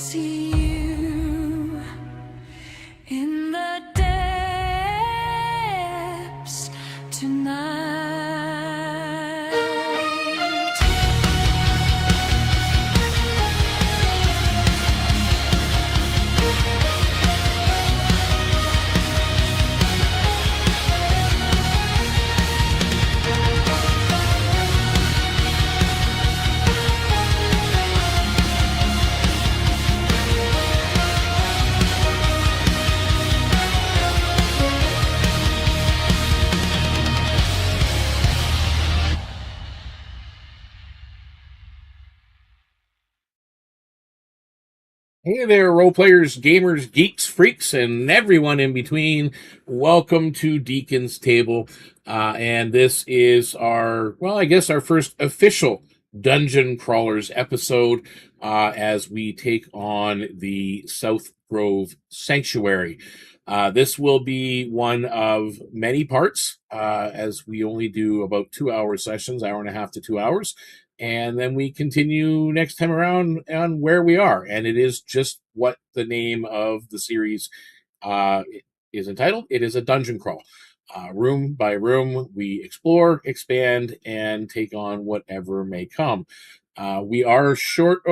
see you in the depths tonight. Hey there, role players, gamers, geeks, freaks, and everyone in between. Welcome to Deacon's Table. And this is our first official Dungeon Crawlers episode as we take on the Southgrove Sanctuary. This will be one of many parts, as we only do about 2-hour sessions, hour and a half to 2 hours. And then we continue next time around on where we are. And it is just what the name of the series is entitled. It is a dungeon crawl. Room by room, we explore, expand, and take on whatever may come. We are short.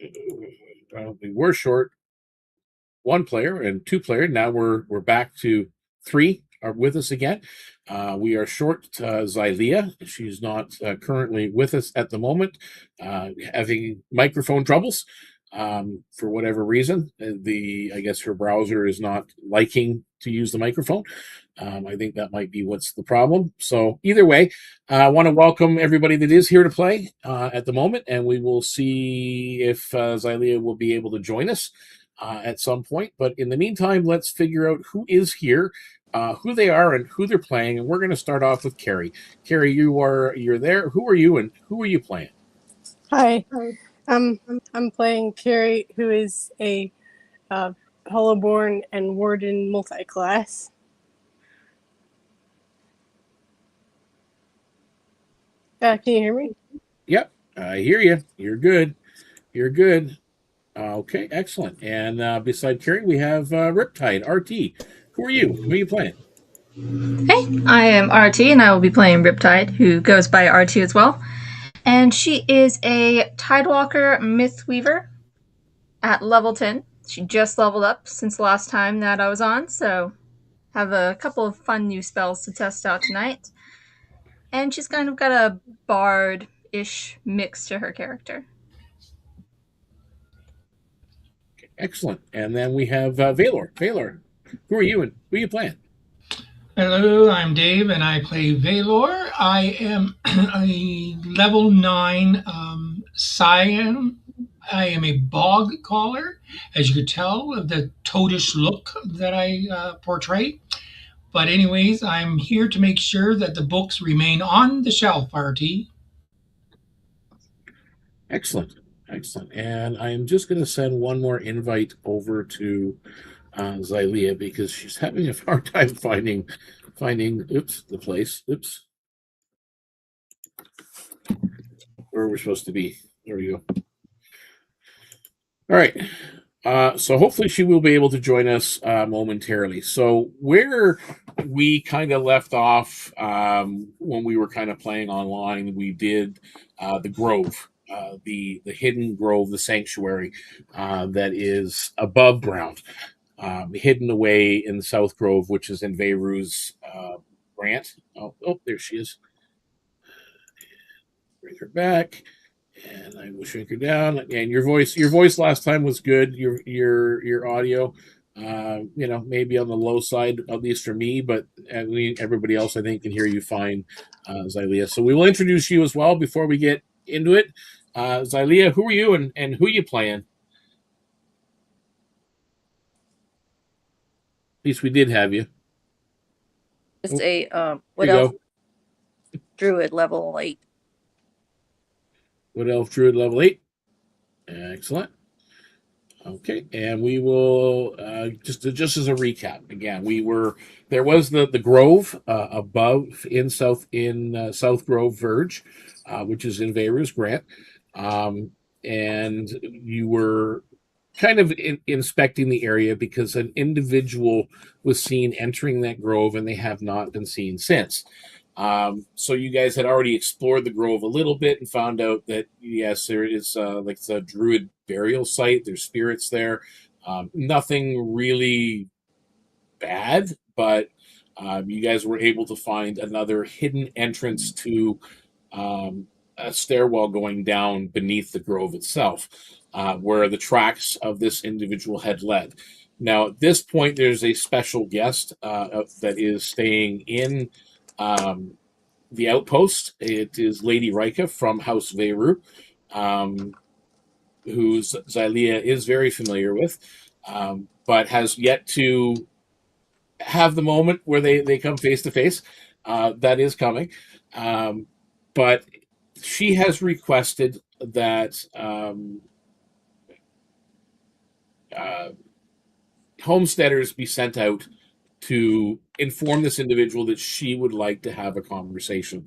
We were short 1 player and 2 player. Now we're back to 3 are with us again. We are short Xylea. She's not currently with us at the moment, having microphone troubles for whatever reason. I guess her browser is not liking to use the microphone. I think that might be what's the problem. So either way, I want to welcome everybody that is here to play at the moment, and we will see if Xylea will be able to join us at some point. But in the meantime, let's figure out who is here, who they are, and who they're playing. And we're going to start off with Carrie. Carrie, you're there. Who are you, and who are you playing? Hi. I'm playing Carrie, who is a Hollowborn and Warden multi-class. Can you hear me? Yep, I hear you. You're good. You're good. Okay, excellent. And beside Carrie, we have Riptide, RT. Who are you? Who are you playing? Hey, I am RT, and I will be playing Riptide, who goes by RT as well. And she is a Tidewalker Mythweaver at level 10. She just leveled up since the last time that I was on, so have a couple of fun new spells to test out tonight. And she's kind of got a bard-ish mix to her character. Excellent. And then we have Valor. Valor, who are you, and who are you playing? Hello, I'm Dave, and I play Valor. I am a level 9 Scion. I am a bog caller, as you could tell, the toadish look that I portray. But anyways, I'm here to make sure that the books remain on the shelf, RT. Excellent. Excellent. And I'm just going to send one more invite over to Xylea because she's having a hard time finding the place. Oops. Where we're supposed to be. There we go. All right. So hopefully she will be able to join us momentarily. So where we kind of left off when we were kind of playing online, we did the Grove, the hidden grove, the sanctuary that is above ground, hidden away in the Southgrove, which is in Veyru's grant. Oh, there she is. Bring her back. And I will shrink her down. And your voice last time was good. Your audio, maybe on the low side, at least for me, but everybody else I think can hear you fine, Xylea. So we will introduce you as well before we get into it. Xylea, who are you and who are you playing? At least we did have you. Just a Wood Elf Druid level 8. Wood Elf Druid level 8. Excellent. Okay, and we will just as a recap again. There was the Grove above in Southgrove Verge, which is in Veyru's grant, and you were kind of inspecting the area because an individual was seen entering that grove and they have not been seen since. So you guys had already explored the grove a little bit and found out that yes, there is like it's a druid burial site. There's spirits there. Nothing really bad, but you guys were able to find another hidden entrance to a stairwell going down beneath the grove itself, where the tracks of this individual had led. Now, at this point, there's a special guest that is staying in the outpost. It is Lady Reika from House Veyru, who Xylea is very familiar with, but has yet to have the moment where they come face to face. That is coming. But she has requested that homesteaders be sent out to inform this individual that she would like to have a conversation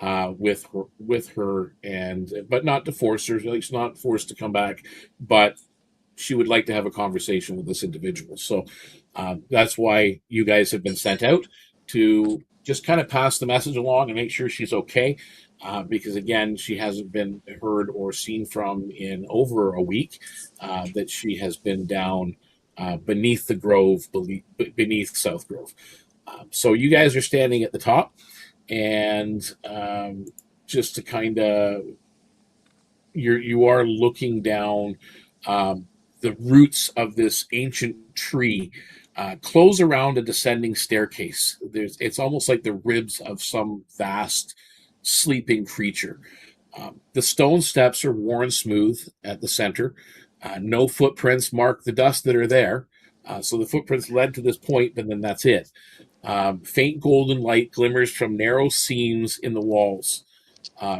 with her, but not to force her. She's not forced to come back, but she would like to have a conversation with this individual. So that's why you guys have been sent out to just kind of pass the message along and make sure she's okay. Because again, she hasn't been heard or seen from in over a week. That she has been down beneath the grove, beneath Southgrove. So you guys are standing at the top, and just to kind of, you are looking down. The roots of this ancient tree close around a descending staircase. It's almost like the ribs of some vast sleeping creature. The stone steps are worn smooth at the center. No footprints mark the dust that are there. So the footprints led to this point, but then that's it. Faint golden light glimmers from narrow seams in the walls,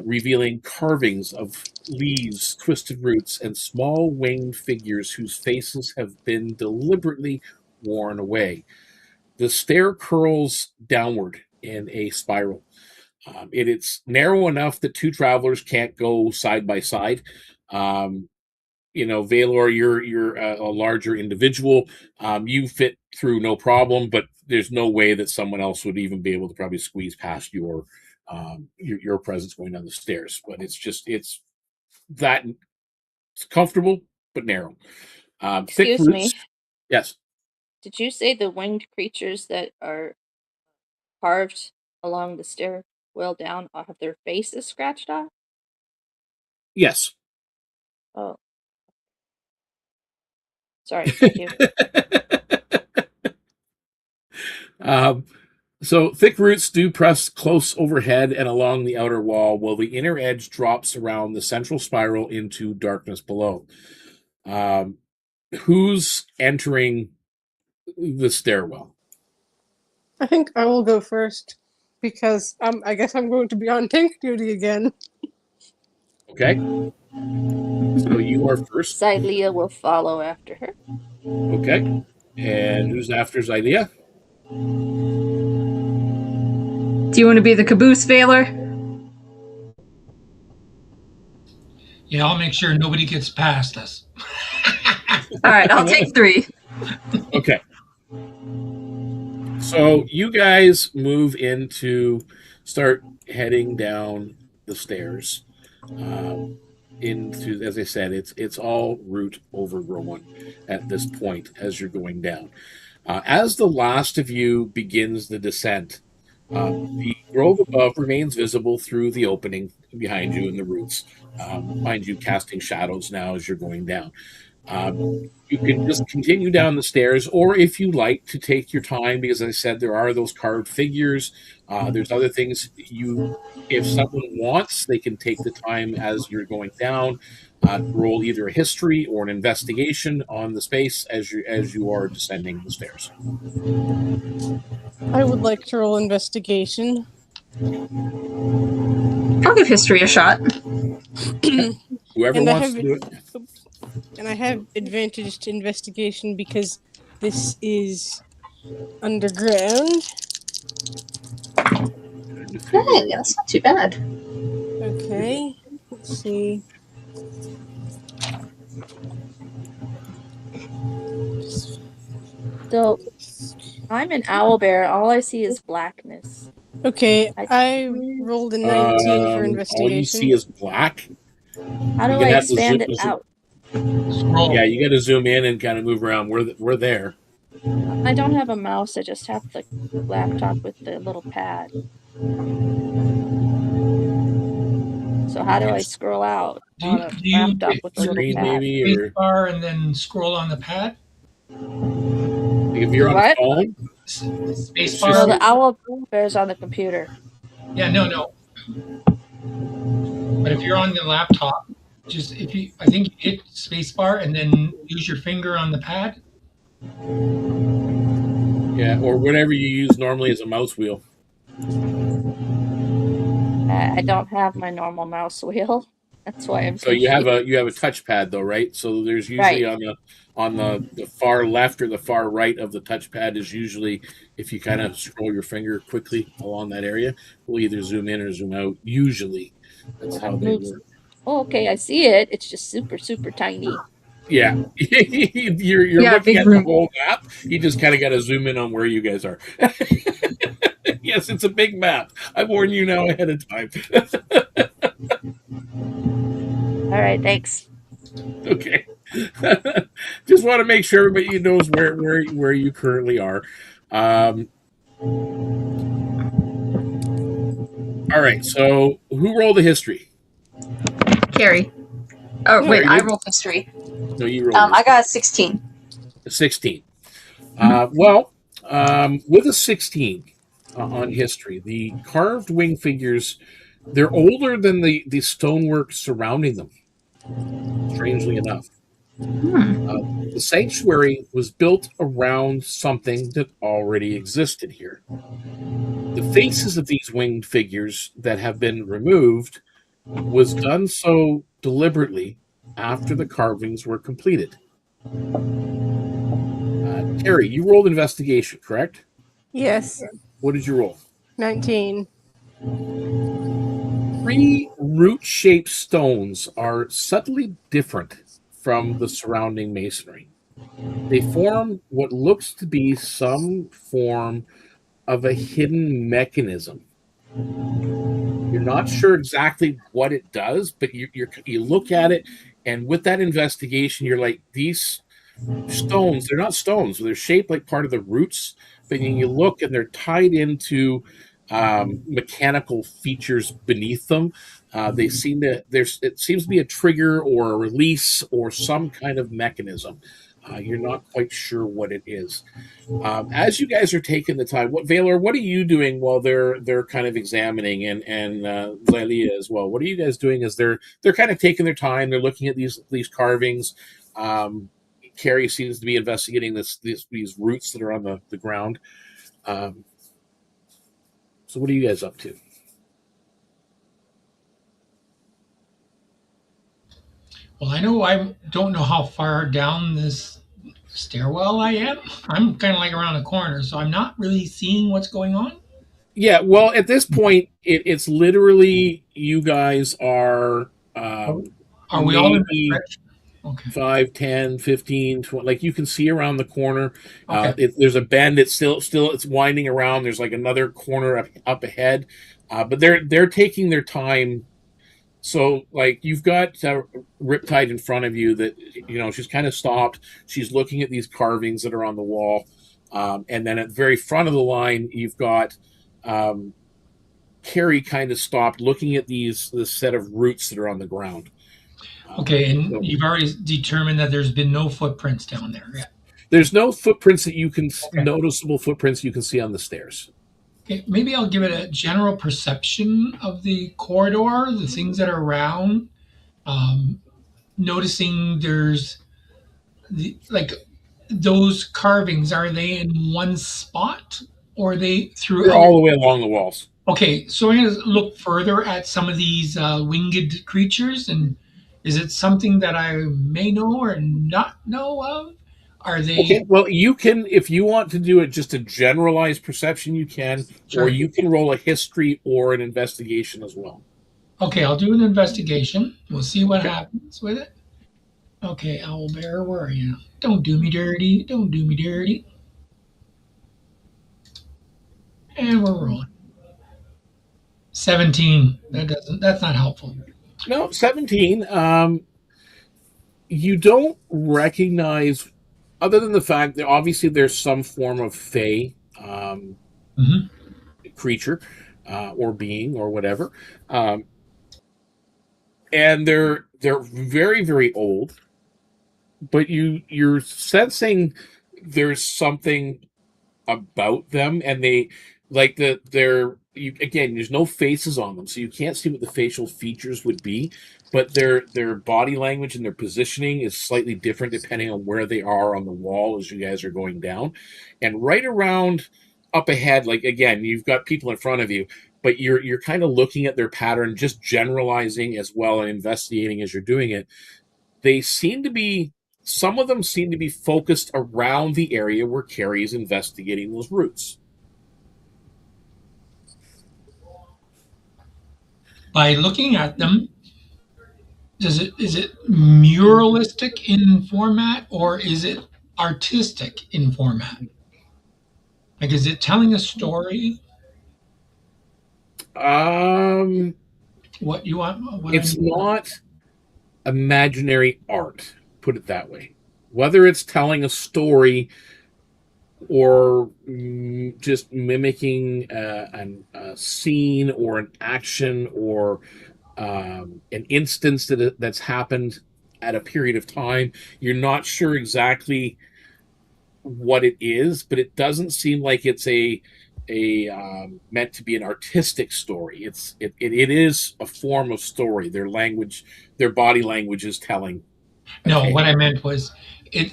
revealing carvings of leaves, twisted roots, and small winged figures whose faces have been deliberately worn away. The stair curls downward in a spiral. It's narrow enough that two travelers can't go side by side. Veylor, you're a larger individual. You fit through no problem, but there's no way that someone else would even be able to probably squeeze past your presence going down the stairs. But it's comfortable but narrow. Excuse thick me. roots. Yes. Did you say the winged creatures that are carved along the stairwell down have their faces scratched off? Yes. Oh. Sorry, thank you. So thick roots do press close overhead and along the outer wall, while the inner edge drops around the central spiral into darkness below. Who's entering the stairwell? I think I will go first because I guess I'm going to be on tank duty again. Okay. So you are first. Xylea will follow after her. Okay. And who's after Xylea? Do you want to be the caboose, Veiler? Yeah, I'll make sure nobody gets past us. All right, I'll take 3. Okay. So you guys move start heading down the stairs. Into, as I said, it's all root overgrown at this point as you're going down. As the last of you begins the descent, the grove above remains visible through the opening behind you in the roots. Mind you, casting shadows now as you're going down. You can just continue down the stairs, or if you like to take your time, because as I said, there are those carved figures. There's other things if someone wants, they can take the time as you're going down, roll either a history or an investigation on the space as you are descending the stairs. I would like to roll investigation. I'll give history a shot. Whoever wants to do it. And I have advantage to investigation because this is underground. Hey, that's not too bad. Okay, let's see. So I'm an owl bear. All I see is blackness. Okay, I- I rolled a 19 for All you see investigation. is black. How do You're I gonna have to expand zoom. it out? Scroll. Yeah, you got to zoom in and kind of move around. We're there. I don't have a mouse. I just have the laptop with the little pad. So how do I scroll out on a Do you laptop with a little Screen pad? maybe, space or bar and then scroll on the pad? if you're on What? a phone, Space It's bar. No, just- the owl bear's on the computer. Yeah, no. But if you're on the laptop, just I think you hit space bar and then use your finger on the pad. yeah, or whatever you use normally as a mouse wheel. I don't have my normal mouse wheel. That's why I'm So you have confused. a touchpad though, right? So there's usually Right. on the far left or the far right of the touchpad is usually, if you kind of scroll your finger quickly along that area, we'll either zoom in or zoom out. Usually, that's how they Moves. work. Oh, okay, I see it. It's just super, super tiny. Yeah, you're Yeah, looking big at the room. whole map. You just kind of got to zoom in on where you guys are. Yes, it's a big map. I warn you now ahead of time. All right, thanks. Okay. Just want to make sure everybody knows where you currently are. All right. So who rolled the history? Carrie. Oh, No, wait, you I did? rolled history. No, you rolled. I got a 16. 16. Well, with a 16 on history, the carved wing figures, they're older than the stonework surrounding them, strangely enough. The sanctuary was built around something that already existed here. The faces of these winged figures that have been removed was done so deliberately after the carvings were completed. Terry, you rolled investigation, correct? yes, What did you roll? 19. 3 root-shaped stones are subtly different from the surrounding masonry. They form what looks to be some form of a hidden mechanism. You're not sure exactly what it does, but you look at it, and with that investigation, you're like, these stones, they're not stones, they're shaped like part of the roots, but then you look and they're tied into mechanical features beneath them. They seem to it seems to be a trigger or a release or some kind of mechanism. You're not quite sure what it is. As you guys are taking the time, Valor, what are you doing while they're kind of examining, and Lelia as well? What are you guys doing as they're kind of taking their time? They're looking at these carvings. Carrie seems to be investigating these roots that are on the ground. So what are you guys up to? Well, I don't know how far down this stairwell I am. I'm kind of like around the corner, so I'm not really seeing what's going on. Yeah, well, at this point, it's literally you guys are Are we all in the direction? Okay. 5, 10, 15, 20, like you can see around the corner. Okay. There's a bend. It's still it's winding around. There's like another corner up ahead, but they're taking their time. So like you've got Riptide in front of you that she's kind of stopped. She's looking at these carvings that are on the wall, and then at the very front of the line you've got Carrie kind of stopped looking at this set of roots that are on the ground. Okay, and you've already determined that there's been no footprints down there yet. There's no footprints that you can noticeable footprints you can see on the stairs. Okay, maybe I'll give it a general perception of the corridor, the things that are around. Noticing there's those carvings. Are they in one spot, or are they throughout? They're all the way along the walls. Okay, so I'm going to look further at some of these winged creatures, and is it something that I may know or not know of? Are they okay? Well, you can, if you want to do it just a generalized perception, you can, Sure. or you can roll a history or an investigation as well. Okay, I'll do an investigation. We'll see what happens with it. Okay, Owlbear, where are you? Don't do me dirty. Don't do me dirty. And we're rolling. 17. That's not helpful. No, 17. You don't recognize, other than the fact that obviously there's some form of fey Mm-hmm. creature or being or whatever, and they're very very old, but you're sensing there's something about them, and they like they're again, there's no faces on them, so you can't see what the facial features would be, but their body language and their positioning is slightly different depending on where they are on the wall as you guys are going down. And right around up ahead, like again, you've got people in front of you, but you're kind of looking at their pattern, just generalizing as well and investigating as you're doing it. They seem to be, some of them seem to be focused around the area where Carrie is investigating those routes. By looking at them, is it muralistic in format or is it artistic in format? Like, is it telling a story? What you want? What It's not imaginary art, put it that way. Whether it's telling a story or just mimicking a scene or an action or an instance that's happened at a period of time, you're not sure exactly what it is, but it doesn't seem like it's a meant to be an artistic story. It is a form of story. Their language, their body language is telling. No, what I meant was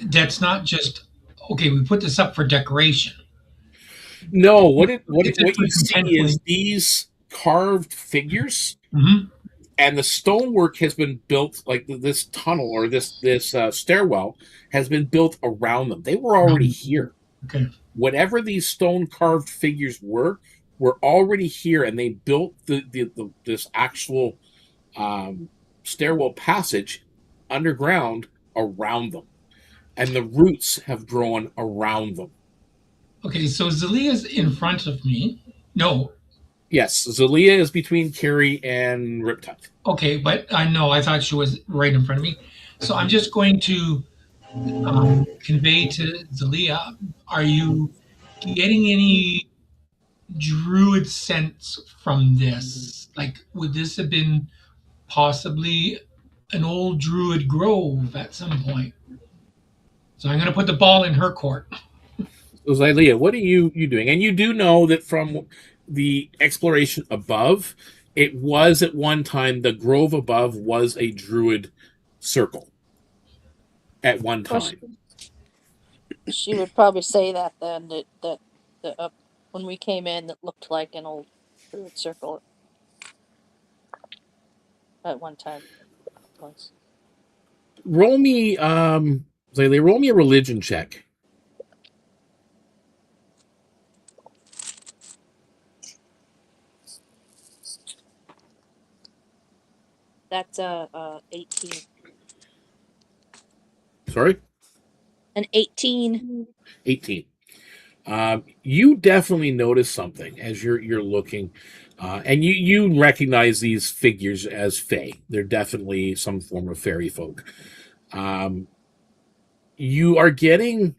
that's not just okay. We put this up for decoration. No, what you see intentionally. is these carved figures, Mm-hmm. and the stonework has been built, like this tunnel or this stairwell has been built around them. They were already here. Okay. Whatever these stone carved figures were already here, and they built this actual stairwell passage underground around them, and the roots have grown around them. Okay, so Zalia's in front of me. No. Yes, Zalia is between Carrie and Riptide. Okay, but I know, I thought she was right in front of me. So I'm just going to convey to Zalia, are you getting any druid sense from this? Like, would this have been possibly an old druid grove at some point? So I'm going to put the ball in her court. So Zalia, what are you doing? And you do know that from the exploration above, it was at one time, the grove above was a druid circle at one time. She would probably say that then, that when we came in, it looked like an old druid circle at one time. Once. Roll me, Zalia, roll me a religion check. That's 18. Sorry? An 18. 18. You definitely notice something as you're looking, and you recognize these figures as fae. They're definitely some form of fairy folk. You are getting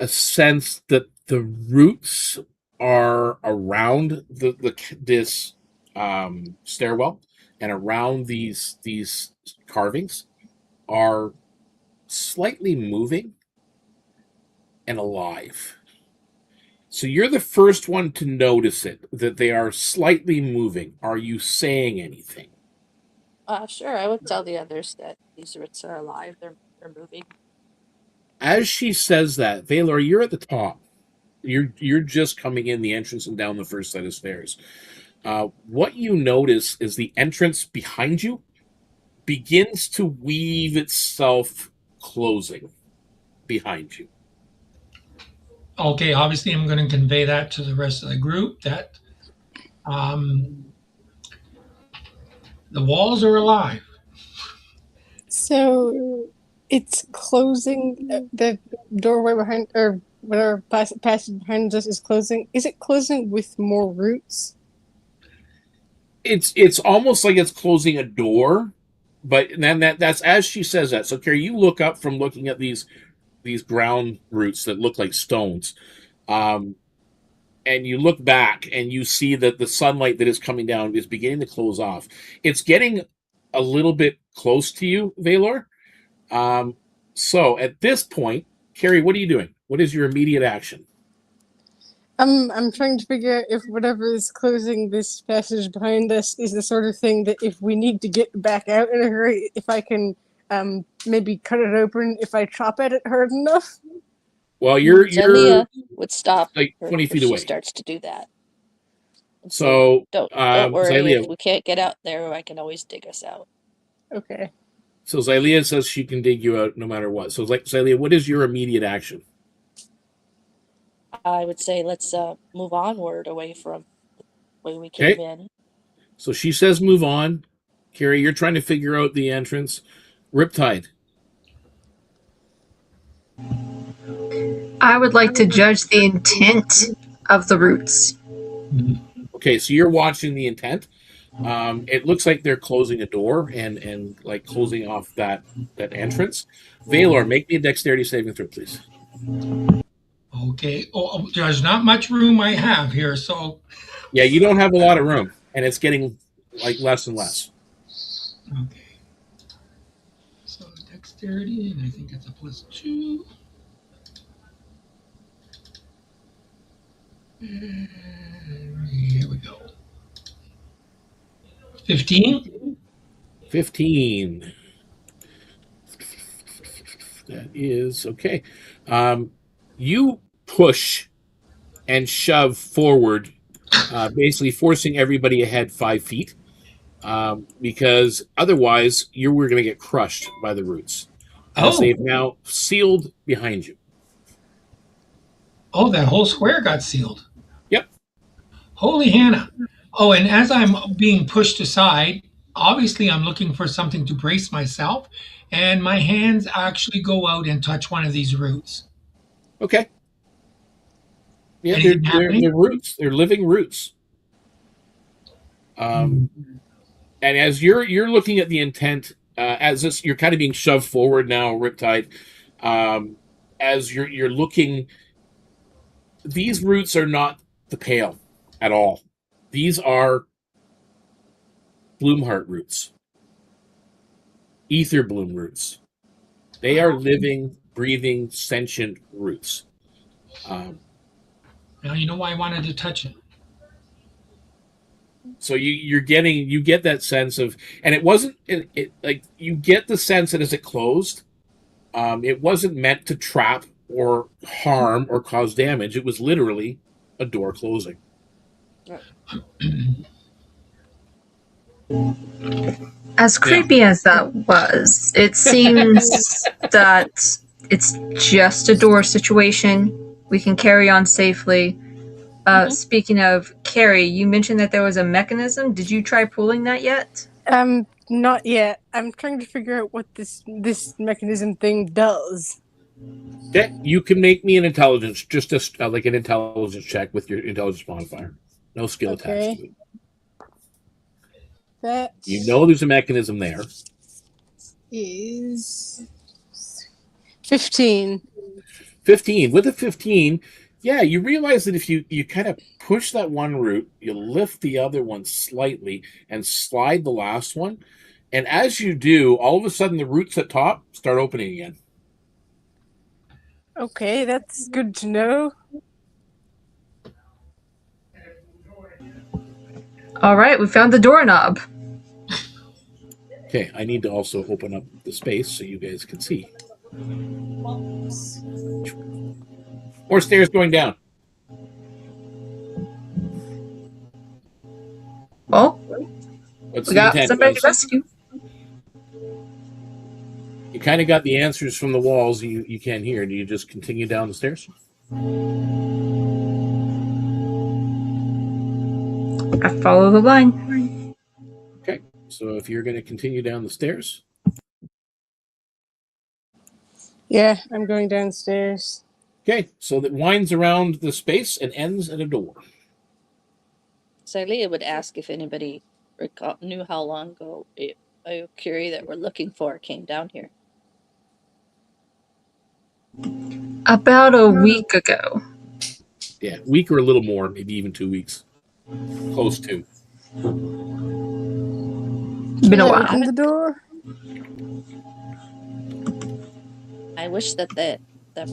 a sense that the roots are around this stairwell, and around these carvings are slightly moving and alive. So you're the first one to notice it, that they are slightly moving. Are you saying anything? Sure, I would tell the others that these roots are alive. They're moving. As she says that, Valor, you're at the top. You're just coming in the entrance and down the first set of stairs. What you notice is the entrance behind you begins to weave itself closing behind you. Okay, obviously I'm going to convey that to the rest of the group that the walls are alive. So it's closing the doorway behind, or whatever passage behind us is closing, is it closing with more roots? It's almost like it's closing a door, but then that's as she says that. So Carrie, you look up from looking at these ground roots that look like stones. And you look back and you see that the sunlight that is coming down is beginning to close off. It's getting a little bit close to you, Valor. So at this point, Carrie, what are you doing? What is your immediate action? I'm trying to figure out if whatever is closing this passage behind us is the sort of thing that if we need to get back out in a hurry, if I can maybe cut it open if I chop at it hard enough. Well, you're Zelia would stop like her 20 if feet she away. starts to do that. And say, So don't worry, Xylea, if we can't get out there, I can always dig us out. Okay. so Xylea says she can dig you out no matter what. So like Xylea, what is your immediate action? I would say let's move onward away from the way we came in. So she says move on. Carrie, you're trying to figure out the entrance. Riptide. I would like to judge the intent of the roots. Okay, so you're watching the intent. It looks like they're closing a door and like closing off that entrance. Valor, make me a dexterity saving throw, please. Okay. Oh, there's not much room I have here, so. Yeah, you don't have a lot of room, and it's getting like less and less. Okay. So dexterity, and I think that's a +2. And here we go. 15. 15. That is okay. You push and shove forward, basically forcing everybody ahead 5 feet, because otherwise you were going to get crushed by the roots. As they've now sealed behind you. Oh, that whole square got sealed. Yep. Holy Hannah. Oh, and as I'm being pushed aside, obviously I'm looking for something to brace myself, and my hands actually go out and touch one of these roots. Okay. Yeah, Anything they're roots. They're living roots. And as you're looking at the intent, as this, you're kind of being shoved forward now, Riptide. As you're looking, these roots are not the pale at all. These are Bloomheart roots, ether bloom roots. They are living, breathing, sentient roots. Now you know why I wanted to touch it. So you get that sense of, and it wasn't it like you get the sense that as it closed, it wasn't meant to trap or harm or cause damage. It was literally a door closing. As creepy as that was, it seems that it's just a door situation. We can carry on safely. Speaking of Carrie, you mentioned that there was a mechanism. Did you try pulling that yet? Not yet. I'm trying to figure out what this mechanism thing does. Okay, you can make me an intelligence, just like an intelligence check with your intelligence modifier. No skill attached to it. That You know there's a mechanism there. is 15. 15. With a 15, yeah, you realize that if you kind of push that one root, you lift the other one slightly and slide the last one. And as you do, all of a sudden the roots at top start opening again. Okay, that's good to know. All right, we found the doorknob. Okay, I need to also open up the space so you guys can see. More stairs going down. Well, What's we the got intent, somebody guys? to rescue. You kind of got the answers from the walls you can't hear. Do you just continue down the stairs? I follow the line. Okay, so if you're going to continue down the stairs. Yeah, I'm going downstairs. Okay, so that winds around the space and ends at a door. Celia would ask if anybody knew how long ago Aokiri that we're looking for came down here. About a week ago. Yeah, a week or a little more, maybe even 2 weeks. Close to. Been a I while. open the door. I wish that that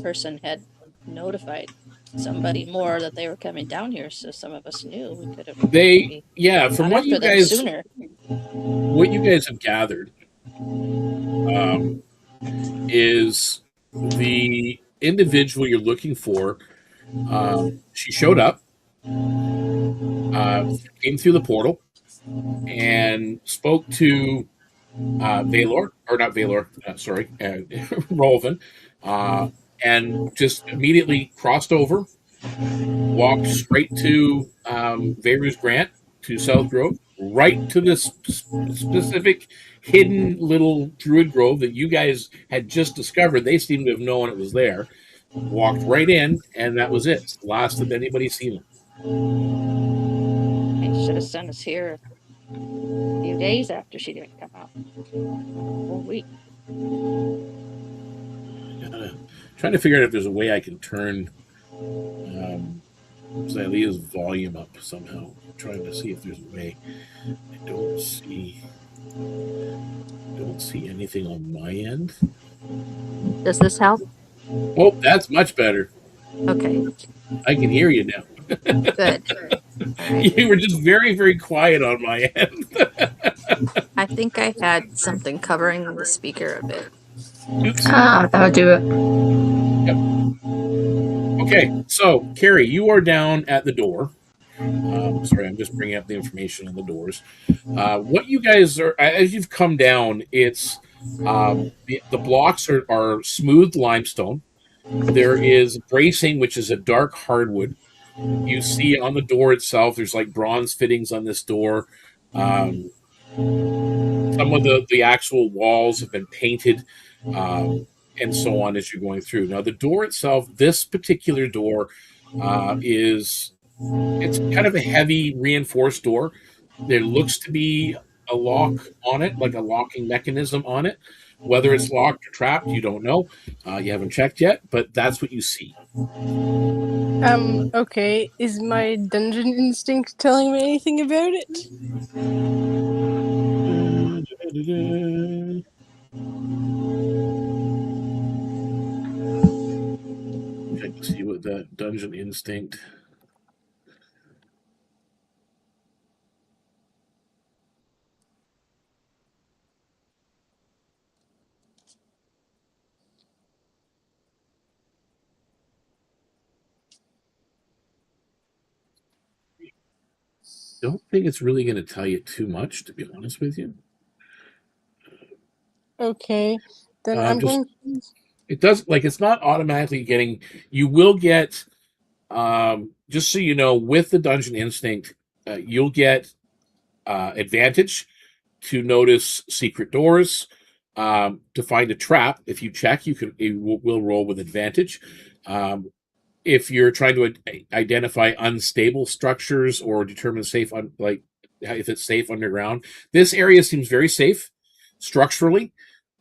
person had notified somebody more that they were coming down here, so some of us knew. We could have maybe From gone after them sooner. what you guys have gathered, is the individual you're looking for. She showed up, came through the portal, and spoke to Valor, or not Valor, sorry, Rolvin, and just immediately crossed over, walked straight to Veyru's Grant, to Southgrove, right to this specific hidden little druid grove that you guys had just discovered. They seem to have known it was there. Walked right in, and that was it. It's the last of anybody seen it. They should have sent us here a few days after she didn't come out. A whole week. Trying to figure out if there's a way I can turn Xylea's volume up somehow. I'm trying to see if there's a way. I don't see anything on my end. Does this help? Oh, that's much better. Okay. I can hear you now. Good. Right. You were just very, very quiet on my end. I think I had something covering the speaker a bit. Oops. That would do it. Yep. Okay, so Carrie, you are down at the door. Sorry, I'm just bringing up the information on the doors. What you guys are, as you've come down, it's the blocks are smooth limestone. There is bracing, which is a dark hardwood. You see on the door itself, there's like bronze fittings on this door. Some of the actual walls have been painted, and so on as you're going through. Now, the door itself, this particular door, it's kind of a heavy reinforced door. There looks to be a lock on it, like a locking mechanism on it. Whether it's locked or trapped, you don't know. You haven't checked yet, but that's what you see. Okay. Is my dungeon instinct telling me anything about it? Check to see what that dungeon instinct. Don't think it's really going to tell you too much, to be honest with you. Okay. Then I'm going. It does, like, it's not automatically getting. You will get, just so you know, with the dungeon instinct, you'll get advantage to notice secret doors, to find a trap. If you check, it will roll with advantage. If you're trying to identify unstable structures or determine if it's safe underground, this area seems very safe structurally.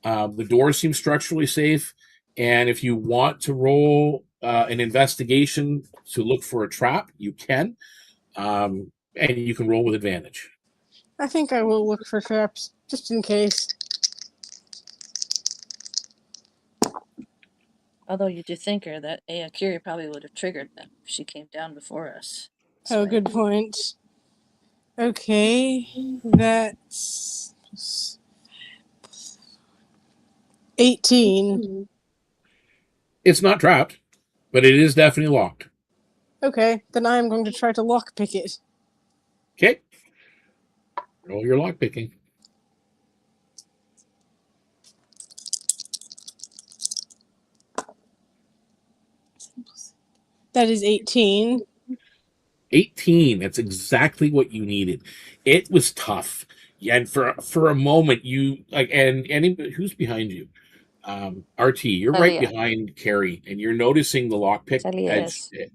The doors seem structurally safe, and if you want to roll an investigation to look for a trap, you can, and you can roll with advantage. I think I will look for traps just in case. Although you do think her that Aokiri probably would have triggered them if she came down before us. Oh, good point. Okay, that's 18. It's not trapped, but it is definitely locked. Okay, then I am going to try to lockpick it. Okay. Roll your lockpicking. That is 18. 18. That's exactly what you needed. It was tough. And for a moment, you like, and anybody who's behind you, RT, you're right behind Carrie, and you're noticing the lockpick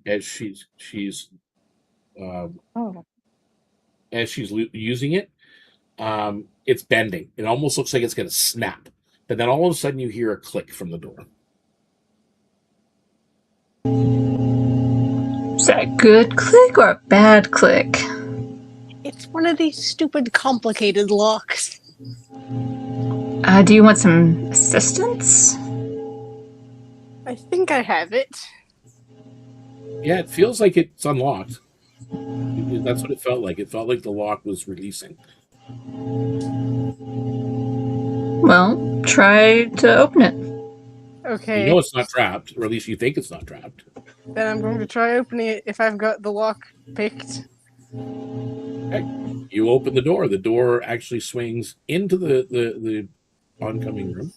as she's using it. It's bending. It almost looks like it's going to snap, but then all of a sudden you hear a click from the door. Is that a good click or a bad click? It's one of these stupid complicated locks. Do you want some assistance? I think I have it. Yeah, it feels like it's unlocked. That's what it felt like. It felt like the lock was releasing. Well, try to open it. Okay. You know it's not trapped, or at least you think it's not trapped. Then I'm going to try opening it if I've got the lock picked. Okay. You open the door. The door actually swings into the oncoming room.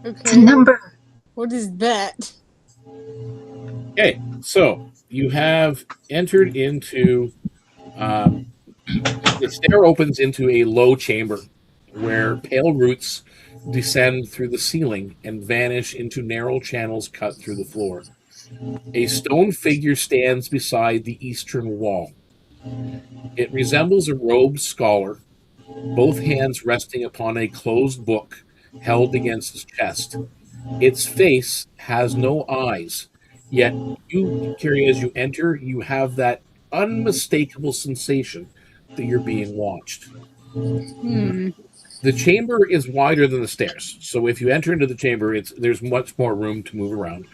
Okay. Number. What is that? Okay, so you have entered into the stair opens into a low chamber where pale roots descend through the ceiling and vanish into narrow channels cut through the floor. A stone figure stands beside the eastern wall. It resembles a robed scholar, both hands resting upon a closed book held against his chest. Its face has no eyes, yet you, Carrie, as you enter, you have that unmistakable sensation that you're being watched. The chamber is wider than the stairs, so if you enter into the chamber, there's much more room to move around.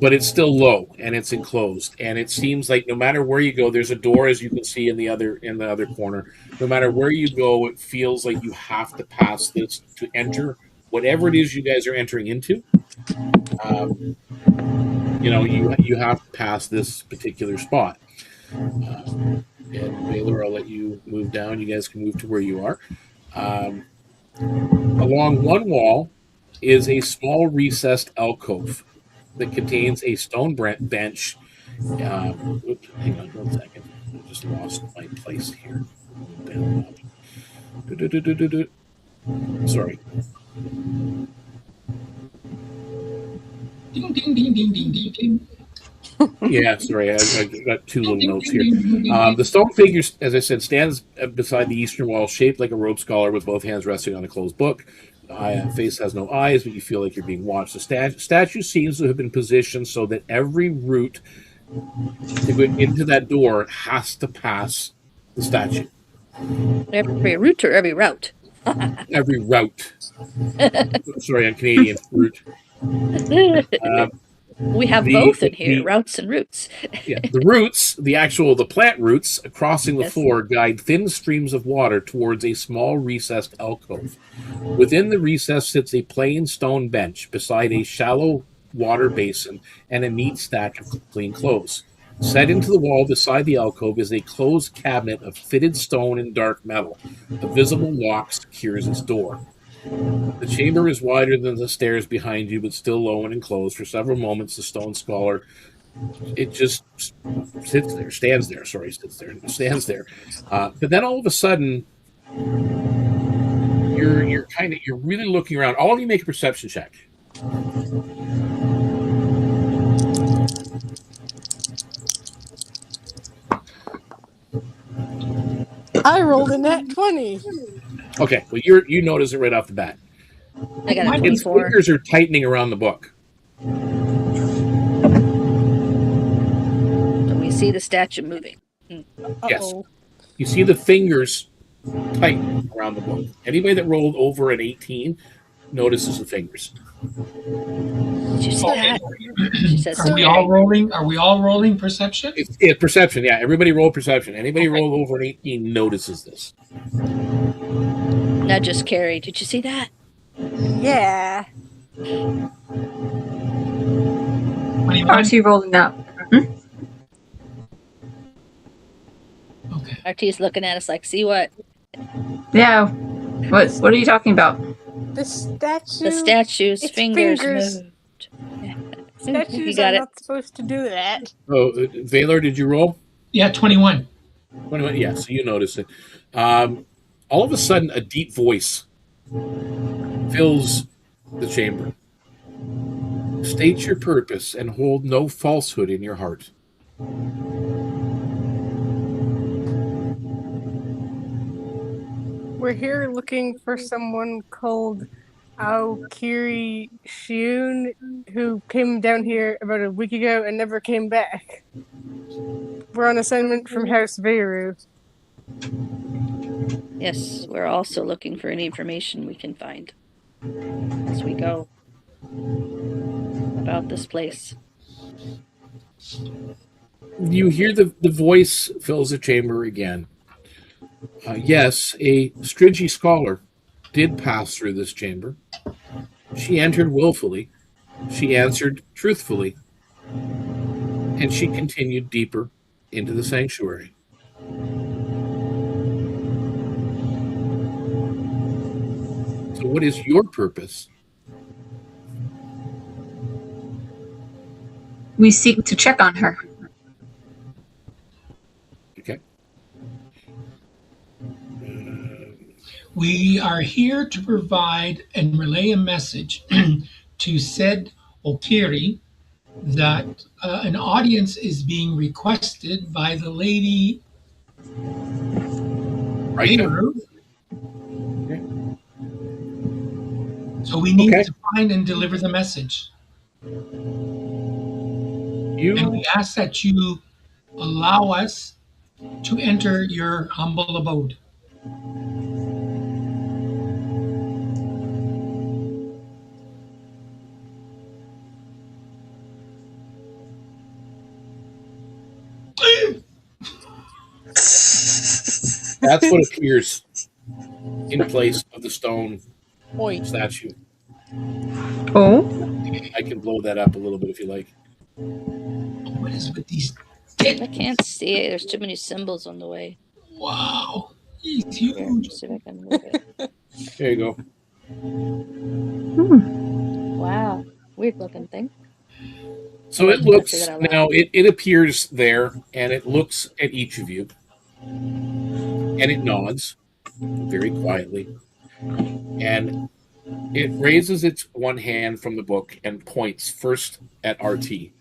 But it's still low and it's enclosed, and it seems like no matter where you go, there's a door, as you can see in the other corner. No matter where you go, it feels like you have to pass this to enter whatever it is you guys are entering into. You have to pass this particular spot. And Baylor, I'll let you move down. You guys can move to where you are. Along one wall is a small recessed alcove that contains a stone bench. Oops, hang on 1 second. I just lost my place here. Sorry. Ding, ding, ding, ding, ding, ding, ding. Yeah, sorry, I got two little notes here. The stone figure, as I said, stands beside the eastern wall, shaped like a robed scholar with both hands resting on a closed book. Face has no eyes, but you feel like you're being watched. The statue seems to have been positioned so that every route to go into that door has to pass the statue. Every route or every route? Every route. Sorry, I'm Canadian. Route. We have both in here, routes and roots. Yeah, the roots, the plant roots crossing the floor guide thin streams of water towards a small recessed alcove. Within the recess sits a plain stone bench beside a shallow water basin and a neat stack of clean clothes. Set into the wall beside the alcove is a closed cabinet of fitted stone and dark metal. A visible lock secures its door. The chamber is wider than the stairs behind you, but still low and enclosed. For several moments, the stone scholar, it just stands there. But then all of a sudden, you're really looking around. All of you make a perception check. I rolled a nat 20. Okay, well you notice it right off the bat. I got a 24. Its fingers are tightening around the book. So we see the statue moving. Yes. You see the fingers tighten around the book. Anybody that rolled over an 18 notices the fingers. She said, she says, Are we all rolling perception? It's perception, yeah. Everybody roll perception. Anybody roll over an 18 notices this. Not just Carrie. Did you see that? Yeah. RT rolling up. Okay. RT's looking at us like, see what? Yeah. What are you talking about? The statue. The statue's its fingers fingers. moved. Yes. Statues got are it. not supposed to do that. Oh, Valor, did you roll? Yeah, 21. 21. Yeah, so you notice it. All of a sudden, a deep voice fills the chamber. State your purpose and hold no falsehood in your heart. We're here looking for someone called Aokiri Shiun, who came down here about a week ago and never came back. We're on assignment from House Veyru. Yes, we're also looking for any information we can find as we go about this place. You hear the voice fills the chamber again. Yes, a stringy scholar did pass through this chamber. She entered willfully. She answered truthfully. And she continued deeper into the sanctuary. So what is your purpose? We seek to check on her. Okay. We are here to provide and relay a message to said Aokiri that an audience is being requested by the lady Veyru. Okay. So we need to find and deliver the message. And we ask that you allow us to enter your humble abode. That's what appears in place of the stone statue. Oh? I can blow that up a little bit if you like. What is with these? I can't see it. There's too many symbols on the way. Wow. He's Here, huge. see if I can move it. There you go. Wow. Weird looking thing. So it looks, now it appears there, and it looks at each of you, and it nods very quietly, and it raises its one hand from the book and points first at RT.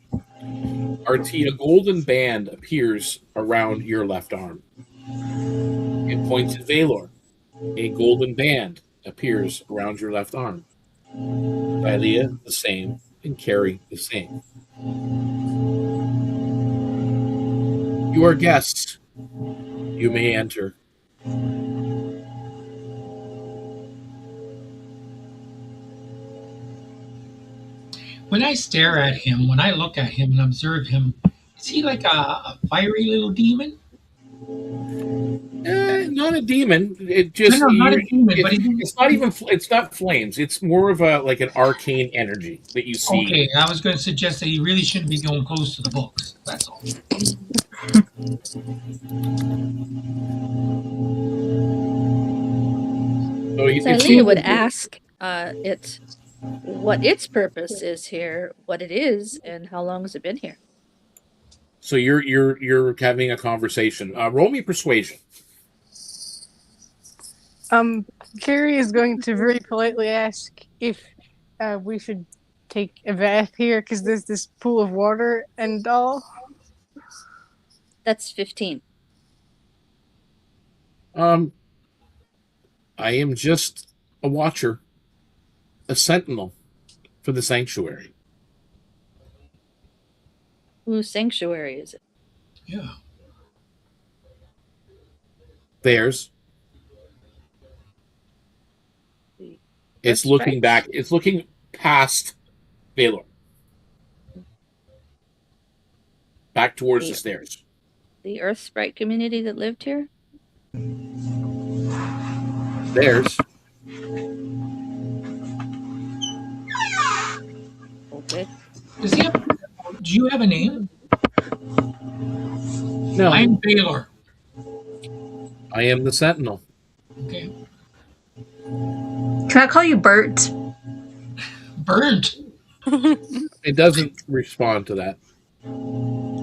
RT, a golden band appears around your left arm. It points at Valor. A golden band appears around your left arm. Ilea, the same, and Carrie, the same. You are guests. You may enter. When I stare at him, when I look at him and observe him, is he like a fiery little demon? Not a demon. It just No, not a demon, but it's not flames. It's more of like an arcane energy that you see. Okay, I was going to suggest that he really shouldn't be going close to the books. That's all. So Ilea would ask it what its purpose is here, what it is, and how long has it been here. So you're having a conversation. Roll me persuasion. Carrie is going to very politely ask if we should take a bath here because there's this pool of water and all. That's 15. I am just a watcher, a sentinel for the sanctuary. Whose sanctuary is it? Yeah. Theirs. It's looking back. It's looking past Valor. Back towards the stairs. The Earth Sprite community that lived here? Theirs. Okay. Do you have a name? No. I'm Valor. I am the sentinel. Okay. Can I call you Bert? Burnt. It doesn't respond to that.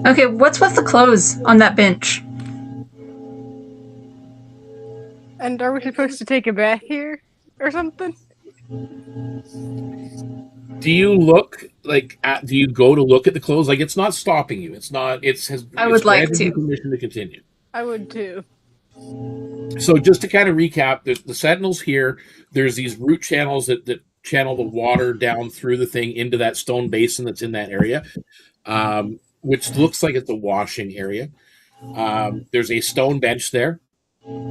Okay, what's with the clothes on that bench? And are we supposed to take a bath here or something? Do you look like? Do you go to look at the clothes? Like it's not stopping you. It's not. I would like granted you to. permission to continue. I would too. So just to kind of recap, the Sentinels here. There's these root channels that channel the water down through the thing into that stone basin that's in that area, which looks like it's a washing area. There's a stone bench there.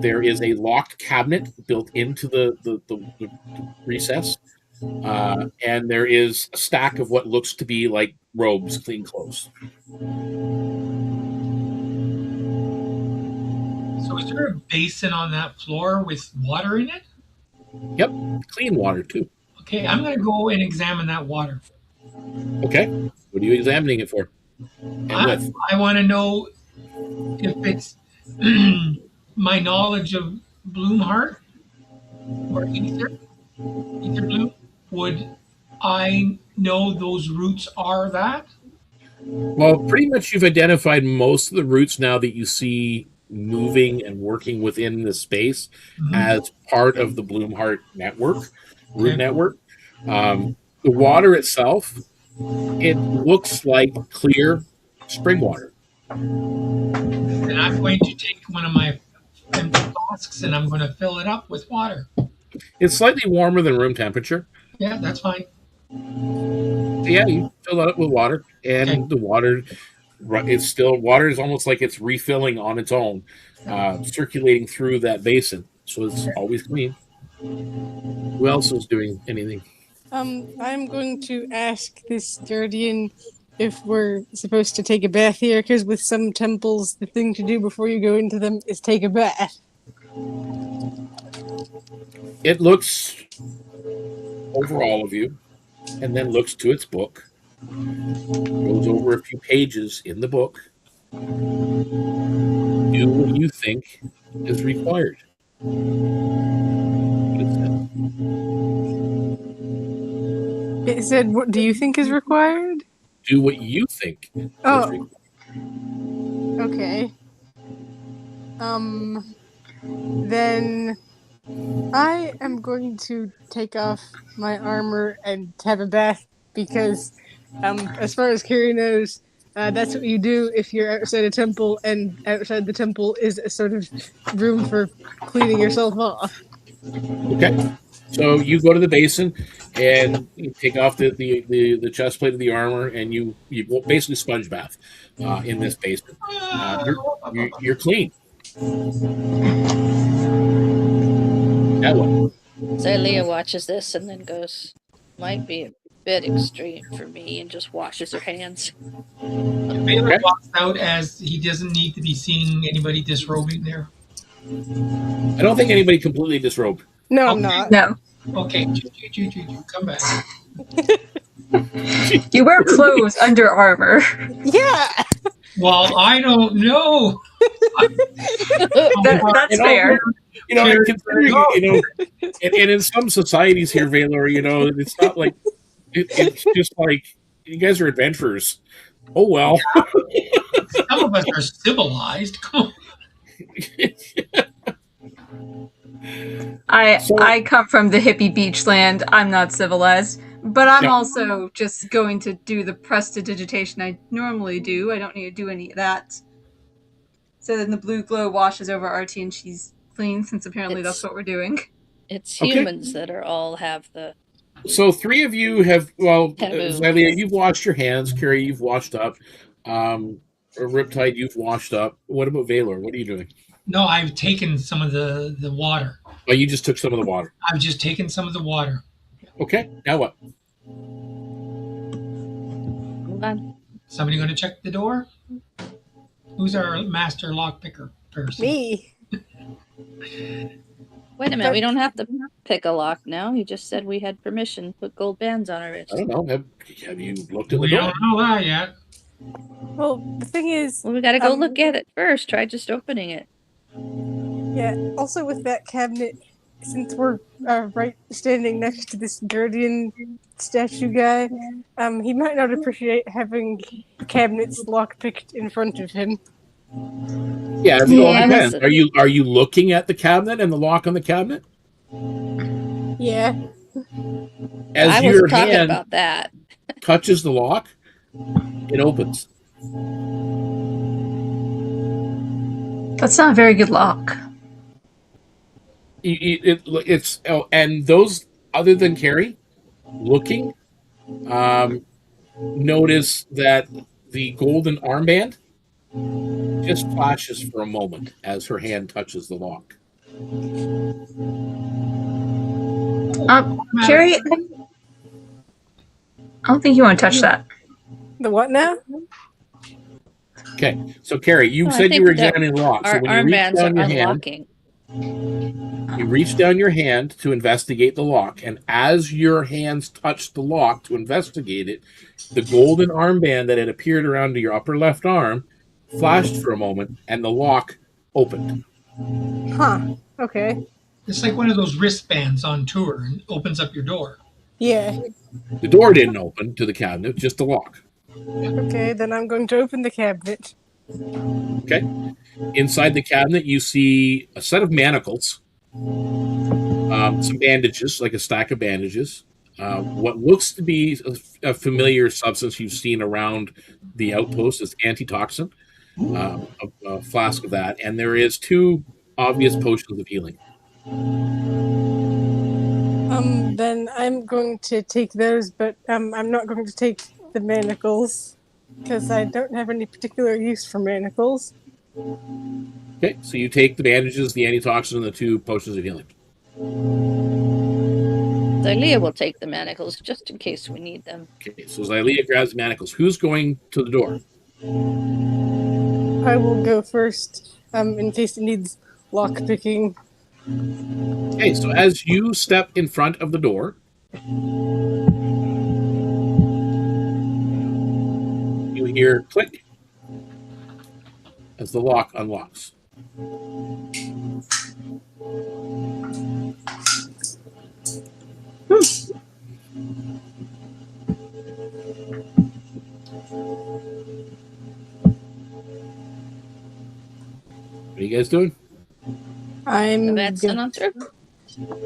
There is a locked cabinet built into the recess. And there is a stack of what looks to be like robes, clean clothes. So is there a basin on that floor with water in it? Yep, clean water too. Okay, I'm going to go and examine that water. Okay, what are you examining it for? And with? I want to know if it's my knowledge of Bloomheart or Ether Bloom. Would I know those roots are that? Well, pretty much you've identified most of the roots now that you see moving and working within the space as part of the Bloomheart network, root network. The water itself, it looks like clear spring water. And I'm going to take one of my empty flasks and I'm going to fill it up with water. It's slightly warmer than room temperature. Yeah, that's fine. So yeah, you fill it up with water, and the water, it's still, water is almost like it's refilling on its own, circulating through that basin. So it's always clean. Who else is doing anything? I'm going to ask this guardian if we're supposed to take a bath here, because with some temples, the thing to do before you go into them is take a bath. It looks over all of you, and then looks to its book, goes over a few pages in the book. Do what you think is required. It said, "What do you think is required?" Do what you think. Oh. Is required. Okay. Then I am going to take off my armor and have a bath because, as far as Kiri knows, that's what you do if you're outside a temple, and outside the temple is a sort of room for cleaning yourself off. Okay. So you go to the basin and you take off the chest plate of the armor, and you basically sponge bath in this basin. You're clean. That one. Xylia watches this and then goes, might be a bit extreme for me, and just washes her hands. Baylor walks out as he doesn't need to be seeing anybody disrobing there. I don't think anybody completely disrobed. No, I'm not. No. Okay, come back. You wear clothes under armor. Yeah. Well, I don't know. That's fair. And in some societies here, Valor, it's not like it's just like you guys are adventurers. Oh well. Some of us are civilized. Come on. I come from the hippie beach land. I'm not civilized, but I'm also just going to do the prestidigitation I normally do. I don't need to do any of that. So then the blue glow washes over RT and she's clean, since apparently that's what we're doing. It's humans that are all have the... So three of you have, Xylia, you've washed your hands. Kiri, you've washed up. Riptide, you've washed up. What about Valor? What are you doing? No, I've taken some of the water. Oh, you just took some of the water. I've just taken some of the water. Okay, now what? Hold on. Somebody going to check the door? Who's our master lockpicker person? Me. Wait a minute, we don't have to pick a lock now. You just said we had permission to put gold bands on our wrists. I don't know. Have you looked at the We door? don't know that yet. Well, the thing is... Well, we gotta go look at it first. Try just opening it. Yeah, also with that cabinet, since we're right standing next to this guardian statue guy, he might not appreciate having cabinets lockpicked in front of him. Yeah, it all Yeah. depends. Are you looking at the cabinet and the lock on the cabinet? Yeah. As I your was talking hand about that. touches the lock, it opens. That's not a very good lock. It's and those other than Carrie looking, notice that the golden armband just flashes for a moment as her hand touches the lock. Carrie, I don't think you want to touch that. The what now? Okay, so Carrie, you I said you think were that examining the lock. So Our when you reach armbands down are your hand, unlocking. you reach down your hand to investigate the lock, and as your hands touch the lock to investigate it, the golden armband that had appeared around your upper left arm flashed for a moment, and the lock opened. Huh. Okay. It's like one of those wristbands on tour and opens up your door. Yeah. The door didn't open to the cabinet, just the lock. Okay, then I'm going to open the cabinet. Okay. Inside the cabinet, you see a set of manacles, some bandages, like a stack of bandages, what looks to be a familiar substance you've seen around the outpost is antitoxin, a flask of that, and there is 2 obvious potions of healing. Then I'm going to take those, but I'm not going to take the manacles because I don't have any particular use for manacles. Okay, so you take the bandages, the antitoxin, and the 2 potions of healing. Xylea will take the manacles just in case we need them. Okay, so Xylea grabs the manacles. Who's going to the door? I will go first, in case it needs lockpicking. Okay, so as you step in front of the door, you hear click as the lock unlocks. What are you guys doing? I'm The bad son on through?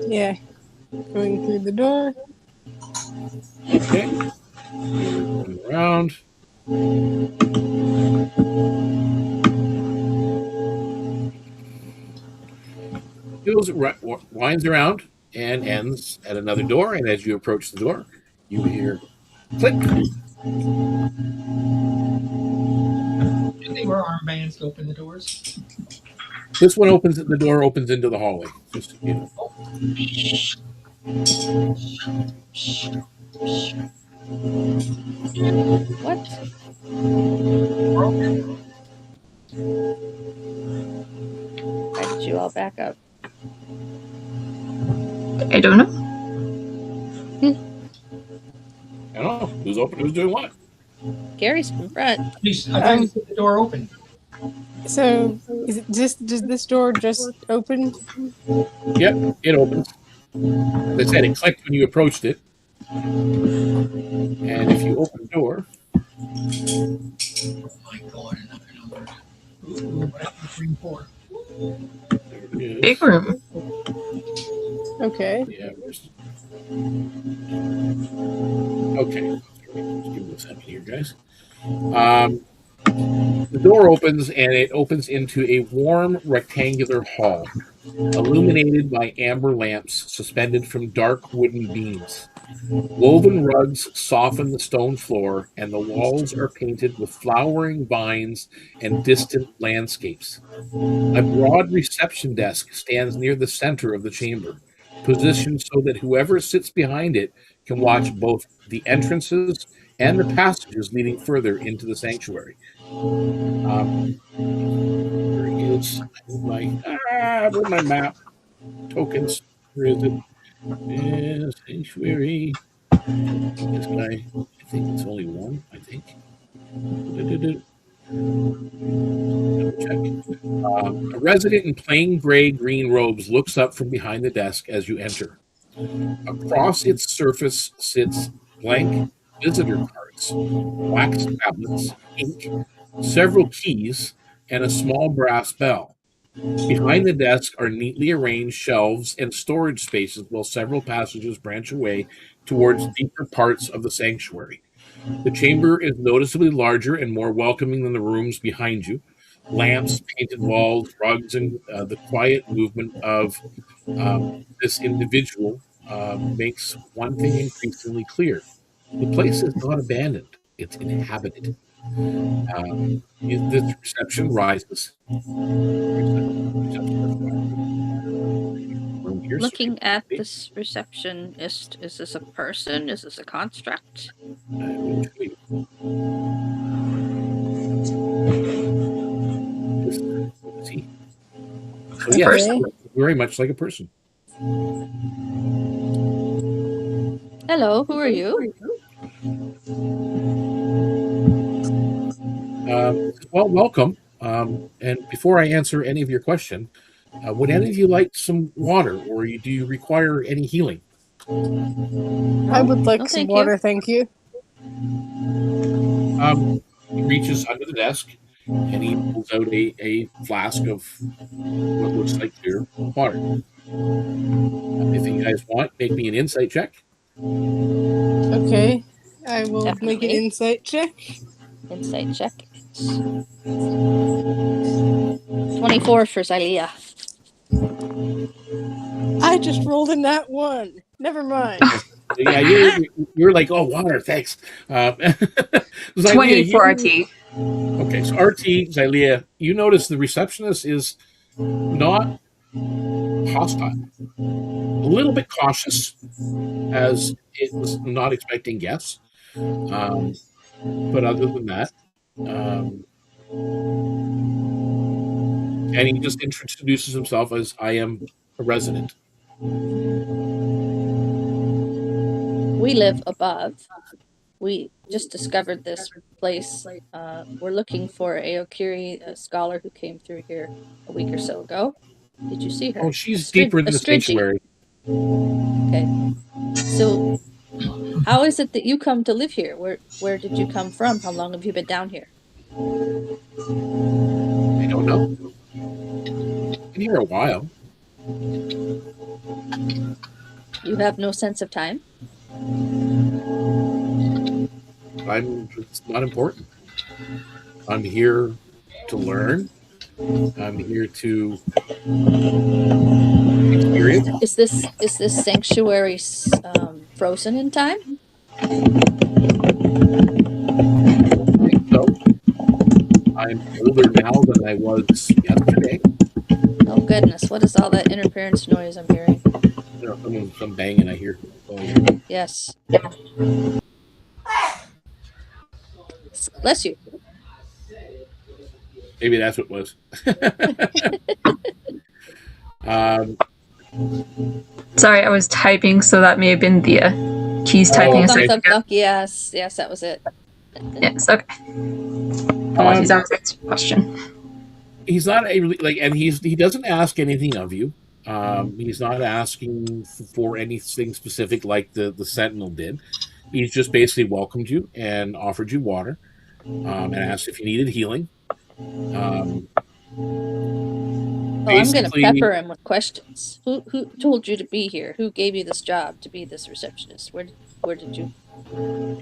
yeah, going through the door. Okay. Going around. Winds around and ends at another door, and as you approach the door, you hear click. And they were armbands to open the doors. This one opens, the door opens into the hallway. Just you know. What? Why did you all back up? I don't know. I don't know who's open, who's doing what. Gary's in front. Please, I thought you said the door open. So, does this door just open? Yep, it opens. As I said, it clicked when you approached it. And if you open the door, Oh my God, another number. Ooh, what happened to 3 and 4? there it is. Big room. Okay. Yeah. Okay. Just give me a second here, guys. The door opens, and it opens into a warm rectangular hall, illuminated by amber lamps suspended from dark wooden beams. Woven rugs soften the stone floor, and the walls are painted with flowering vines and distant landscapes. A broad reception desk stands near the center of the chamber, positioned so that whoever sits behind it can watch both the entrances and the passages leading further into the sanctuary. Where is my map? Tokens. Where is it? Yeah, sanctuary. This guy. I think it's only one. I think. Double check. A resident in plain gray-green robes looks up from behind the desk as you enter. Across its surface sits blank visitor cards, wax tablets, ink, several keys, and a small brass bell. Behind the desk are neatly arranged shelves and storage spaces while several passages branch away towards deeper parts of the sanctuary. The chamber is noticeably larger and more welcoming than the rooms behind you. Lamps, painted walls, rugs, and the quiet movement of this individual makes one thing increasingly clear. The place is not abandoned, it's inhabited. This reception rises. Looking at this receptionist, is this a person? Is this a construct? So yes, very much like a person. Hello, who are you? Well, welcome. And before I answer any of your question, would any of you like some water, or do you require any healing? I would like some water, thank you. He reaches under the desk and he pulls out a flask of what looks like clear water. If you guys want, make me an insight check. Okay, I will make an insight check. Insight check. 24 for Xylia. I just rolled in that one. Never mind. Yeah, you're like, oh, water, thanks. 20 for RT. Okay, so RT, Xylia, you notice the receptionist is not hostile. A little bit cautious, as it was not expecting guests. But other than that, and he just introduces himself as, I am a resident. We live above. We just discovered this place. We're looking for Aokiri, a scholar who came through here a week or so ago. Did you see her? Oh, she's deeper in the sanctuary. Okay. So, how is it that you come to live here? Where did you come from? How long have you been down here? I don't know. Been here a while. You have no sense of time? It's not important. I'm here to learn. I'm here to experience. Is this sanctuary frozen in time? So I'm older now than I was yesterday. Oh goodness, what is all that interference noise I'm hearing? Some banging I hear. Oh, yeah. Yes. Bless you. Maybe that's what it was. Sorry, I was typing, so that may have been the keys typing. Yes, that was it. Yes, okay. Apologies, that was the question. He's not and he doesn't ask anything of you. He's not asking for anything specific like the Sentinel did. He's just basically welcomed you and offered you water, and asked if you needed healing. I'm going to pepper him with questions. Who told you to be here? Who gave you this job to be this receptionist? Where did you?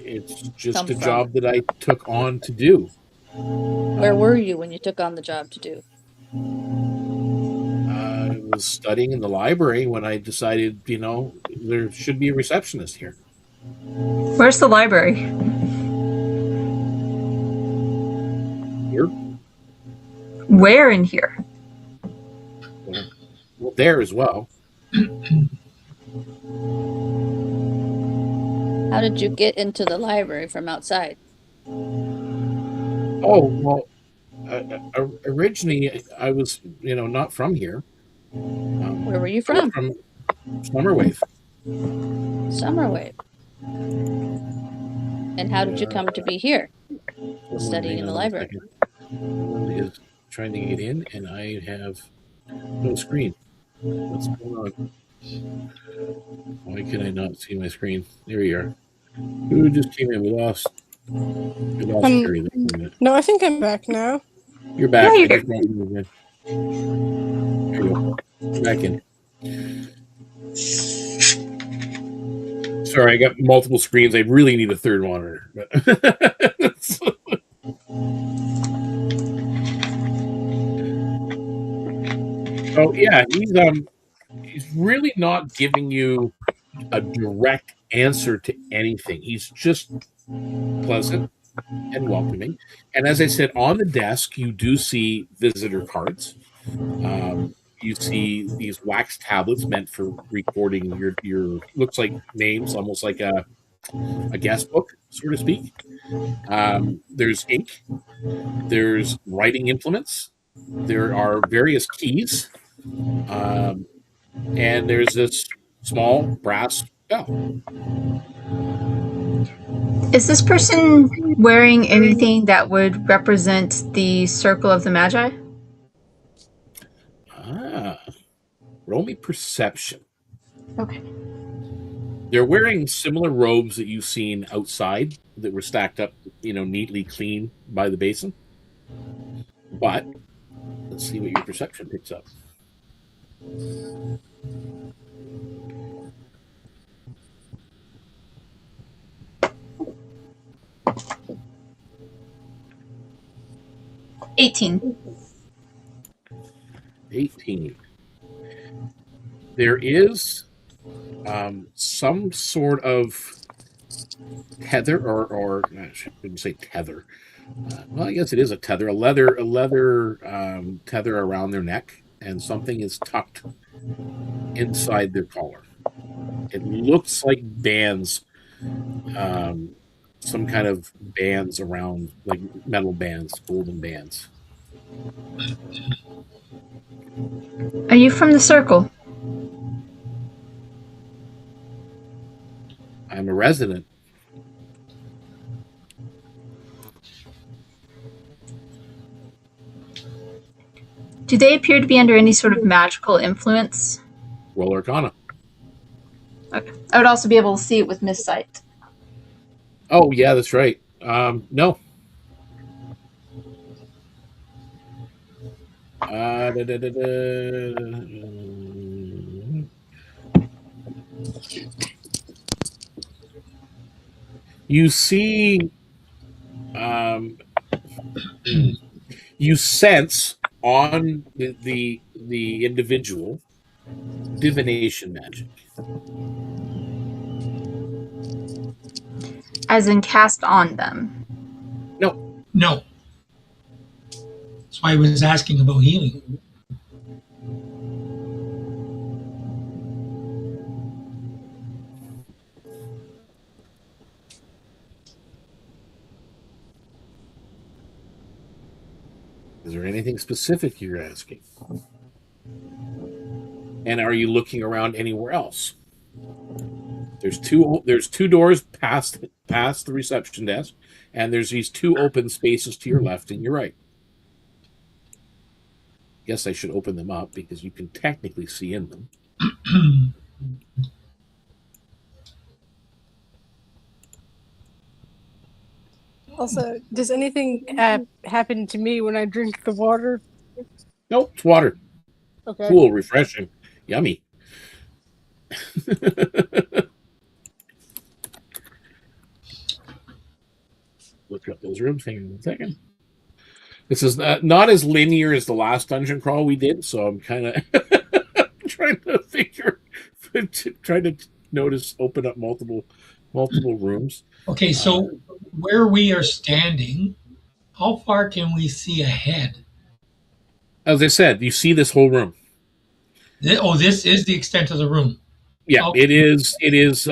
It's just a job that I took on to do. Where were you when you took on the job to do? I was studying in the library when I decided, there should be a receptionist here. Where's the library? Here. Where in here? Well, there as well. How did you get into the library from outside? Oh, well, originally I was, not from here. Where were you from? From Summerwave. Summerwave. And how did you come to be here, studying in the library? trying to get in, and I have no screen. What's going on? Why can I not see my screen? There you are. Who just came in? We lost Sherry there for a minute. No, I think I'm back now. You're back. Yeah, you're I just brought you in. There you go. Come back in. Sorry, I got multiple screens. I really need a third monitor. So yeah, he's really not giving you a direct answer to anything. He's just pleasant and welcoming. And as I said, on the desk, you do see visitor cards. You see these wax tablets meant for recording your looks like names, almost like a guest book, so to speak. There's ink. There's writing implements. There are various keys. And there's this small brass bell. Is this person wearing anything that would represent the Circle of the Magi? Roll me perception. Okay. They're wearing similar robes that you've seen outside that were stacked up, neatly clean by the basin. But let's see what your perception picks up. $18. 18. There is some sort of tether, or I shouldn't say tether. Well, I guess it is a tether, a leather tether around their neck, and something is tucked inside their collar. It looks like bands, some kind of bands around, like metal bands, golden bands. Are you from the Circle? I'm a resident. Do they appear to be under any sort of magical influence? Roll Arcana. Okay. I would also be able to see it with Mistsight. Oh, yeah, that's right. No. You see, you sense on the individual divination magic. As in cast on them? No. That's why I was asking about healing. Is there anything specific you're asking? And are you looking around anywhere else? There's two doors past the reception desk, and there's these two open spaces to your left and your right. Guess I should open them up because you can technically see in them. Also, does anything happen to me when I drink the water? Nope, it's water. Okay. Cool, refreshing, yummy. Look up those rooms. Hang on a second. This is not as linear as the last dungeon crawl we did, so I'm kind of trying to open up multiple rooms. Okay, so where we are standing, how far can we see ahead? As I said, you see this whole room. This is the extent of the room. Yeah, Okay. it is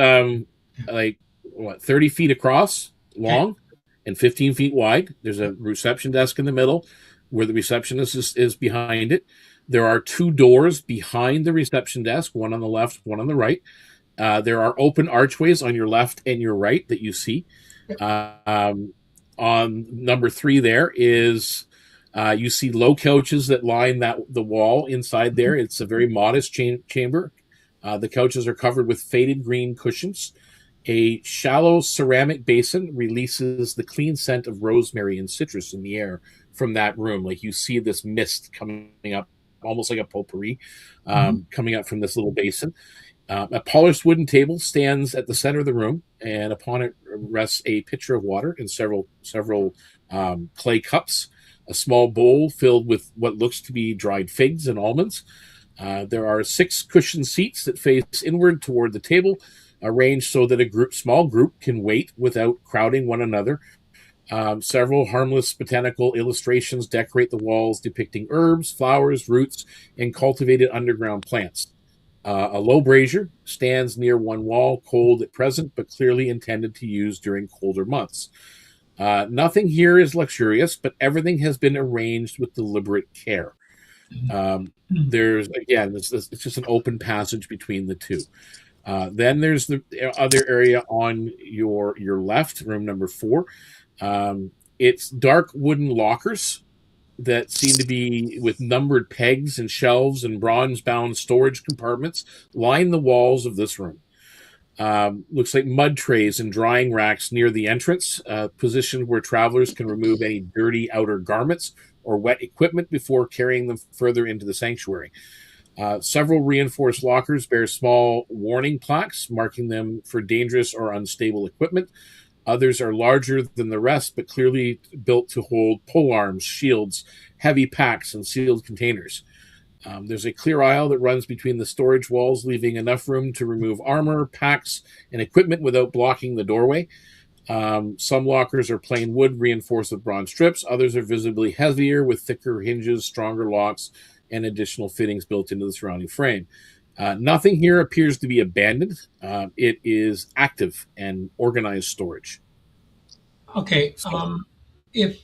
like 30 feet across, long, and 15 feet wide. There's a reception desk in the middle where the receptionist is behind it. There are two doors behind the reception desk, one on the left, one on the right. There are open archways on your left and your right that you see. On number 3 there is You see low couches that line the wall inside there. It's a very modest chamber. The couches are covered with faded green cushions. A shallow ceramic basin releases the clean scent of rosemary and citrus in the air from that room. Like you see this mist coming up, almost like a potpourri, coming up from this little basin. A polished wooden table stands at the center of the room, and upon it rests a pitcher of water and several clay cups. A small bowl filled with what looks to be dried figs and almonds. There are 6 cushioned seats that face inward toward the table, arranged so that a small group can wait without crowding one another. Several harmless botanical illustrations decorate the walls depicting herbs, flowers, roots, and cultivated underground plants. A low brazier stands near one wall, cold at present, but clearly intended to use during colder months. Nothing here is luxurious, but everything has been arranged with deliberate care. There's, again, it's just an open passage between the two. Then there's the other area on your left, room number 4. It's dark wooden lockers that seem to be with numbered pegs and shelves and bronze-bound storage compartments line the walls of this room. Looks like mud trays and drying racks near the entrance, positioned where travelers can remove any dirty outer garments or wet equipment before carrying them further into the sanctuary. Several reinforced lockers bear small warning plaques marking them for dangerous or unstable equipment. Others are larger than the rest, but clearly built to hold polearms, shields, heavy packs, and sealed containers. There's a clear aisle that runs between the storage walls, leaving enough room to remove armor, packs, and equipment without blocking the doorway. Some lockers are plain wood reinforced with bronze strips. Others are visibly heavier with thicker hinges, stronger locks, and additional fittings built into the surrounding frame. Nothing here appears to be abandoned. It is active and organized storage. Okay. If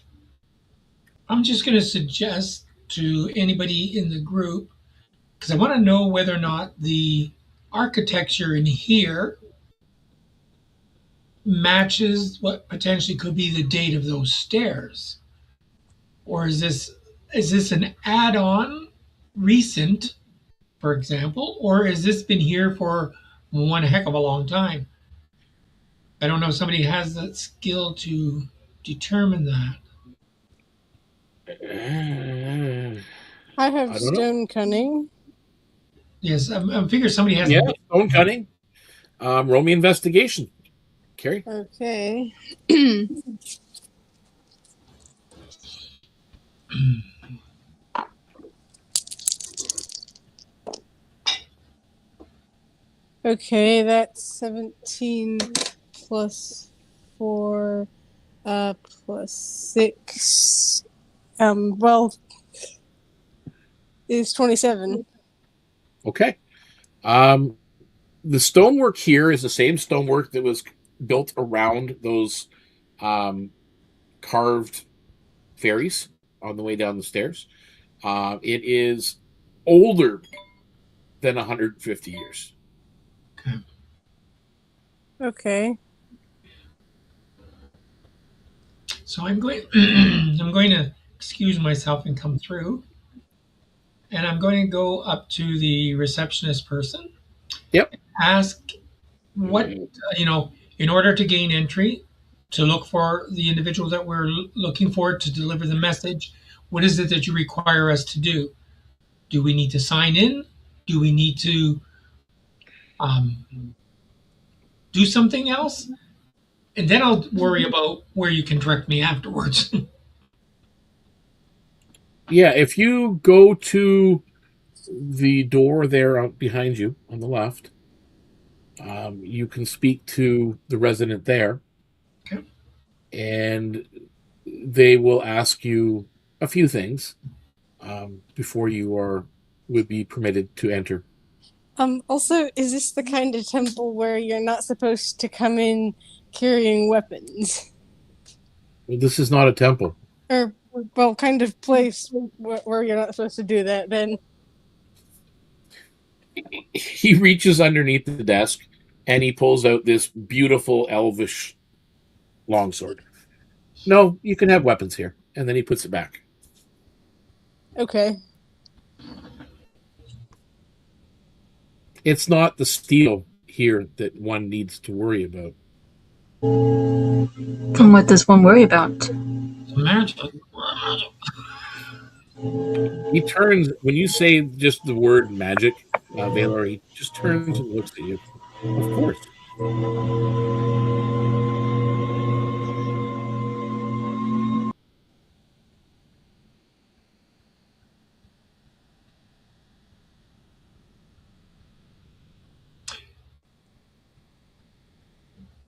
I'm just going to suggest to anybody in the group, because I want to know whether or not the architecture in here matches what potentially could be the date of those stairs, or is this an add-on recent, for example, or has this been here for one heck of a long time? I don't know if somebody has that skill to determine that. I have stone cunning. Yes, I figure somebody has. Yeah, stone cutting. Roll me investigation, Carrie. Okay. Okay, that's 17 plus 4 plus 6. Well, is 27. Okay. The stonework here is the same stonework that was built around those carved fairies on the way down the stairs. It is older than 150 years. Okay. So I'm going to excuse myself and come through, and I'm going to go up to the receptionist person. Yep. Ask what in order to gain entry, to look for the individual that we're looking for to deliver the message. What is it that you require us to do? Do we need to sign in? Do we need to do something else? And then I'll worry about where you can direct me afterwards. Yeah, if you go to the door there out behind you on the left, you can speak to the resident there. Okay. And they will ask you a few things before you would be permitted to enter. Also, is this the kind of temple where you're not supposed to come in carrying weapons? Well, this is not a temple. Or, well, kind of place where you're not supposed to do that, then. He reaches underneath the desk and he pulls out this beautiful elvish longsword. No, you can have weapons here. And then he puts it back. Okay. It's not the steel here that one needs to worry about. And what does one worry about? Magic. He turns, when you say just the word magic, Valor, he just turns and looks at you. Of course.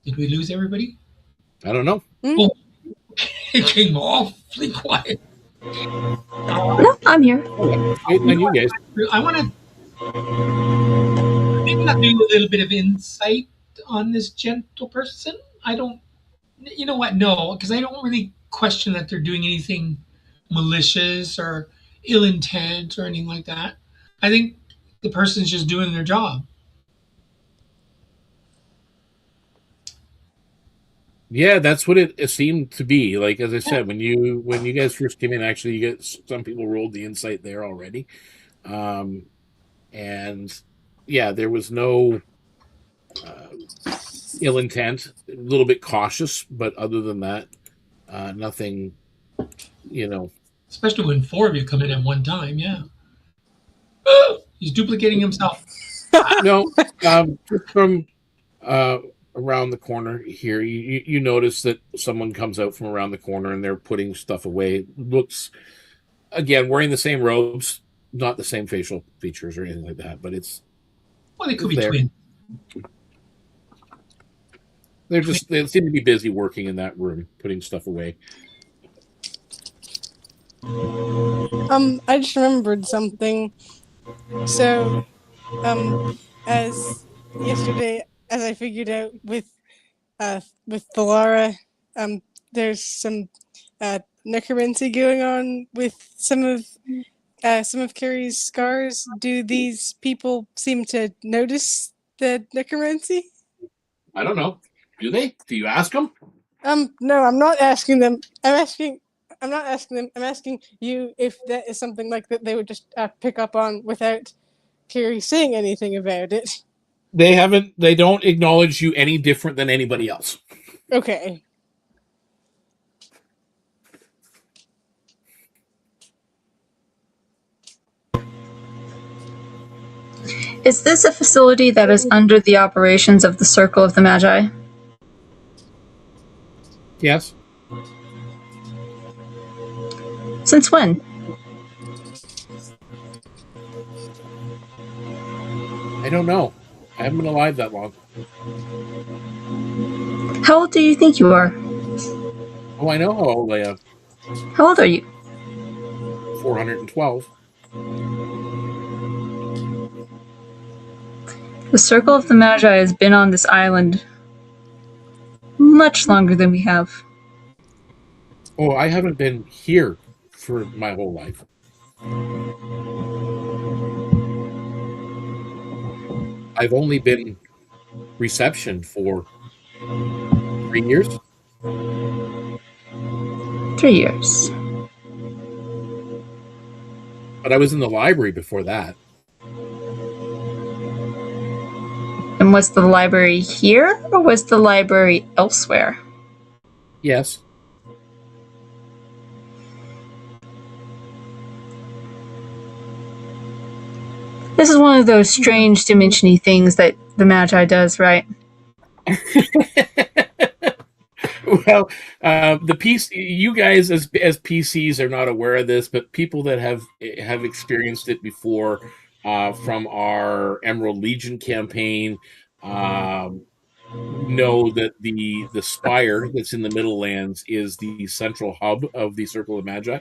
Did we lose everybody? I don't know. Oh, it came awfully quiet. No, I'm here. Waiting on you guys. I want to maybe not do a little bit of insight on this gentle person. I don't. You know what? No, because I don't really question that they're doing anything malicious or ill intent or anything like that. I think the person's just doing their job. Yeah, that's what it seemed to be. Like, as I said, when you guys first came in, actually, you get some people rolled the insight there already, and yeah, there was no ill intent. A little bit cautious, but other than that, nothing. Especially when four of you come in at one time. Yeah. He's duplicating himself. No, just from around the corner here, you notice that someone comes out from around the corner and they're putting stuff away. Looks, again, wearing the same robes, not the same facial features or anything like that, but it's Well, they could be there. twins. They seem to be busy working in that room, putting stuff away. I just remembered something. So, as yesterday, as I figured out with Valara, there's some necromancy going on with some of Carrie's scars. Do these people seem to notice the necromancy? I don't know. Do they? Do you ask them? No, I'm not asking them. I'm not asking them. I'm asking you if that is something like that they would just pick up on without Carrie saying anything about it. They haven't. They don't acknowledge you any different than anybody else. Okay. Is this a facility that is under the operations of the Circle of the Magi? Yes. Since when? I don't know. I haven't been alive that long. How old do you think you are? Oh, I know how old I am. How old are you? 412. The Circle of the Magi has been on this island much longer than we have. Oh, I haven't been here for my whole life. I've only been reception for 3 years. 3 years. But I was in the library before that. And was the library here, or was the library elsewhere? Yes. This is one of those strange dimension-y things that the Magi does, right? Well, the PC, you guys as PCs are not aware of this, but people that have experienced it before, from our Emerald Legion campaign, know that the spire that's in the Middle Lands is the central hub of the Circle of Magi,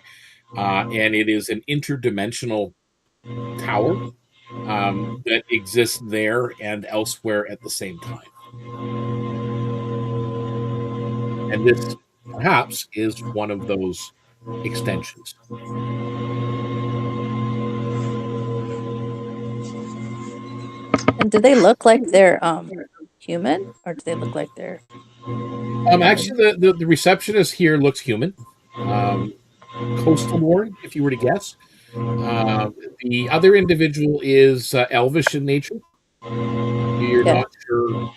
and it is an interdimensional tower that exists there and elsewhere at the same time. And this, perhaps, is one of those extensions. And do they look like they're human, or do they look like they're? Actually, the receptionist here looks human. Coastal born, if you were to guess. The other individual is elvish in nature. You're Yeah. not sure.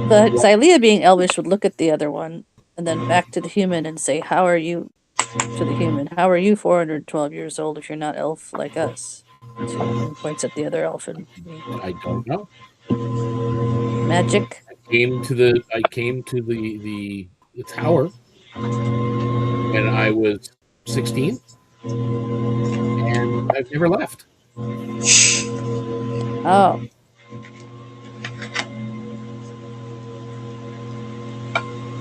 The Xylea being elvish would look at the other one and then back to the human and say, "How are you?" to the human. "How are you 412 years old if you're not elf like us?" And points at the other elf and me. I don't know. Magic. I came to the tower when I was 16, and I've never left. Oh.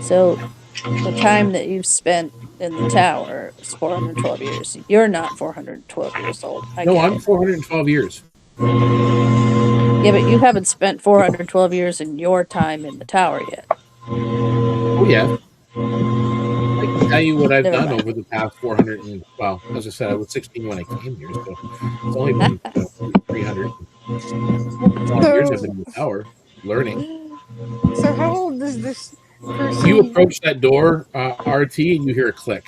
So the time that you've spent in the tower is 412 years. You're not 412 years old. I No, get I'm it. 412 years. Yeah, but you haven't spent 412 years in your time in the tower yet. Oh yeah, I can tell you what I've Never done mind. over the past 400 and well, as I said, I was 16 when I came here, so it's only been 300 years I've been in the tower learning. So how old is this person? You approach that door, RT, and you hear a click.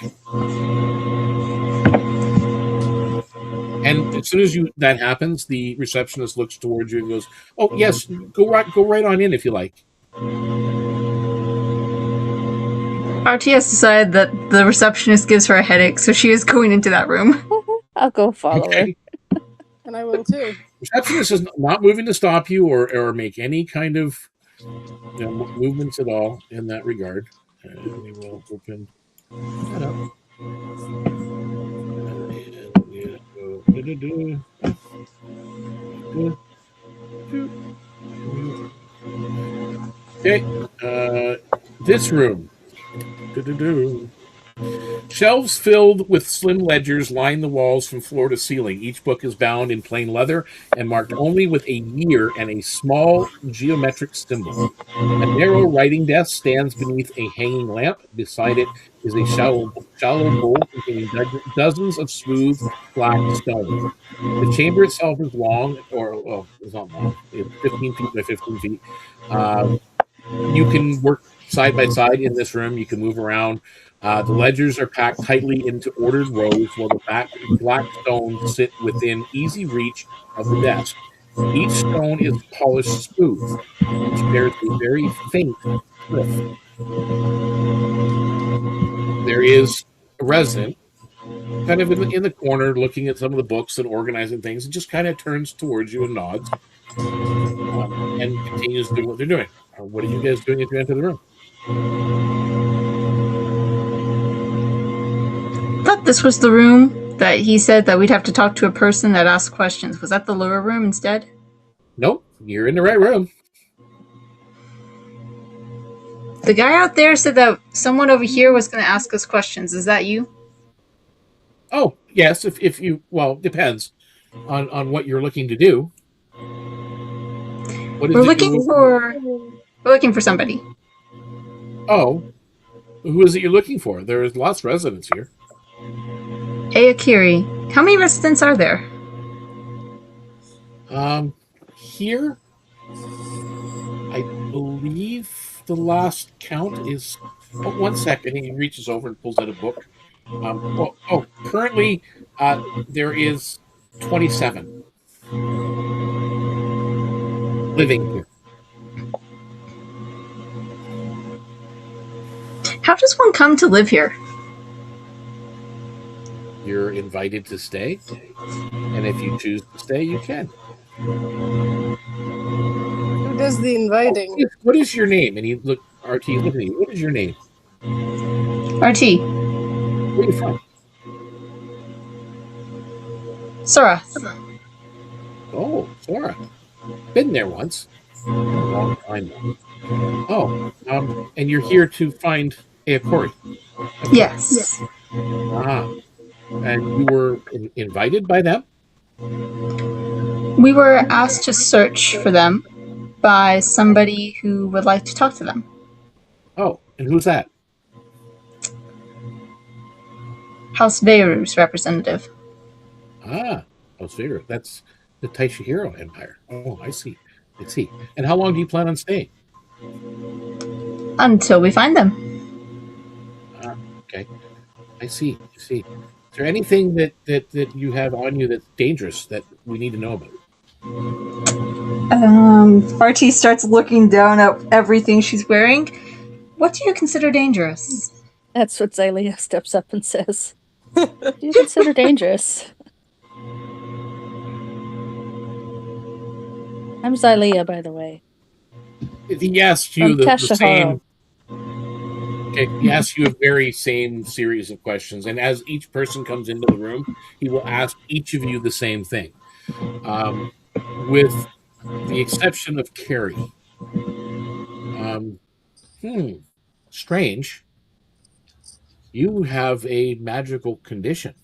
And as soon as that happens, the receptionist looks towards you and goes, "Oh yes, go right on in if you like." RTS decided that the receptionist gives her a headache, so she is going into that room. I'll go follow Okay. And I will too. Receptionist is not moving to stop you or make any kind of movements at all in that regard. And we will open that up. Okay, this room. Shelves filled with slim ledgers line the walls from floor to ceiling. Each book is bound in plain leather and marked only with a year and a small geometric symbol. A narrow writing desk stands beneath a hanging lamp. Beside it is a shallow bowl containing dozens of smooth black stones. The chamber itself is long, it's not long. It's 15 feet by 15 feet. You can work side by side in this room. You can move around. The ledgers are packed tightly into ordered rows, while the black stones sit within easy reach of the desk. Each stone is polished smooth. Each bears a very faint cliff. There is a resident kind of in the corner looking at some of the books and organizing things, and just kind of turns towards you and nods and continues doing what they're doing. What are you guys doing as you enter the room? I thought this was the room that he said that we'd have to talk to a person that asked questions. Was that the lower room instead? Nope, you're in the right room. The guy out there said that someone over here was going to ask us questions. Is that you? Oh, yes, if you, well, depends on what you're looking to do. What is We're looking for somebody. Oh, who is it you're looking for? There's lots of residents here. Aokiri. How many residents are there? Here, I believe the last count is. Oh, 1 second. He reaches over and pulls out a book. Currently, there is 27 living here. How does one come to live here? You're invited to stay, and if you choose to stay, you can. Who does the inviting? What is your name? And RT, look at you. What is your name? RT. Where are you from? Sora. Oh, Sora. Been there once. A long time now. Oh, and you're here to find Aokiri. Yes. Ah, and you were invited by them? We were asked to search for them by somebody who would like to talk to them. Oh, and who's that? House Veyru's representative. Ah, House Veyru. That's the Taishihiro Empire. Oh, I see. And how long do you plan on staying? Until we find them. Okay. I see. Is there anything that you have on you that's dangerous that we need to know about? RT starts looking down at everything she's wearing. What do you consider dangerous? That's what Xylea steps up and says. Do you consider dangerous? I'm Xylea, by the way. He asks you From the Tashaharo. same. Okay, he asks you a very same series of questions, and as each person comes into the room, he will ask each of you the same thing, with the exception of Carrie. Strange. You have a magical condition.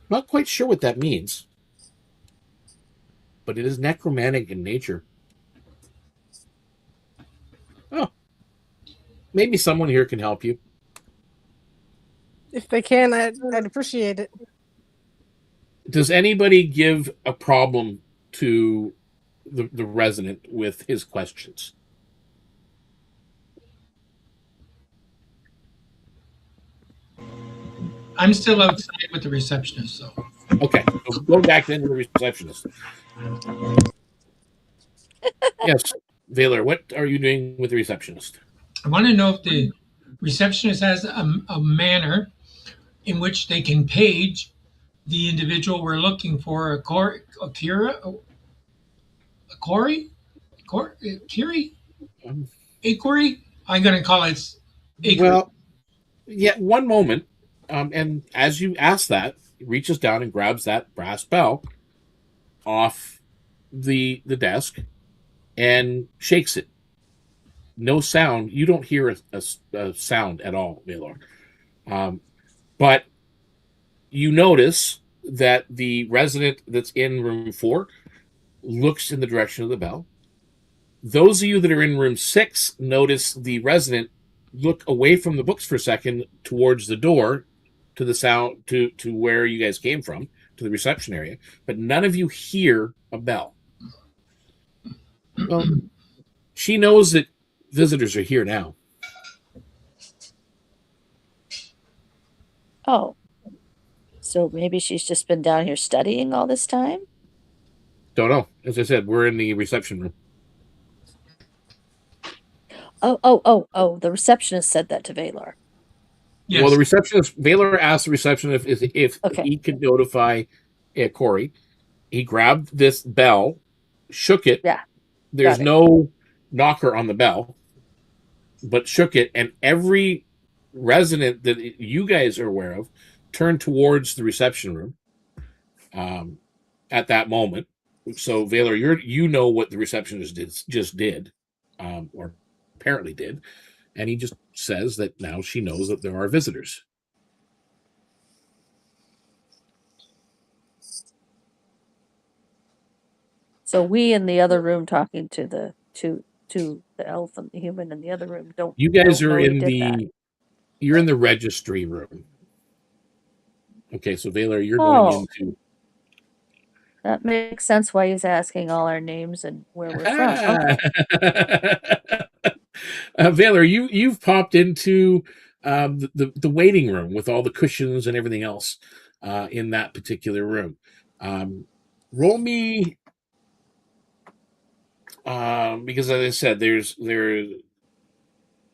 Not quite sure what that means, but it is necromantic in nature. Oh, maybe someone here can help you. If they can, I'd appreciate it. Does anybody give a problem to the resident with his questions? I'm still outside with the receptionist, so. Okay, so go back into the receptionist. Yes, Veiler, what are you doing with the receptionist? I want to know if the receptionist has a manner in which they can page the individual we're looking for, Kiri? Akori? I'm going to call it Akori. Well, yeah, one moment. And as you ask that, he reaches down and grabs that brass bell off the desk and shakes it. No sound. You don't hear a sound at all, Valor. But you notice that the resident that's in room 4 looks in the direction of the bell. Those of you that are in room 6 notice the resident look away from the books for a second towards the door to the sound to where you guys came from, to the reception area, but none of you hear a bell. Well, she knows that visitors are here now. Oh. So maybe she's just been down here studying all this time? Don't know. As I said, we're in the reception room. Oh, the receptionist said that to Valor. Yes. Well, the receptionist, Valor asked the receptionist if Okay. he could notify Corey. He grabbed this bell, shook it. Yeah. There's no knocker on the bell, but shook it, and every resident that you guys are aware of turned towards the reception room at that moment. So, Valor, you know what the receptionist just did, or apparently did, and he just says that now she knows that there are visitors. So we in the other room talking to the elf and the human in the other room don't. You guys don't are know in he did that. You're in the registry room. Okay, so Valor, you're going into. That makes sense why he's asking all our names and where we're from. Okay. Valor, you've popped into the waiting room with all the cushions and everything else in that particular room. Roll me, because as I said,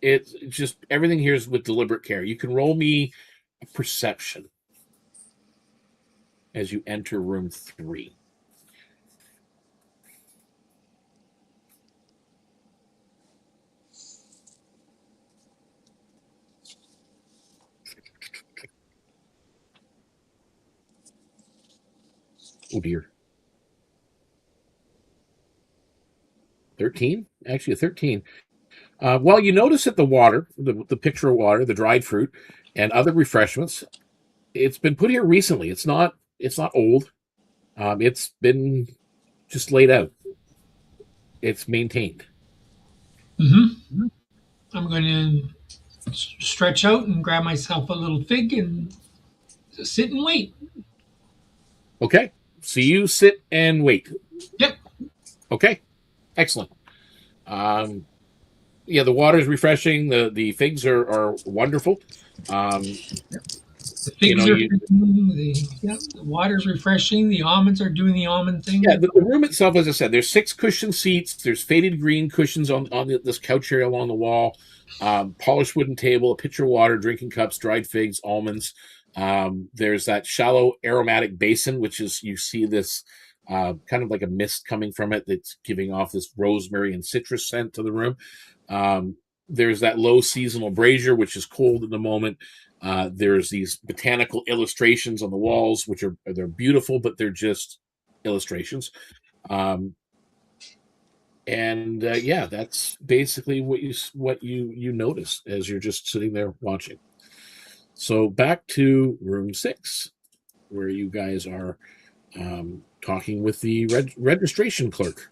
it's just everything here is with deliberate care. You can roll me a perception as you enter room 3. Oh dear. 13? Actually, a 13. Well, you notice that the water, the pitcher of water, the dried fruit, and other refreshments, it's been put here recently. It's not old. It's been just laid out. It's maintained. Mm-hmm. I'm going to stretch out and grab myself a little fig and sit and wait. Okay. So you sit and wait. Yep. Okay. Excellent. Yeah, the water is refreshing. The figs are wonderful. The figs You are the water's refreshing. The almonds are doing the almond thing. Yeah, the room itself, as I said, there's 6 cushion seats. There's faded green cushions on this couch area along the wall. Polished wooden table, a pitcher of water, drinking cups, dried figs, almonds. There's that shallow aromatic basin, which is you see this kind of like a mist coming from it that's giving off this rosemary and citrus scent to the room. There's that low seasonal brazier, which is cold at the moment. There's these botanical illustrations on the walls, which they're beautiful, but they're just illustrations. Yeah, that's basically what you notice as you're just sitting there watching. So back to room 6, where you guys are talking with the registration clerk.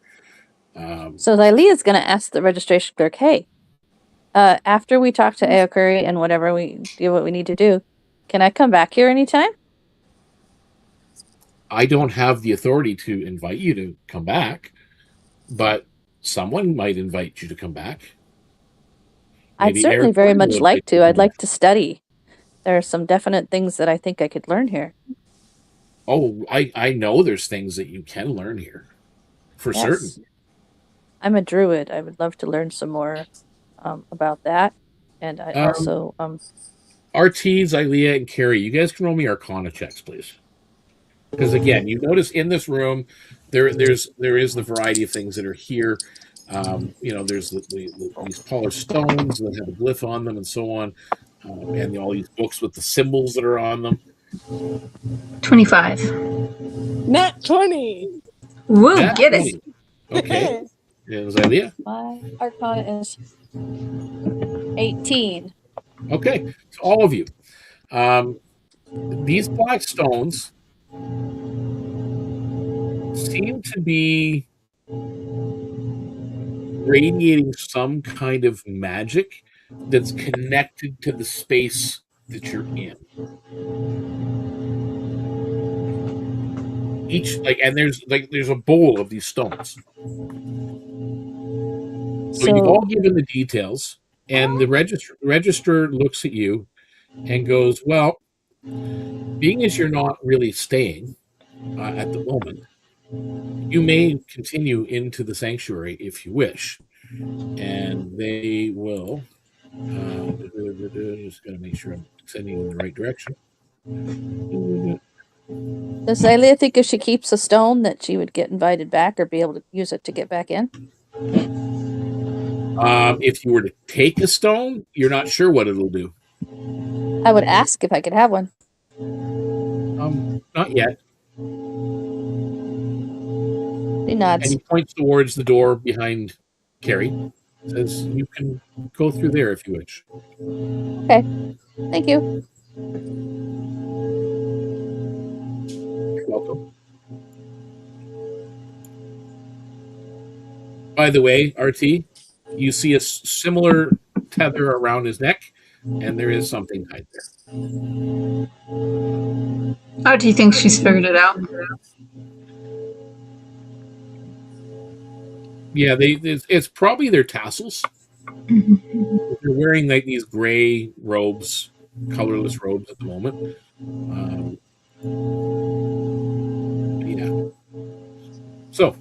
So Zylea's going to ask the registration clerk, hey, after we talk to Aokiri and whatever we do what we need to do, can I come back here anytime? I don't have the authority to invite you to come back, but someone might invite you to come back. I'd certainly very much like to. I'd like to study. There are some definite things that I think I could learn here. Oh, I know there's things that you can learn here, for certain. I'm a druid. I would love to learn some more about that. And I also... RT, Zylea, and Carrie, you guys can roll me Arcana checks, please. Because again, you notice in this room, there is the variety of things that are here. There's these polished stones that have a glyph on them and so on, and all these books with the symbols that are on them. 25. Nat 20. Woo, get it. Okay. And Zylea? My Arcana is 18. Okay, so all of you. These black stones seem to be radiating some kind of magic that's connected to the space that you're in. There's a bowl of these stones. So you've all given the details, and the register looks at you and goes, well, being as you're not really staying at the moment, you may continue into the sanctuary if you wish. And they will... just got to make sure I'm sending you in the right direction. Does Zylea think if she keeps a stone that she would get invited back or be able to use it to get back in? If you were to take a stone, you're not sure what it'll do. I would ask if I could have one. Not yet. He nods. And he points towards the door behind Carrie. Says, you can go through there if you wish. Okay. Thank you. You're welcome. By the way, RT, you see a similar tether around his neck, and there is something tied there. Oh, do you think she's figured it out? Yeah, it's probably their tassels. They're wearing like these gray robes, colorless robes at the moment. Yeah. So,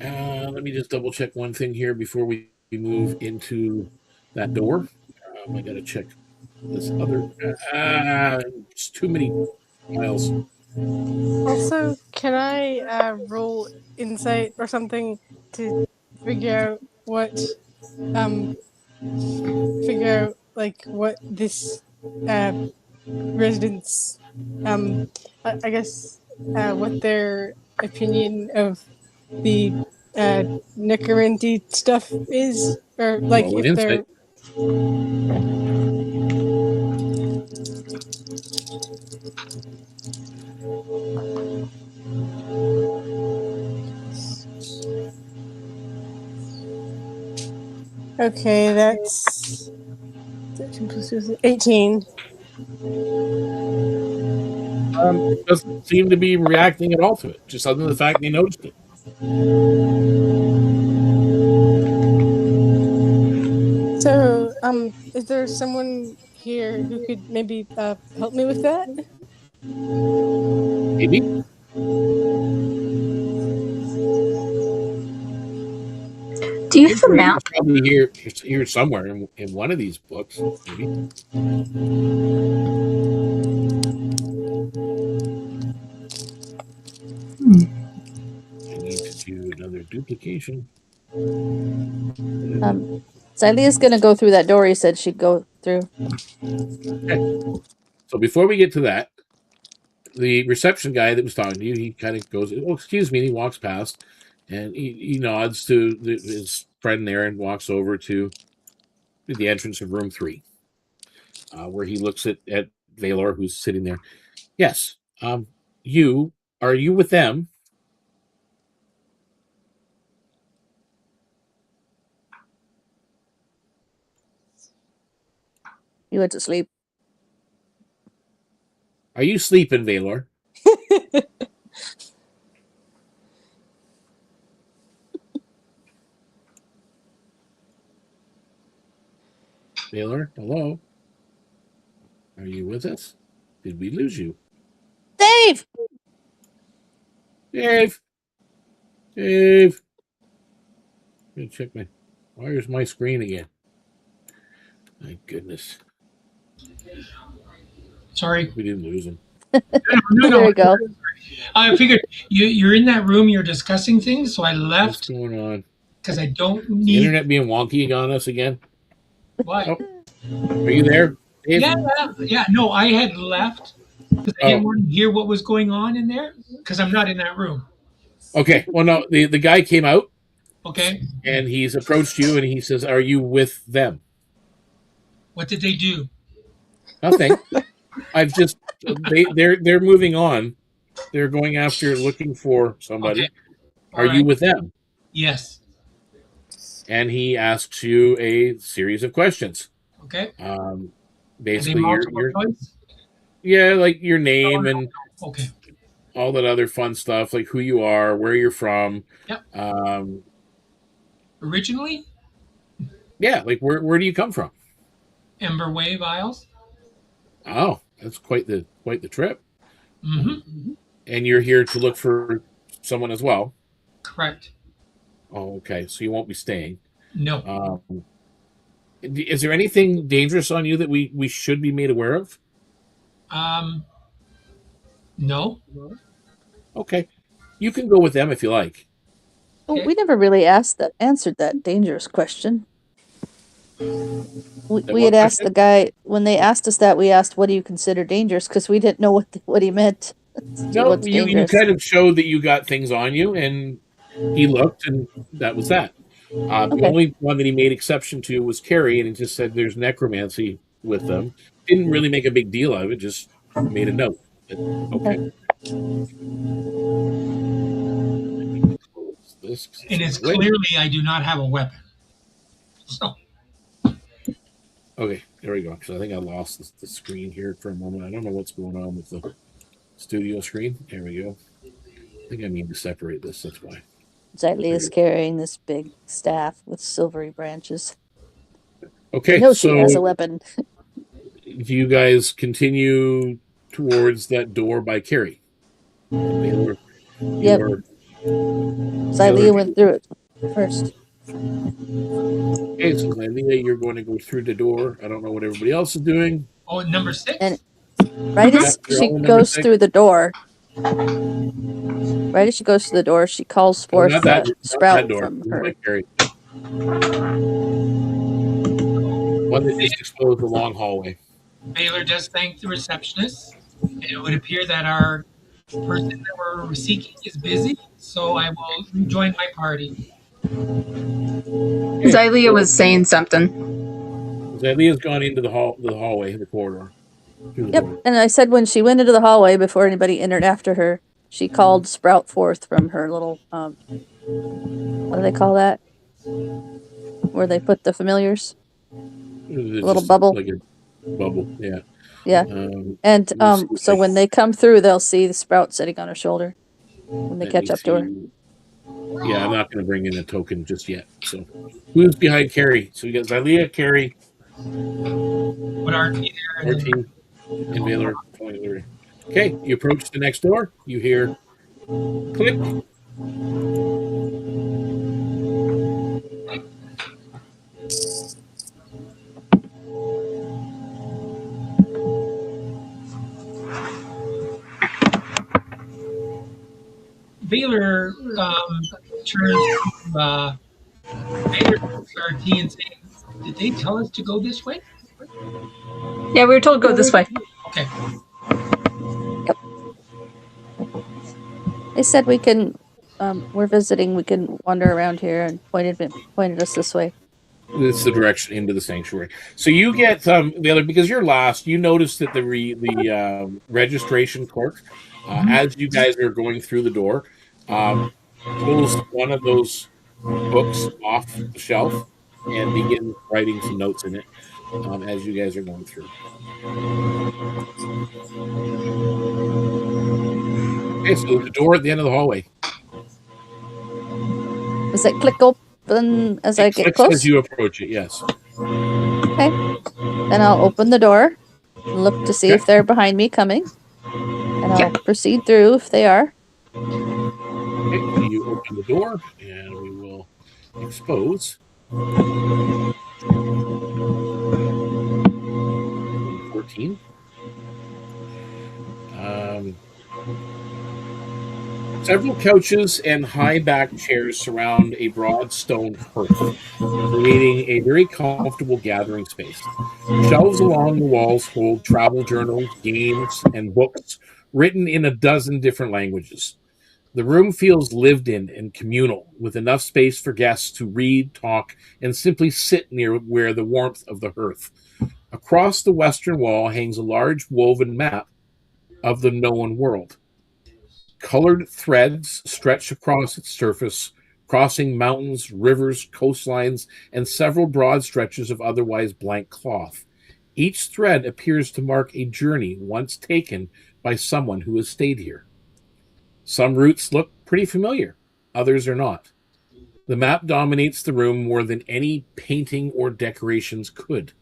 let me just double check one thing here before we move into that door. I got to check this other. It's too many files. Also, can I roll insight or something to figure out what this residents, I guess, what their opinion of the necromancy stuff is, or like Roll an if they're. insight. Okay, that's 13 plus 18. Doesn't seem to be reacting at all to it, just other than the fact they noticed it. So, is there someone here who could maybe help me with that? Maybe. Do you have a map? It's probably here somewhere in one of these books. Maybe. I need to do another duplication. Xylea's gonna go through that door he said she'd go through. So before we get to that, the reception guy that was talking to you, he kind of goes, "Oh, excuse me," and he walks past, and he nods to his friend there and walks over to the entrance of room 3, where he looks at Valor, who's sitting there. Yes, are you with them? You went to sleep. Are you sleeping, Valor? Valor, hello? Are you with us? Did we lose you? Dave! Dave! Dave! I'm gonna check where's my screen again? My goodness. Sorry. We didn't lose him. No. There we go. I figured you're in that room. You're discussing things, so I What's left going on? because I don't The need. internet being wonky on us again? What? Oh. Are you there, Dave? Yeah. No, I had left because I Oh. didn't want to hear what was going on in there because I'm not in that room. Okay. Well, no, the guy came out Okay. and he's approached you and he says, "Are you with them?" What did they do? Nothing. I've just they're moving on. They're going after looking for somebody. Okay. Are you with them? Yes. And he asks you a series of questions. Okay. Are they Basically, multiple your choice? yeah, like your name and Okay. all that other fun stuff, like who you are, where you're from. Yep. Originally, Yeah, like where do you come from? Ember Wave Isles. Oh, that's quite the trip. Mm-hmm. And you're here to look for someone as well. Correct. Oh, okay. So you won't be staying. No. Is there anything dangerous on you that we should be made aware of? No. Okay. You can go with them if you like. Oh, we never really answered that dangerous question. We had asked the guy when they asked us that. We asked, "What do you consider dangerous?" Because we didn't know what he meant. No, What's you dangerous? kind of showed that you got things on you, and he looked, and that was that. The only one that he made exception to was Carrie, and he just said there's necromancy with them. Didn't really make a big deal of it, just made a note. But, okay. This, And it's clearly I do not have a weapon. So. Okay, there we go. Because I think I lost the screen here for a moment. I don't know what's going on with the studio screen. There we go. I think I need to separate this. That's why. Xylee is carrying this big staff with silvery branches. Okay, No, so she has a weapon. do you guys continue towards that door by Carrie? Yep. Xylee went through it first. Okay, so Xylee, you're going to go through the door. I don't know what everybody else is doing. Oh, number 6? And right as she goes through the door, she calls forth Sprout from her. One that just exploded the long hallway. Baylor does thank the receptionist. And it would appear that our person that we're seeking is busy, so I will rejoin my party. Xylia was saying something. Xylea's gone into the hallway, the corridor. Yep, and I said when she went into the hallway before anybody entered after her, she called Sprout forth from her little what do they call that? Where they put the familiars? A little bubble. Like a bubble, yeah. Yeah. So when they come through, they'll see the Sprout sitting on her shoulder when they catch up to her. Yeah, I'm not going to bring in a token just yet. So, who's behind Carrie? So we got Xylea, Carrie, Put RT there and then Martin, and Baylor. Okay, you approach the next door. You hear click. Baylor turns to Baylor RT and saying, "Did they tell us to go this way?" Yeah, we were told to go this way. Okay. They said we can. We're visiting. We can wander around here and pointed us this way. This is the direction into the sanctuary. So you get the other because you're last. You notice that the registration clerk, as you guys are going through the door, pulls one of those books off the shelf and begins writing some notes in it as you guys are going through. Okay, so the door at the end of the hallway. Does it click open as I get close? As you approach it, yes. Okay. Then I'll open the door, look to see if they're behind me coming, and I'll proceed through if they are. Okay, so you open the door, and we will expose 14. Several couches and high-backed chairs surround a broad stone hearth, creating a very comfortable gathering space. Shelves along the walls hold travel journals, games, and books written in a dozen different languages. The room feels lived in and communal, with enough space for guests to read, talk, and simply sit near where the warmth of the hearth. Across the western wall hangs a large woven map of the known world. Colored threads stretch across its surface, crossing mountains, rivers, coastlines, and several broad stretches of otherwise blank cloth. Each thread appears to mark a journey once taken by someone who has stayed here. Some routes look pretty familiar, others are not. The map dominates the room more than any painting or decorations could.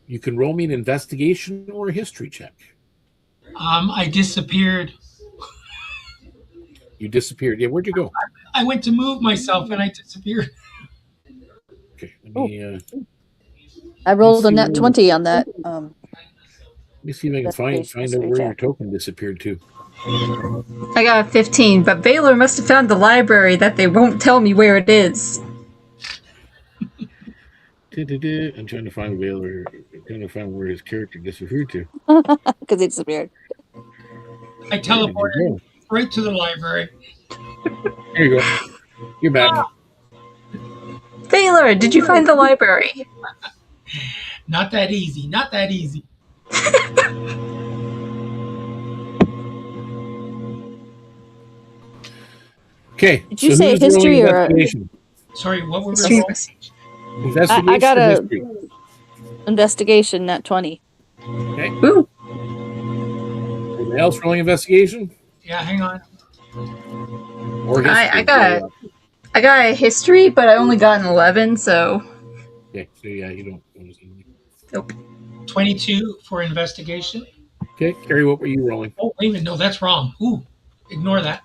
You can roll me an investigation or a history check. I disappeared. You disappeared. Yeah, where'd you go? I went to move myself and I disappeared. Okay, let me, I rolled a net 20 on that. let me see if I can find out where your token disappeared to. I got a 15, but Baylor must have found the library that they won't tell me where it is. I'm trying to find Baylor. I'm trying to find where his character disappeared to. Because he disappeared. I teleported right to the library. Here you go. You're back. Baylor, did you find the library? Not that easy. Not that easy. Okay. Did you say history or investigation? Sorry, what were we History. rolling? Investigation. I got or a history? investigation net 20. Okay. Ooh. Anyone else rolling investigation? Yeah, hang on. Or history? I got a history, but I only got an 11, so. Okay, so yeah, you don't. Nope. 22 for investigation. Okay, Carrie, what were you rolling? Oh, wait a minute. No, that's wrong. Ooh, ignore that.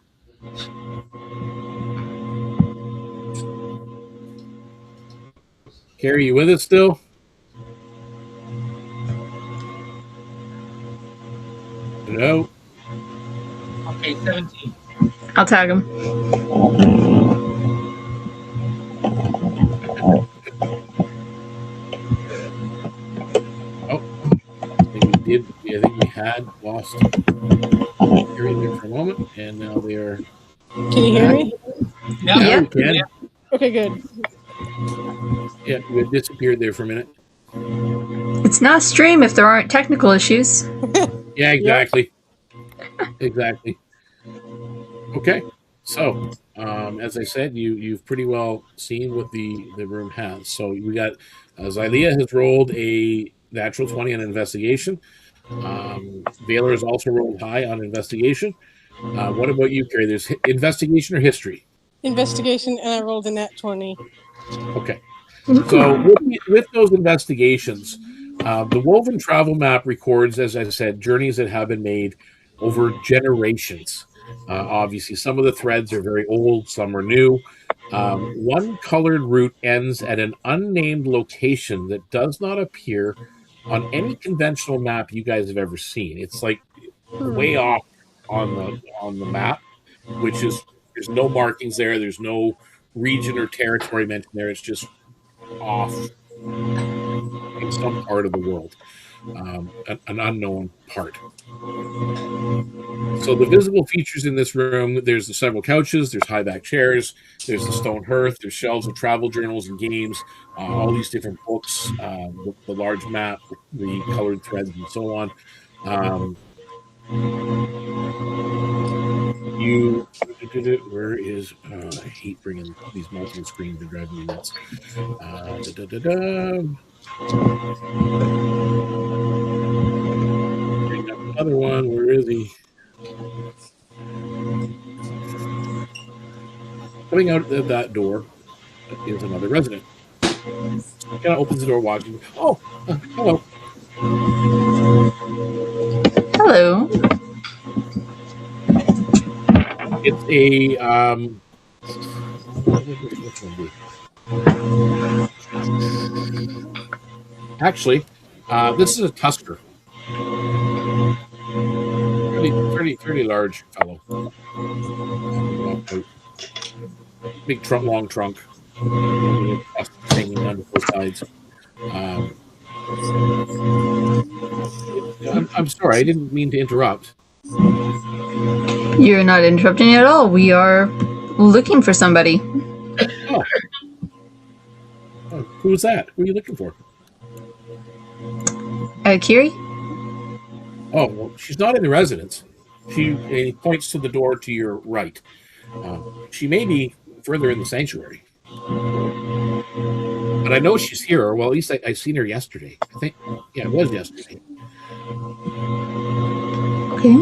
Carrie, you with us still? No. Okay, 17. I'll tag him. Oh, I think we did. I think we had lost Carrie there for a moment, and now they are. Can you hear me? Yeah. Now we can. Yeah. Okay, good. Yeah, we had disappeared there for a minute. It's not a stream if there aren't technical issues. Yeah, exactly. Exactly. Okay, so as I said, you've pretty well seen what the room has. So we got Xylea has rolled a natural 20 on investigation. Baylor has also rolled high on investigation. What about you, Carrie? There's investigation or history? Investigation, and I rolled a nat 20. Okay. So with those investigations, the Woven Travel Map records, as I said, journeys that have been made over generations. Obviously, some of the threads are very old, some are new. One colored route ends at an unnamed location that does not appear on any conventional map you guys have ever seen. It's like way off on the map, which is there's no markings there. There's no region or territory mentioned there. It's just off in some part of the world, an unknown part. So the visible features in this room, there's the several couches, there's high back chairs, there's the stone hearth, there's shelves of travel journals and games, all these different books, the large map, the colored threads, and so on. Where is I hate bringing these multiple screens to drive me nuts. Bring up another one. Where is he? Coming out of that door is another resident. Kind of opens the door, walking. Oh, hello. Hello. It's a which one actually, this is a tusker. Pretty large fellow. Big trunk, long trunk, hanging on both sides. I'm sorry, I didn't mean to interrupt. You're not interrupting at all. We are looking for somebody. Oh. Who's that? Who are you looking for? Aokiri? Oh, well, she's not in the residence. He points to the door to your right. She may be further in the sanctuary. But I know she's here, or well, at least I seen her yesterday. I think, yeah, it was yesterday. Okay.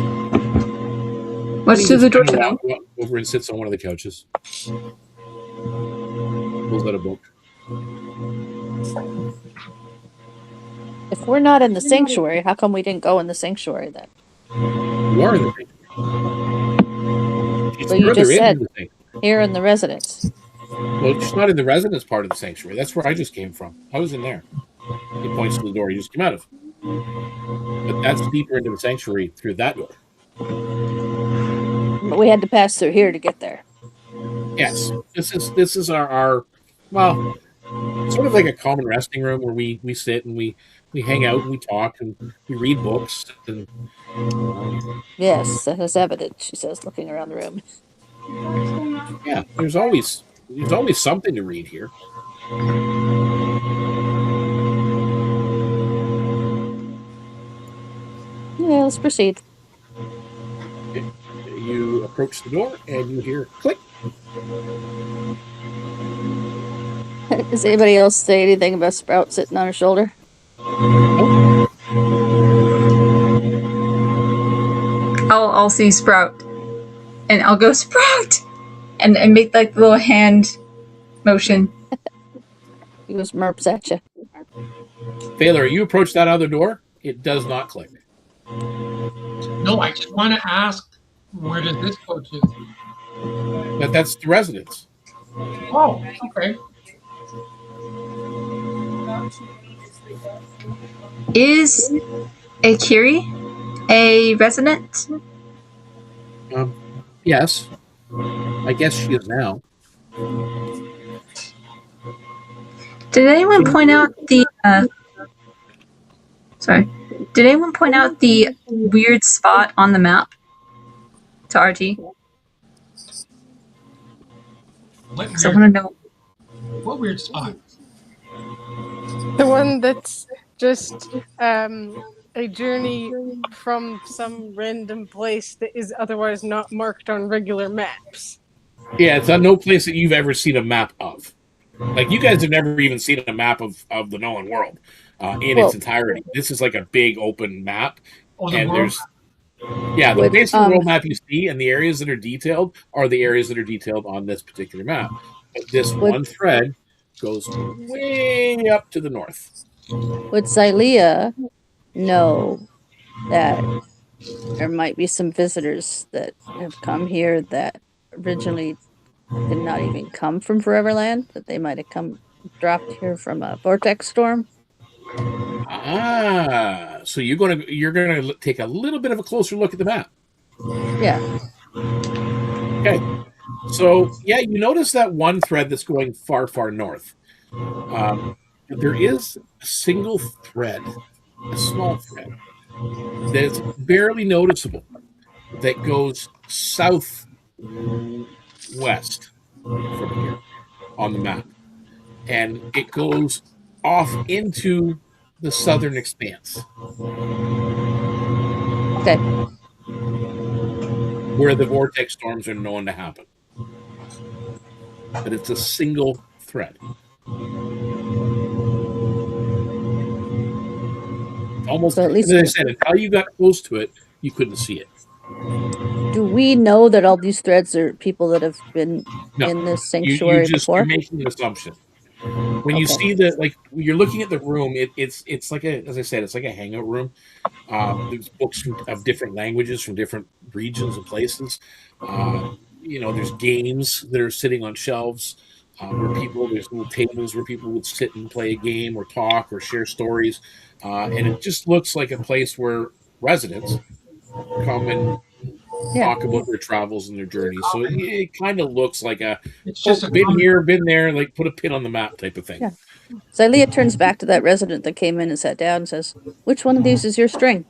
What's to the door tonight? Over and sits on one of the couches. Pulls out a book. If we're not in the sanctuary, how come we didn't go in the sanctuary then? You are in the sanctuary. So you just said here in the residence. Well, she's not in the residence part of the sanctuary. That's where I just came from. I was in there. He points to the door you just came out of. But that's deeper into the sanctuary through that door. But we had to pass through here to get there. Yes. This is our well, sort of like a common resting room where we sit and we hang out and we talk and we read books and yes, that is evident, she says, looking around the room. Yeah, there's always something to read here. Yeah, let's proceed. Okay. You approach the door and you hear click. Does anybody else say anything about Sprout sitting on her shoulder? I'll see Sprout, and I'll go Sprout, and make like the little hand motion. He goes merps at you. Baylor, you approach that other door. It does not click. No, I just want to ask, where does this go to? That's the residence. Oh, okay. Is Aokiri a resident? Yes. I guess she is now. Did anyone point out the? Sorry. Did anyone point out the weird spot on the map to RT? What So I want to know. what weird spot? The one that's just a journey from some random place that is otherwise not marked on regular maps. Yeah, it's no place that you've ever seen a map of. Like, you guys have never even seen a map of the known world in its entirety. This is like a big open map, Oh, the and world? Yeah, the Would, basic world map you see and the areas that are detailed are the areas that are detailed on this particular map. But this Would- one thread goes way up to the north. would Xylea know that there might be some visitors that have come here that originally did not even come from Foreverland, that they might have dropped here from a vortex storm? Ah, so you're gonna take a little bit of a closer look at the map. Yeah. Okay, so yeah, you notice that one thread that's going far, far north. There is a single thread, a small thread that's barely noticeable that goes south west from here on the map, and it goes off into the southern expanse Okay. where the vortex storms are known to happen. But it's a single thread. Almost, So at least, as I said, until you got close to it, you couldn't see it. do we know that all these threads are people that have been No, in this you sanctuary just before? you're making an assumption. When you Okay. see like you're looking at the room, it's like as I said, it's like a hangout room. There's books of different languages from different regions and places. There's games that are sitting on shelves there's little tables where people would sit and play a game or talk or share stories. And it just looks like a place where residents come and talk about their travels and their journeys. So it kind of looks like It's just a been common. here, been there, like put a pin on the map type of thing. Yeah. Xylea turns back to that resident that came in and sat down and says, "Which one of these is your string?"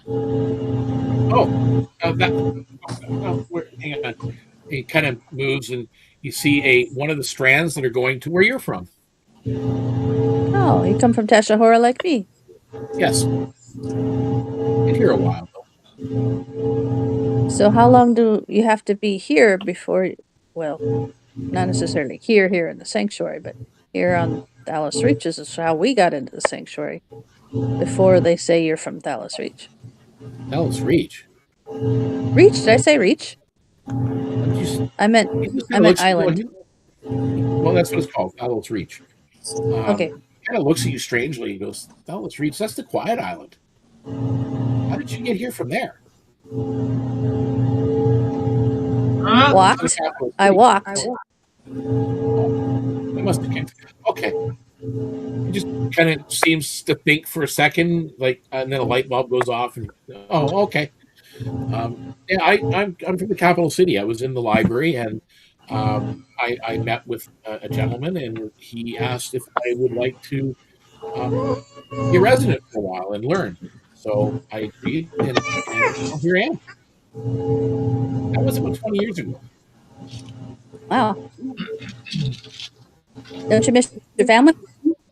Hang on. It kind of moves, and you see one of the strands that are going to where you're from. Oh, you come from Tashahora like me. Yes, been here a while though. So how long do you have to be here before? Well, not necessarily here in the sanctuary, but here on Thalos Reaches is how we got into the sanctuary. Before they say you're from Thalos Reach. Thalos Reach. Reach? Did I say Reach? I meant island. Well, that's what it's called, Thalos Reach. Okay. Kind of looks at you strangely. He goes, Thalos Reach, that's the quiet island. How did you get here from there? Walked. I walked. I must have came. Okay. He just kind of seems to think for a second, and then a light bulb goes off, and okay. Yeah, I'm from the capital city. I was in the library, and I met with a gentleman, and he asked if I would like to be a resident for a while and learn. So I agreed, and here I am. That was about 20 years ago. Wow. Don't you miss your family?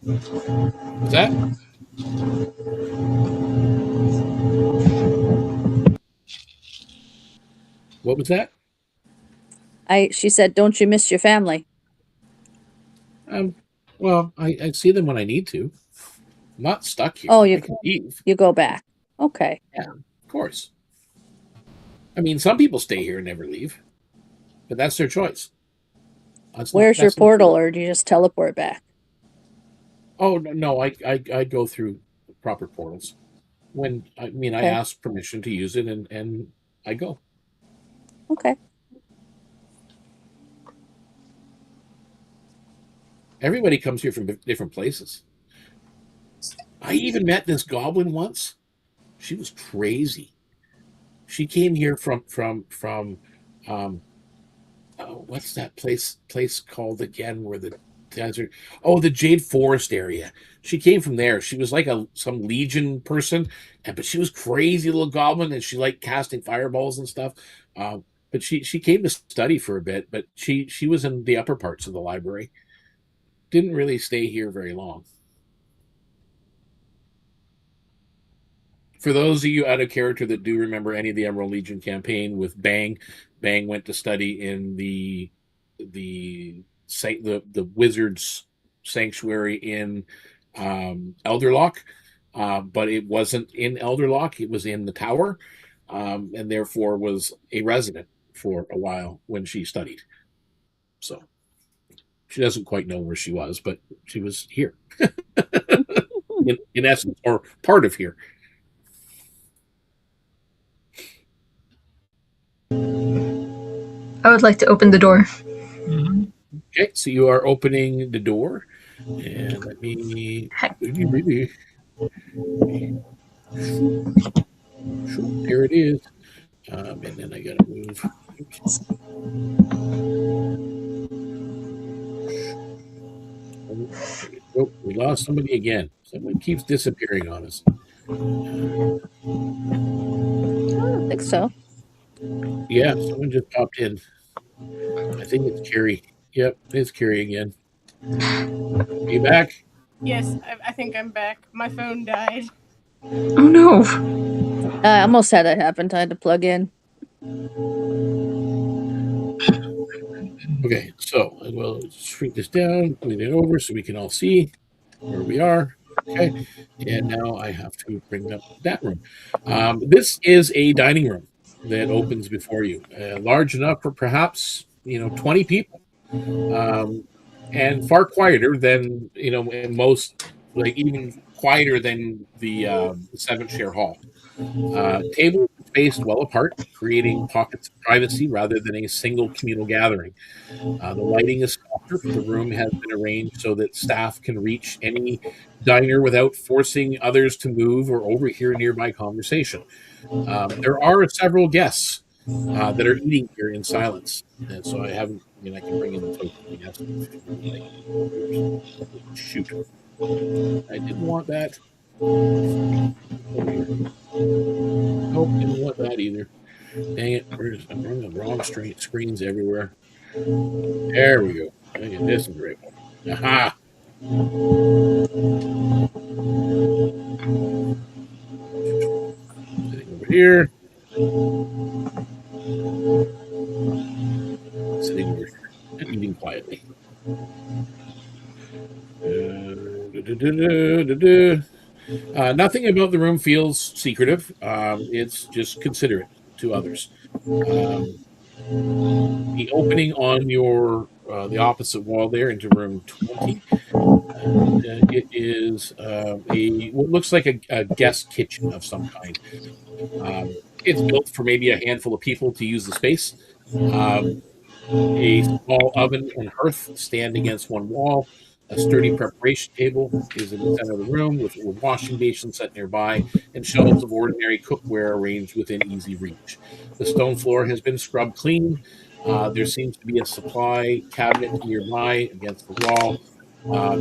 Was that? What was that? She said, "Don't you miss your family?" Well, I see them when I need to. I'm not stuck here. Oh, I can leave. You go back. Okay. Yeah, of course. I mean, some people stay here and never leave, but that's their choice. Where's your portal, or do you just teleport back? Oh no, I go through proper portals. When I ask permission to use it, and I go. Okay. Everybody comes here from different places. I even met this goblin once. She was crazy. She came here from what's that place called again where the desert? Oh, the Jade Forest area. She came from there. She was like some legion person, but she was crazy little goblin, and she liked casting fireballs and stuff. But she came to study for a bit, but she was in the upper parts of the library. Didn't really stay here very long. For those of you out of character that do remember any of the Emerald Legion campaign with Bang went to study in the wizard's sanctuary in Elderlock, but it wasn't in Elderlock. It was in the tower. and therefore was a resident for a while when she studied. So she doesn't quite know where she was, but she was here, in essence, or part of here. I would like to open the door. Mhm. Okay, so you are opening the door, and let me. There it is. And then I gotta move. Oops. Oh, we lost somebody again. Someone keeps disappearing on us. I don't think so. Yeah, someone just popped in. I think it's Carrie. Yep, it's Carrie again. Are you back? Yes, I think I'm back. My phone died. Oh no! I almost had that happen. I had to plug in. Okay, so we'll shrink this down, move it over so we can all see where we are. Okay, and now I have to bring up that room. This is a dining room that opens before you, large enough for perhaps 20 people, and far quieter than in most, like even quieter than the 7th share hall. Tables are spaced well apart, creating pockets of privacy rather than a single communal gathering. The lighting is softer. The room has been arranged so that staff can reach any diner without forcing others to move or overhear nearby conversation. There are several guests that are eating here in silence. And so I mean, I can bring in the token guest if you would like. Oops. Shoot. I didn't want that. Over here. Nope, didn't want that either. Dang it. I'm running the wrong screens everywhere. There we go. Look at this great one. Aha! Sitting over here. Sitting over here. And eating quietly. Nothing about the room feels secretive. It's just considerate to others. The opening on the opposite wall there into room 20. It is what looks like a guest kitchen of some kind. It's built for maybe a handful of people to use the space. A small oven and hearth stand against one wall. A sturdy preparation table is in the center of the room with a washing basin set nearby and shelves of ordinary cookware arranged within easy reach. The stone floor has been scrubbed clean. There seems to be a supply cabinet nearby against the wall.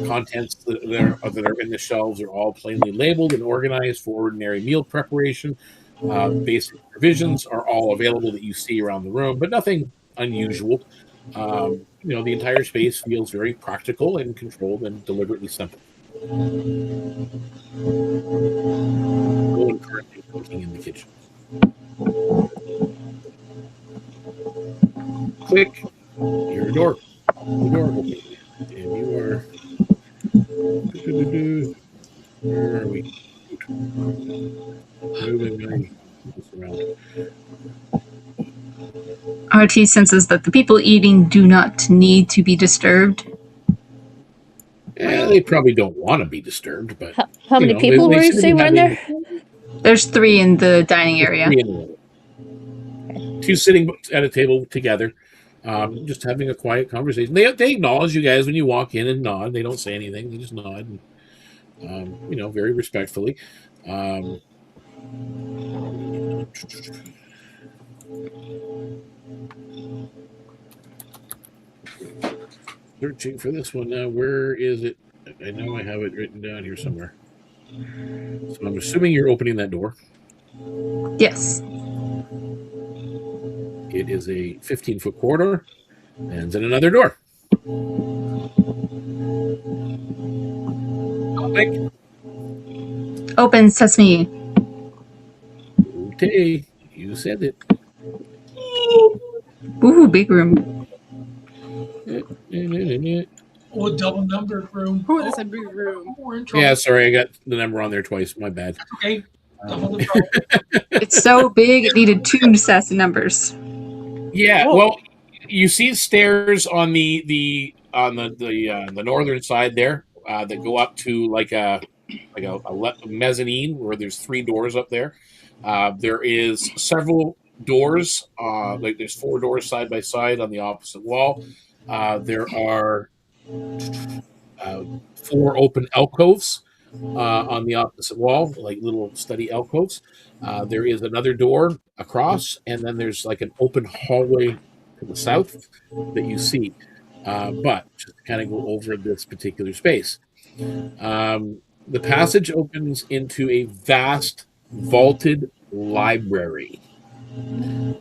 Contents that are in the shelves are all plainly labeled and organized for ordinary meal preparation. Basic provisions are all available that you see around the room, but nothing unusual. The entire space feels very practical and controlled and deliberately simple. No one currently cooking in the kitchen. Click. Your door. The door open. And you are. Where are we? Moving around. RT senses that the people eating do not need to be disturbed. They probably don't want to be disturbed, but How many people were you saying were in there? There's 3 in the dining area. 3 in the room. 2 sitting at a table together, just having a quiet conversation. They acknowledge you guys when you walk in and nod. They don't say anything. They just nod, and, very respectfully. Searching for this one now. Where is it? I know I have it written down here somewhere. So I'm assuming you're opening that door. Yes. It is a 15-foot corridor. Ends in another door. Mike. Open sesame. Okay, you said it. Ooh, big room. Oh, double numbered room. Oh, that's a big room. We're in trouble. Yeah, sorry, I got the number on there twice. My bad. Okay. Double the price. It's so big it needed 2 sets of numbers. Yeah, Whoa. well, you see stairs on the northern side there that go up to like a mezzanine where there's 3 doors up there. There is several doors, like there's 4 doors side by side on the opposite wall. There are 4 open alcoves on the opposite wall, like little study alcoves. There is another door across, and then there's like an open hallway to the south that you see. But just to kind of go over this particular space, the passage opens into a vast vaulted library.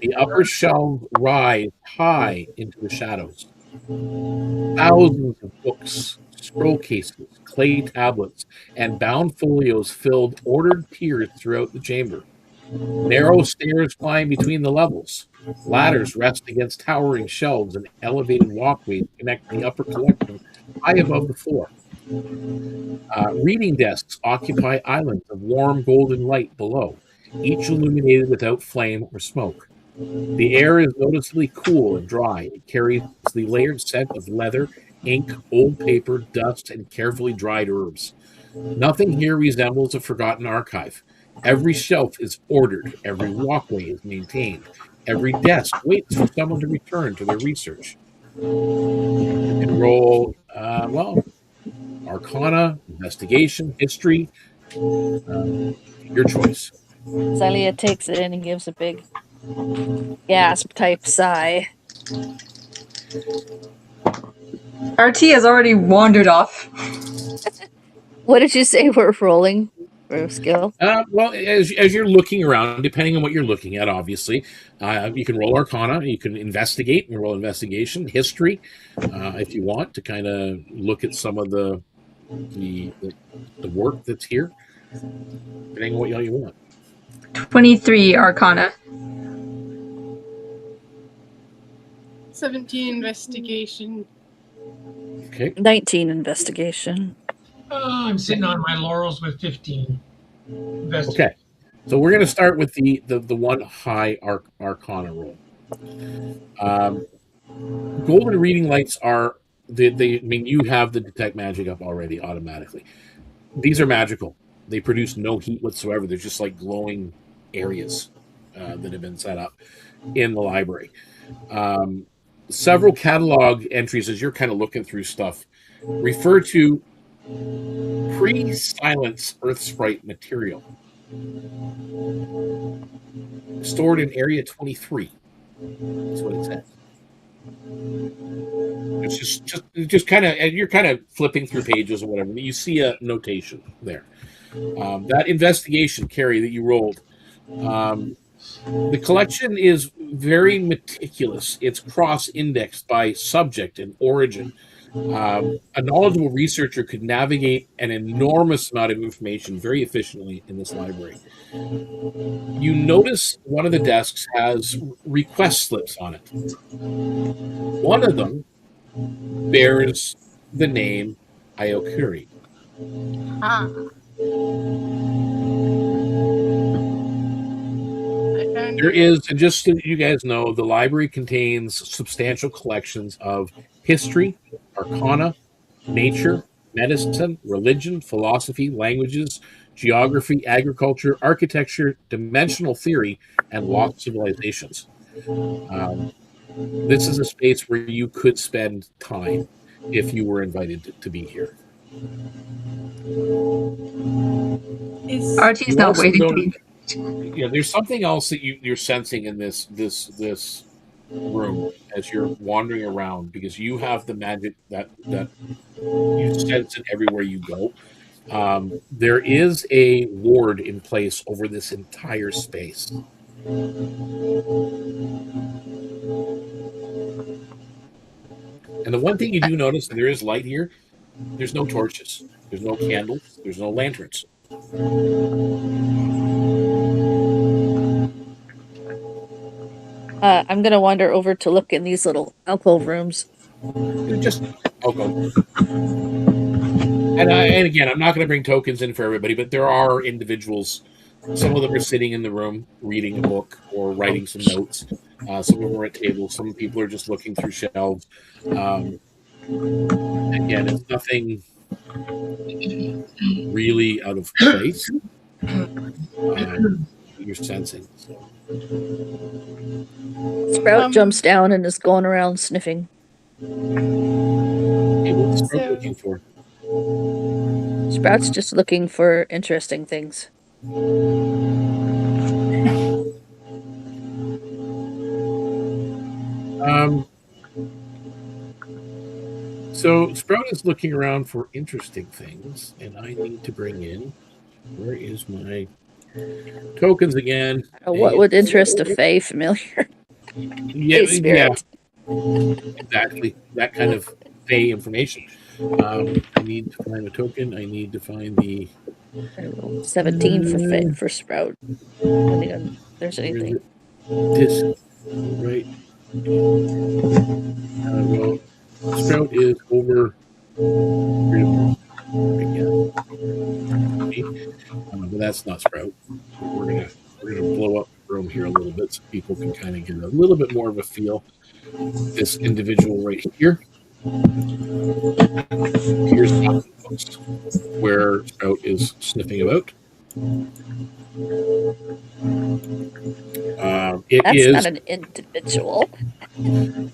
The upper shelves rise high into the shadows. Thousands of books, scroll cases, clay tablets, and bound folios filled ordered tiers throughout the chamber. Narrow stairs climb between the levels. Ladders rest against towering shelves, and elevated walkways connect the upper collection high above the floor. Reading desks occupy islands of warm golden light below, each illuminated without flame or smoke. The air is noticeably cool and dry. It carries the layered scent of leather, ink, old paper, dust, and carefully dried herbs. Nothing here resembles a forgotten archive. Every shelf is ordered. Every walkway is maintained. Every desk waits for someone to return to their research. You can roll, Arcana, Investigation, History, your choice. Xylia takes it in and gives a big gasp type sigh. RT has already wandered off. What did you say we're rolling for skill? Well, as you're looking around, depending on what you're looking at, obviously, you can roll Arcana, you can investigate and roll Investigation, History, if you want to kind of look at some of the work that's here, depending on what you want. 23 Arcana. 17 investigation. Okay. 19 investigation. I'm sitting on my laurels with 15. Okay. So we're going to start with the one high Arcana roll. Golden reading lights are you have the detect magic up already automatically. These are magical. They produce no heat whatsoever. They're just like glowing areas that have been set up in the library. Several catalog entries, as you're kind of looking through stuff, refer to pre-silence earth sprite material stored in area 23. That's what it says. It's just kind of, and you're kind of flipping through pages or whatever, but you see a notation there. That investigation, Carrie, that you rolled, the collection is very meticulous. It's cross-indexed by subject and origin. A knowledgeable researcher could navigate an enormous amount of information very efficiently in this library. You notice one of the desks has request slips on it. One of them bears the name Aokiri. Ah. There is, and just so you guys know, the library contains substantial collections of history, arcana, nature, medicine, religion, philosophy, languages, geography, agriculture, architecture, dimensional theory, and lost civilizations. This is a space where you could spend time if you were invited to be here. RT's not waiting to be. Yeah, there's something else that you're sensing in this room as you're wandering around, because you have the magic that you sense it everywhere you go. There is a ward in place over this entire space. And the one thing you do notice, that there is light here, there's no torches, there's no candles, there's no lanterns. I'm going to wander over to look in these little alcove rooms. Just alcove. And again, I'm not going to bring tokens in for everybody, but there are individuals Some of them are sitting in the room reading a book or writing some notes. Some of them are at tables. Some people are just looking through shelves. Again, it's nothing really out of place. You're sensing. So. Sprout jumps down and is going around sniffing. Hey, what's Sprout looking for? Sprout's just looking for interesting things. So Sprout is looking around for interesting things, and I need to bring in. Where is my tokens again? What would interest a Fey familiar? Yeah, exactly. That kind of Fey information. I need to find a token. I need to find the 17 for Sprout. Depending on if there's anything. This right. Well, Sprout is over. But that's not Sprout. We're gonna blow up the room here a little bit so people can kind of get a little bit more of a feel. This individual right here. Here's where Sprout is sniffing about. That's not an individual.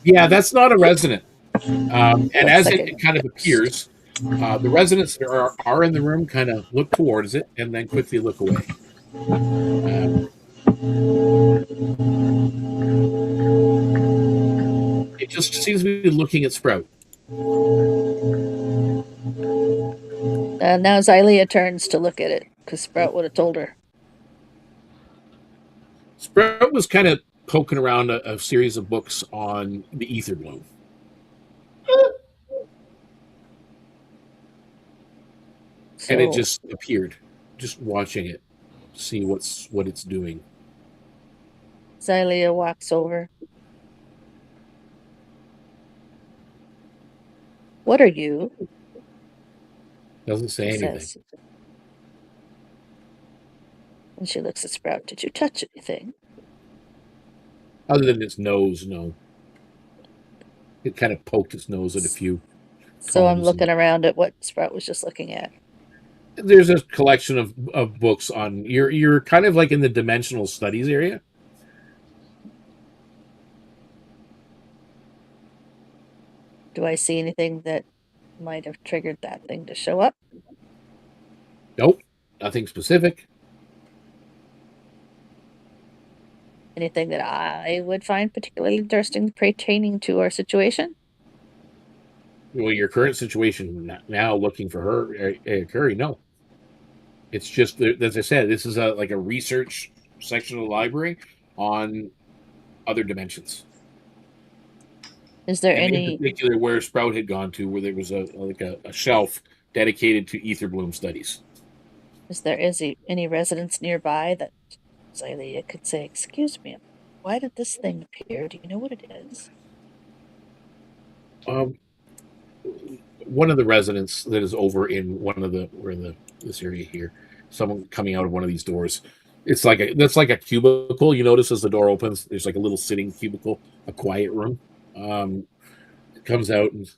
Yeah, that's not a resident. And as it kind of appears, the residents that are in the room kind of look towards it and then quickly look away. It just seems to be looking at Sprout. Now Xylea turns to look at it because Sprout would have told her. Sprout was kind of poking around a series of books on the ether bloom. And it just appeared, just watching it, see what it's doing. Xylea walks over. What are you? Doesn't say anything. And she looks at Sprout. Did you touch anything? Other than its nose, no. It kind of poked its nose at a few. So I'm looking around at what Sprout was just looking at. There's a collection of books on. You're kind of like in the dimensional studies area. Do I see anything that might have triggered that thing to show up? Nope, nothing specific. Anything that I would find particularly interesting pertaining to our situation? Well, your current situation now, looking for her, Curry, no. It's just, as I said, this is like a research section of the library on other dimensions. Is there any in particular where Sprout had gone to, where there was a shelf dedicated to ether bloom studies? Is there any residents nearby that Xylea could say, "Excuse me, why did this thing appear? Do you know what it is?" One of the residents that is over in this area here, someone coming out of one of these doors. It's like that's like a cubicle. You notice as the door opens, there's like a little sitting cubicle, a quiet room. It comes out and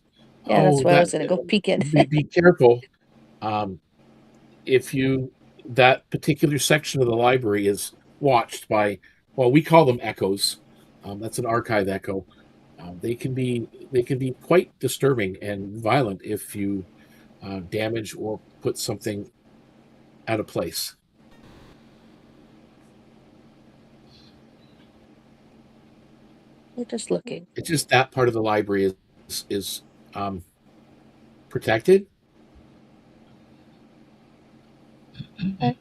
that's why I was going to go peek in. Be careful. If that particular section of the library is watched by, well, we call them echoes. That's an archive echo. They can be quite disturbing and violent if you damage or put something out of place. We're just looking. It's just that part of the library is protected. Okay.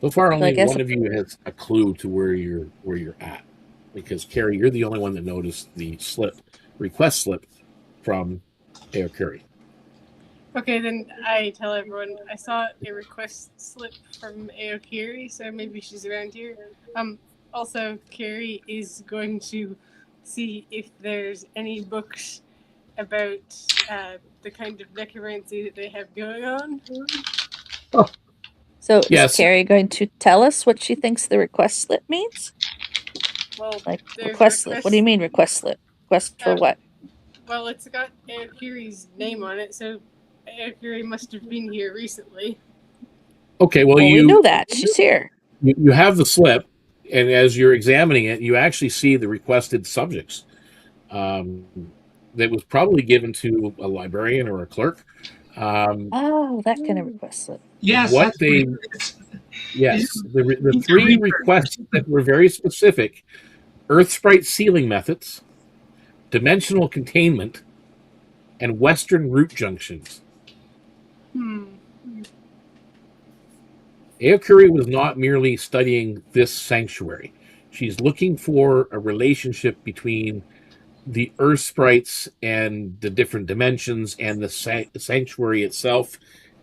So far, only one of you has a clue to where you're at, because Carrie, you're the only one that noticed the request slip from Aokiri. Okay, then I tell everyone I saw a request slip from Aokiri, so maybe she's around here. Also, Carrie is going to see if there's any books about the kind of necromancy that they have going on. So Yes. is Carrie going to tell us what she thinks the request slip means? Well, Like there's request slip. What do you mean request slip? Request for what? Well, it's got Aokiri's name on it, so Aokiri must have been here recently. Okay, well, we know that. She's here. You have the slip, and as you're examining it, you actually see the requested subjects. That was probably given to a librarian or a clerk. That kind of request slip. Yes, what that's they what it is. yes, the It's a three reaper. requests that were very specific: Earth Sprite sealing methods, dimensional containment, and Western root junctions. Aokiri was not merely studying this sanctuary. She's looking for a relationship between the Earth Sprites and the different dimensions and the sanctuary itself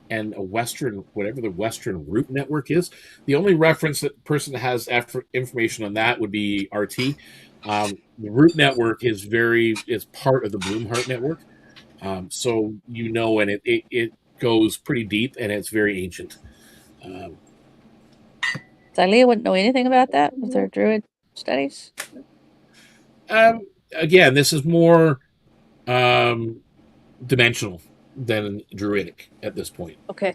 and a Western, whatever the Western root network is. The only reference that person has information on that would be RT. The root network is part of the Bloomheart network. So and it goes pretty deep and it's very ancient. Xylea wouldn't know anything about that with her druid studies. Again, this is more dimensional than druidic at this point. Okay.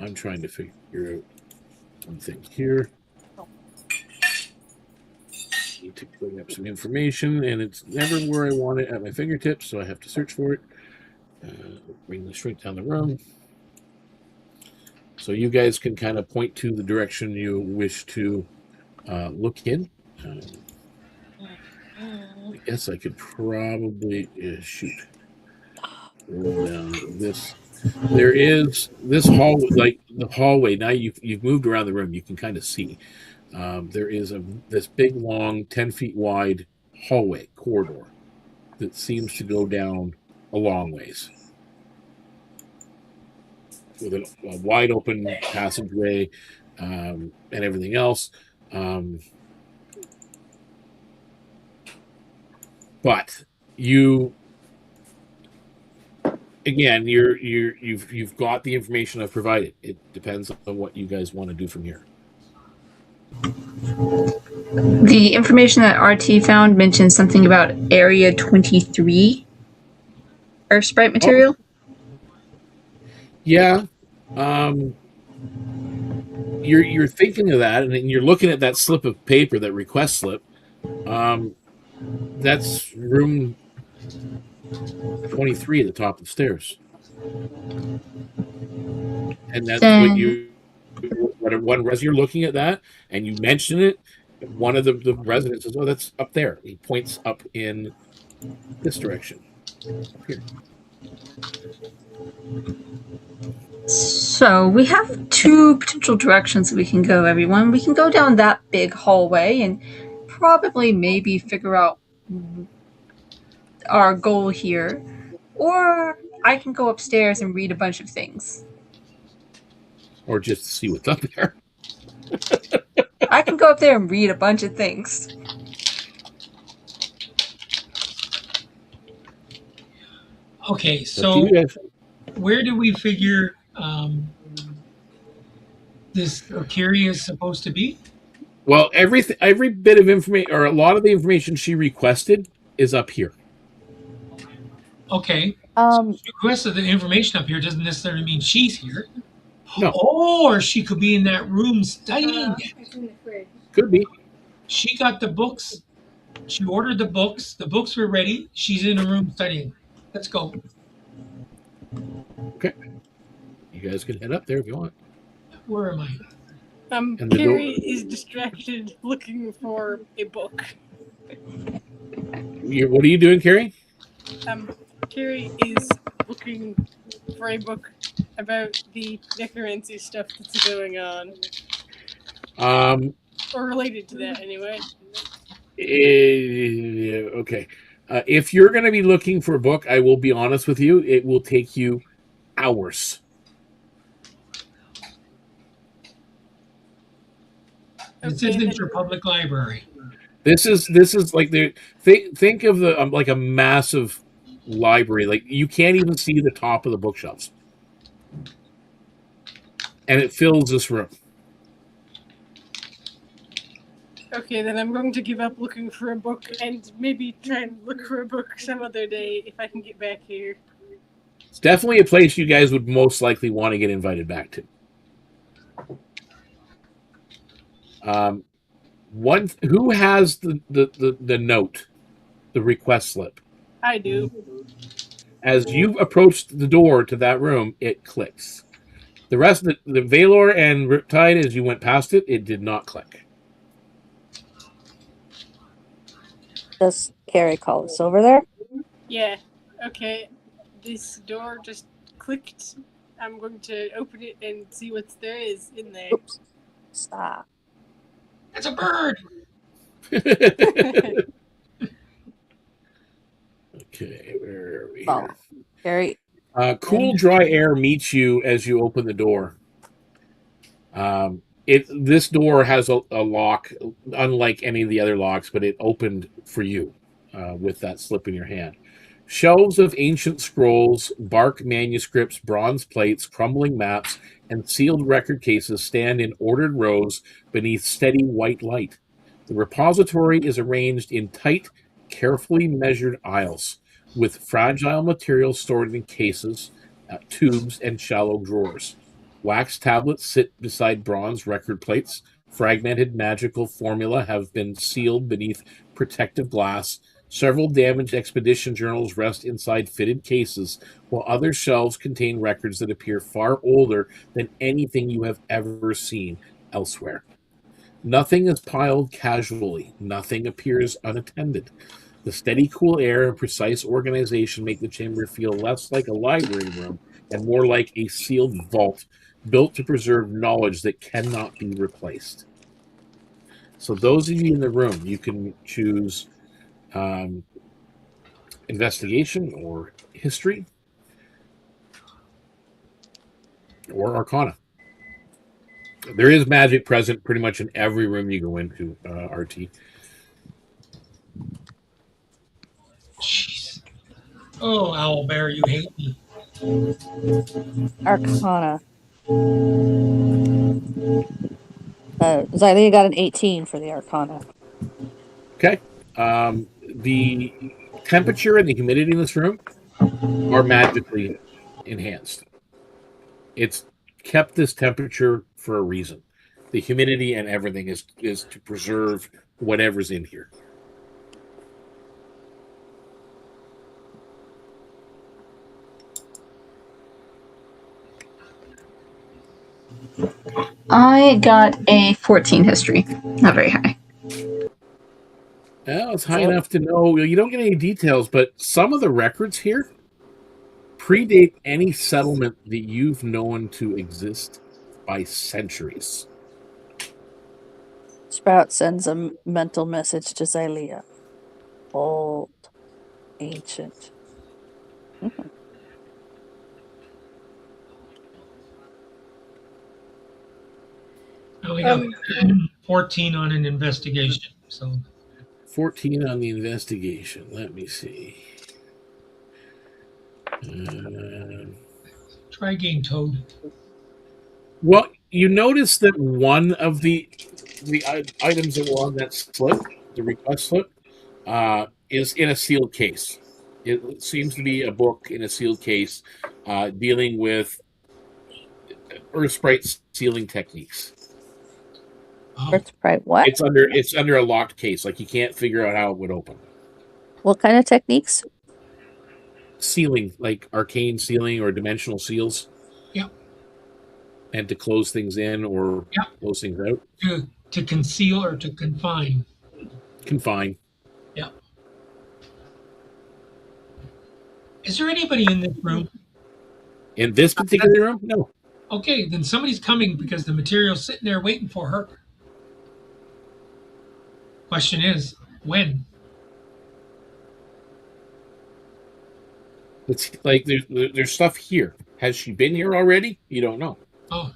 I'm trying to figure out one thing here. Need to bring up some information, and it's never where I want it at my fingertips, so I have to search for it. Bring the shrink down the room. So you guys can kind of point to the direction you wish to look in. I guess I could probably roll down this. There is this hallway, like the hallway. Now you've moved around the room. You can kind of see. There is this big, long, 10 feet wide hallway corridor that seems to go down a long ways, with a wide open passageway and everything else. But again, you've got the information I've provided. It depends on what you guys want to do from here. The information that RT found mentions something about Area 23 Earth Sprite material. Yeah. You're thinking of that, and then you're looking at that slip of paper, that request slip. That's room 23 at the top of the stairs. And that's as you're looking at that, and you mention it, one of the residents says, "Oh, that's up there." He points up in this direction. Up here. So we have two potential directions that we can go, everyone. We can go down that big hallway and probably maybe figure out our goal here. Or I can go upstairs and read a bunch of things. Or just see what's up there. I can go up there and read a bunch of things. Okay, so where do we figure this Aokiri is supposed to be? Well, every bit of information, or a lot of the information she requested, is up here. Okay. So she requested the information up here doesn't necessarily mean she's here. No. Or she could be in that room studying it. Could be. She got the books. She ordered the books. The books were ready. She's in a room studying. Let's go. Okay. You guys can head up there if you want. Where am I? Carrie is distracted looking for a book. What are you doing, Carrie? Carrie is looking for a book about the necromancy stuff that's going on. Or related to that, anyway. Okay. If you're going to be looking for a book, I will be honest with you, it will take you hours. This isn't your public library. This is like think of the like a massive library. Like you can't even see the top of the bookshelves, and it fills this room. Okay, then I'm going to give up looking for a book and maybe try and look for a book some other day if I can get back here. It's definitely a place you guys would most likely want to get invited back to. Who has the note, the request slip? I do. As you approach the door to that room, it clicks. The rest of the Valor and Riptide, as you went past it, it did not click. Does Carrie call us over there? Yeah. Okay. This door just clicked. I'm going to open it and see what there is in there. Oops. Stop. It's a bird. Okay, where are we Oh, here? Carrie. Cool, dry air meets you as you open the door. This door has a lock, unlike any of the other locks, but it opened for you with that slip in your hand. Shelves of ancient scrolls, bark manuscripts, bronze plates, crumbling maps, and sealed record cases stand in ordered rows beneath steady white light. The repository is arranged in tight, carefully measured aisles, with fragile materials stored in cases, tubes, and shallow drawers. Wax tablets sit beside bronze record plates. Fragmented magical formula have been sealed beneath protective glass. Several damaged expedition journals rest inside fitted cases, while other shelves contain records that appear far older than anything you have ever seen elsewhere. Nothing is piled casually. Nothing appears unattended. The steady, cool air and precise organization make the chamber feel less like a library room and more like a sealed vault built to preserve knowledge that cannot be replaced. So those of you in the room, you can choose investigation or history or arcana. There is magic present pretty much in every room you go into, RT. Jeez. Oh, Owlbear, you hate me. Arcana. Xylia got an 18 for the Arcana. Okay. The temperature and the humidity in this room are magically enhanced. It's kept this temperature for a reason. The humidity and everything is to preserve whatever's in here. I got a 14 history. Not very high. Well, it's high enough to know. You don't get any details, but some of the records here predate any settlement that you've known to exist by centuries. Sprout sends a mental message to Xylia. Old. Ancient. Oh, we got 14 on an investigation. So 14 on the investigation. Let me see. try again, Toad. Well, you notice that one of the items that were on that slip, the request slip, is in a sealed case. It seems to be a book in a sealed case dealing with Earth Sprite sealing techniques. Oh, Earthsprite what? It's under a locked case. Like you can't figure out how it would open. What kind of techniques? Sealing, like arcane sealing or dimensional seals. Yep. And to close things in or Yep. close things out. To conceal or to confine. Confine. Yeah. Is there anybody in this room? In this particular room? No. Okay, then somebody's coming because the material's sitting there waiting for her. Question is, when? It's like there's stuff here. Has she been here already? You don't know. Oh.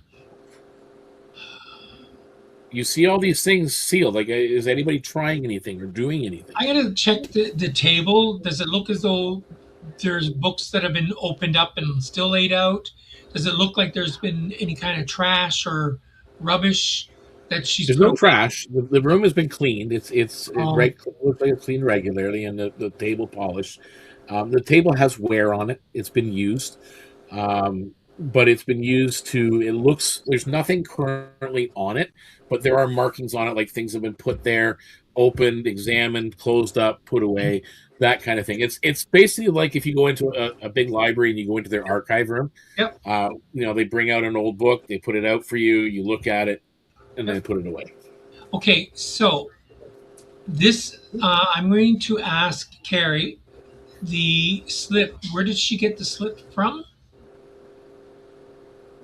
You see all these things sealed. Like, is anybody trying anything or doing anything? I gotta check the table. Does it look as though there's books that have been opened up and still laid out? Does it look like there's been any kind of trash or rubbish that she's There's put no away? trash. The room has been cleaned. It Oh. looks like it's cleaned regularly, and the table polished. The table has wear on it. It's been used, but it's been used to. It looks there's nothing currently on it, but there are markings on it, like things have been put there, opened, examined, closed up, put away, that kind of thing. It's basically like if you go into a big library and you go into their archive room. Yep. They bring out an old book, they put it out for you, you look at it, and then put it away. Okay, so this I'm going to ask Carrie the slip. Where did she get the slip from?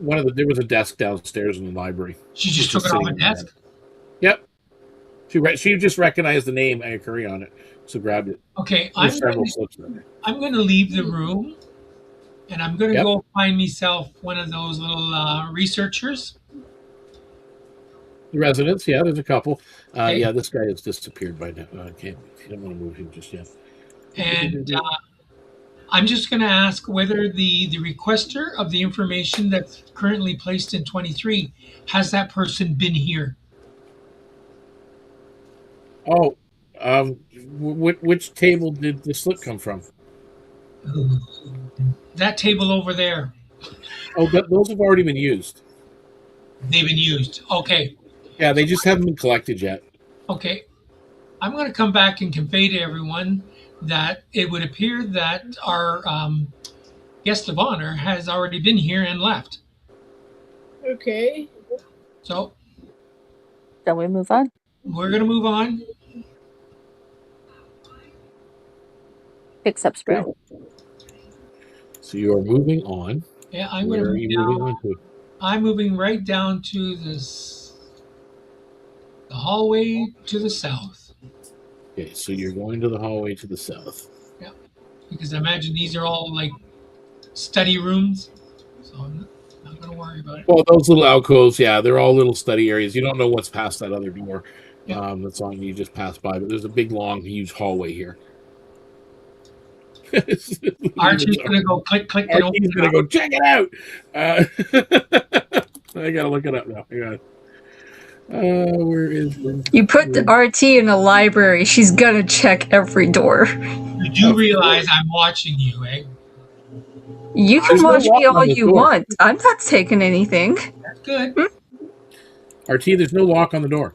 There was a desk downstairs in the library. She just took it off a desk. Yep. She just recognized the name Aokiri on it, so grabbed it. Okay, There's several slips in there. I'm going to leave the room, and I'm going to go find myself one of those little researchers. The residents, yeah, there's a couple. Okay. Yeah, this guy has disappeared by now. Okay, I don't want to move him just yet. And I'm just going to ask whether the requester of the information that's currently placed in 23, has that person been here? Oh, which table did the slip come from? That table over there. Oh, those have already been used. They've been used. Okay. Yeah, they just haven't been collected yet. Okay. I'm going to come back and convey to everyone that it would appear that our guest of honor has already been here and left. Okay. So Shall we move on? we're going to move on. Picks up spread. So you are moving on. Yeah, I'm going Where to are move you moving down. on to? I'm moving right down to the hallway to the south. Okay, so you're going to the hallway to the south. Yeah, because I imagine these are all like study rooms, so I'm not going to worry about it. Well, those little alcoves, yeah, they're all little study areas. You don't know what's past that other door. Yeah. That's on you just pass by, but there's a big, long, huge hallway here. Archie's going to go click, click, and open He's it going to up. go check it out. I got to look it up now. Hang on. Where is this? You put the RT in a library, she's gonna check every door. You do realize I'm watching you, eh? You can There's no watch me lock on all the you door. want. I'm not taking anything. That's good. RT, there's no lock on the door.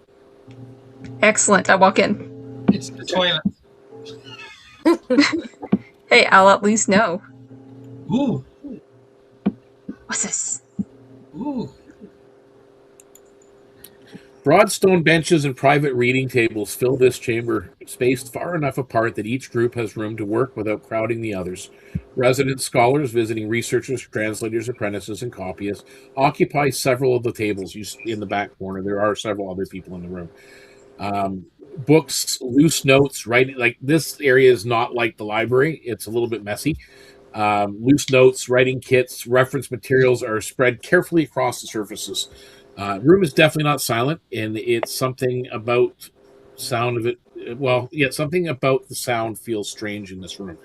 Excellent. I walk in. It's the toilet. Hey, I'll at least know. Ooh, What's this? ooh. Broad stone benches and private reading tables fill this chamber, spaced far enough apart that each group has room to work without crowding the others. Resident scholars, visiting researchers, translators, apprentices, and copyists occupy several of the tables in the back corner. There are several other people in the room. Books, loose notes, writing. Like, this area is not like the library. It's a little bit messy. Loose notes, writing kits, reference materials are spread carefully across the surfaces. Room is definitely not silent, and it's something about sound of it. Well, yeah, something about the sound feels strange in this room.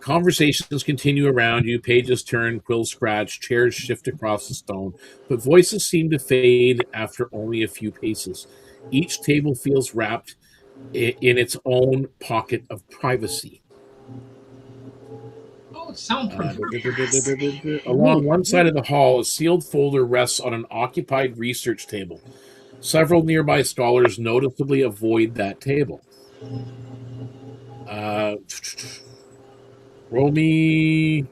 Conversations continue around you. Pages turn, quills scratch, chairs shift across the stone, but voices seem to fade after only a few paces. Each table feels wrapped in its own pocket of privacy. Oh, it's soundproof. Along one side of the hall, a sealed folder rests on an occupied research table. Several nearby scholars noticeably avoid that table. Roll me.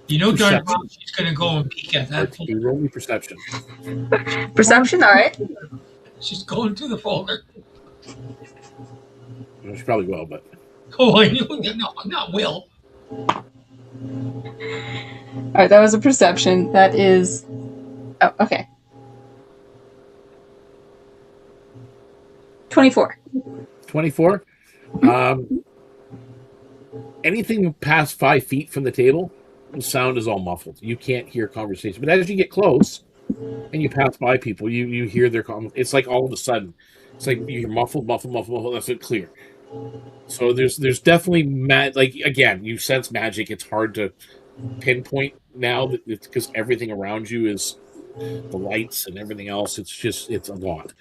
You know, darn Perception. well she's going to go and peek at that folder. Roll me perception. Perception? Alright. She's going to the folder. Well, she probably will, but Oh, I knew. No, not will. Alright, that was a perception. That is... Oh, okay. 24. 24. Anything past 5 feet from the table, the sound is all muffled. You can't hear conversation. But as you get close, and you pass by people, you hear their comments. It's like all of a sudden, it's like you hear muffled. That's it, clear. So there's definitely like again, you sense magic. It's hard to pinpoint now that because everything around you is the lights and everything else. It's a lot.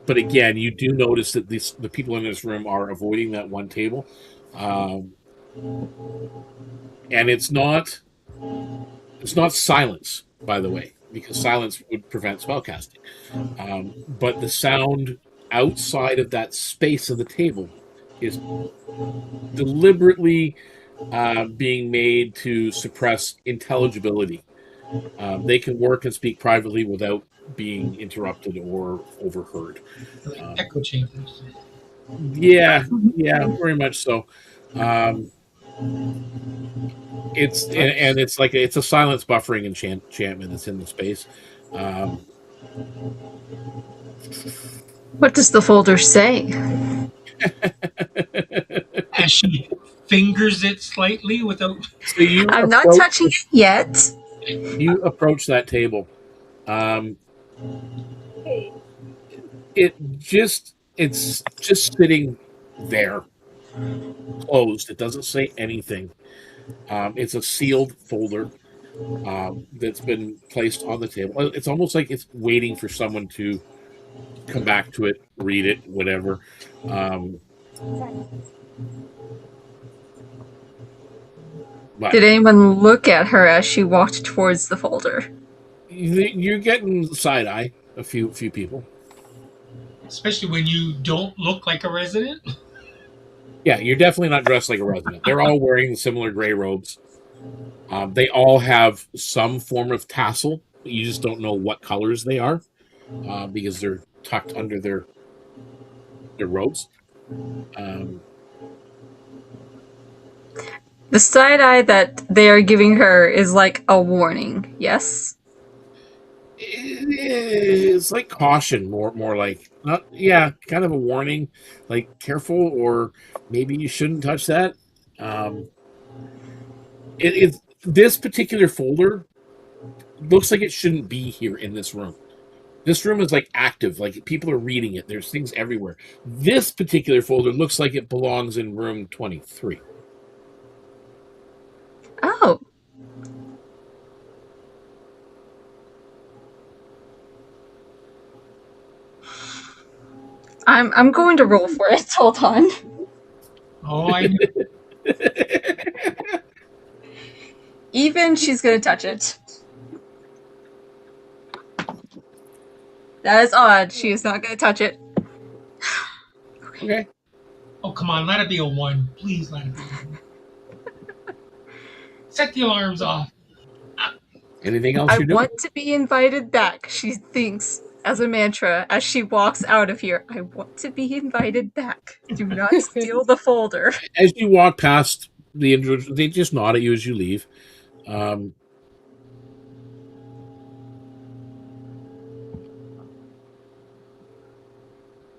But again, you do notice that the people in this room are avoiding that one table, and it's not silence, by the way, because silence would prevent spellcasting. But the sound outside of that space of the table is deliberately being made to suppress intelligibility. They can work and speak privately without being interrupted or overheard. Like echo chambers. Yeah, very much so. It's like it's a silence buffering enchantment that's in the space. What does the folder say? As she fingers it slightly without. So I'm not touching it yet. You approach that table. It's just sitting there, closed. It doesn't say anything. It's a sealed folder that's been placed on the table. It's almost like it's waiting for someone to come back to it, read it, whatever. Did anyone look at her as she walked towards the folder? You're getting side eye, a few people. Especially when you don't look like a resident. Yeah, you're definitely not dressed like a resident. They're all wearing similar gray robes. They all have some form of tassel. You just don't know what colors they are because they're tucked under their robes. The side eye that they are giving her is like a warning, yes? It's like caution, more like kind of a warning, like careful, or maybe you shouldn't touch that. This particular folder looks like it shouldn't be here in this room. This room is like active, like people are reading it. There's things everywhere. This particular folder looks like it belongs in room 23. Oh. I'm going to roll for it. Hold on. Oh, I know. Even she's gonna touch it. That is odd. She is not gonna touch it. Okay. Oh, come on. Let it be a 1. Please let it be a 1. Set the alarms off. Anything else I you're doing? want to be invited back, she thinks as a mantra as she walks out of here. I want to be invited back. Do not steal the folder. As you walk past the individual, they just nod at you as you leave.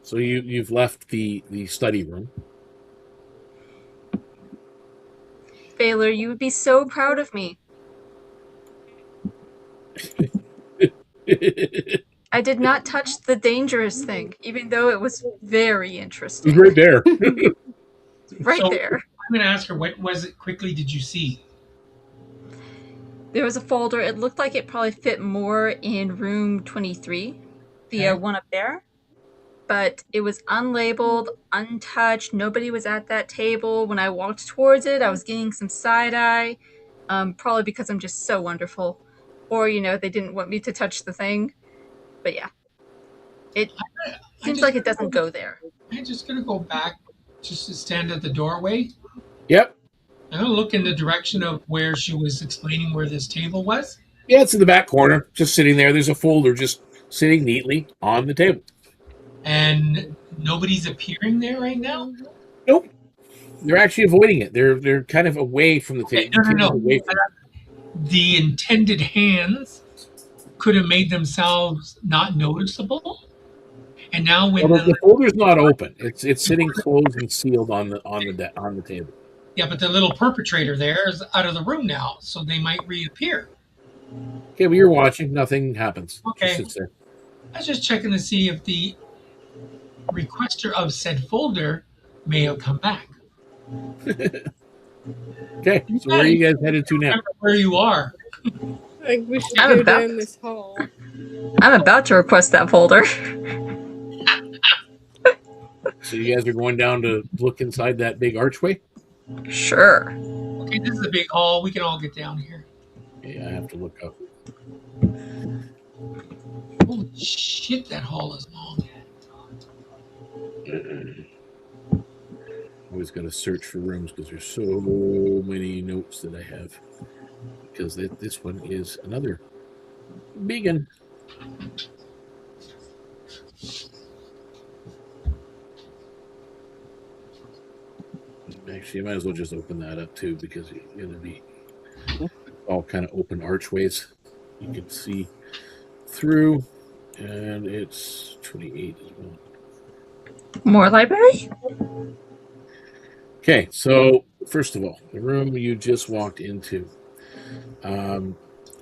So you've left the study room. Baylor, you would be so proud of me. I did not touch the dangerous thing, even though it was very interesting. It's right there. Right there. I'm going to ask her, what was it quickly did you see? There was a folder. It looked like it probably fit more in room 23, the one up there. But it was unlabeled, untouched. Nobody was at that table. When I walked towards it, I was getting some side-eye, probably because I'm just so wonderful. Or, they didn't want me to touch the thing. But yeah, it seems like it doesn't go there. I'm just going to go back just to stand at the doorway. Yep. I'm going to look in the direction of where she was explaining where this table was. Yeah, it's in the back corner, just sitting there. There's a folder just sitting neatly on the table. And nobody's appearing there right now? Nope. They're actually avoiding it. They're kind of away from the table. No. Away from The intended hands could have made themselves not noticeable. And now when the folder's not open, it's sitting closed and sealed on the table. Yeah, but the little perpetrator there is out of the room now, so they might reappear. Okay, well, you're watching. Nothing happens. Okay. Just sits there. I was just checking to see if the requester of said folder may have come back. Okay, so where are you guys headed to now? Remember where you are. I think we should I'm go about- down this hall. I'm about to request that folder. So you guys are going down to look inside that big archway? Sure. Okay, this is a big hall. We can all get down here. Yeah, I have to look up. Holy shit, that hall is long. I was going to search for rooms because there's so many notes that I have. Because this one is another big one. Actually, I might as well just open that up too because it's going to be all kind of open archways. You can see through, and it's 28 as well. More library? Okay, so first of all, the room you just walked into.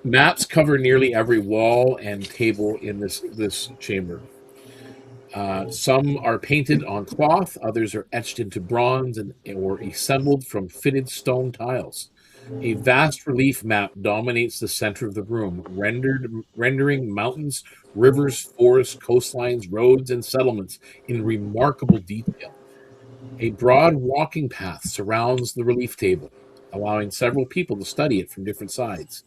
Maps cover nearly every wall and table in this chamber. Some are painted on cloth, others are etched into bronze or assembled from fitted stone tiles. A vast relief map dominates the center of the room, rendering mountains, rivers, forests, coastlines, roads, and settlements in remarkable detail. A broad walking path surrounds the relief table, allowing several people to study it from different sides.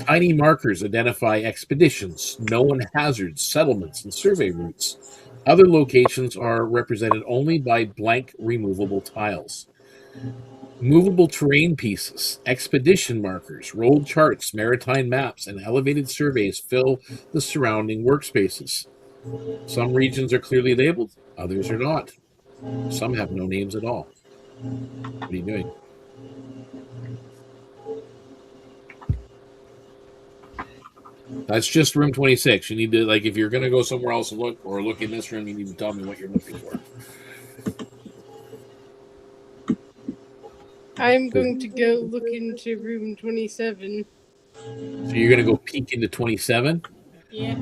Tiny markers identify expeditions, known hazards, settlements, and survey routes. Other locations are represented only by blank removable tiles. Movable terrain pieces, expedition markers, rolled charts, maritime maps, and elevated surveys fill the surrounding workspaces. Some regions are clearly labeled, others are not. Some have no names at all. What are you doing? That's just room 26. You need to, like, if you're going to go somewhere else and look, or look in this room, you need to tell me what you're looking for. I'm going to go look into room 27. So you're going to go peek into 27? Yeah.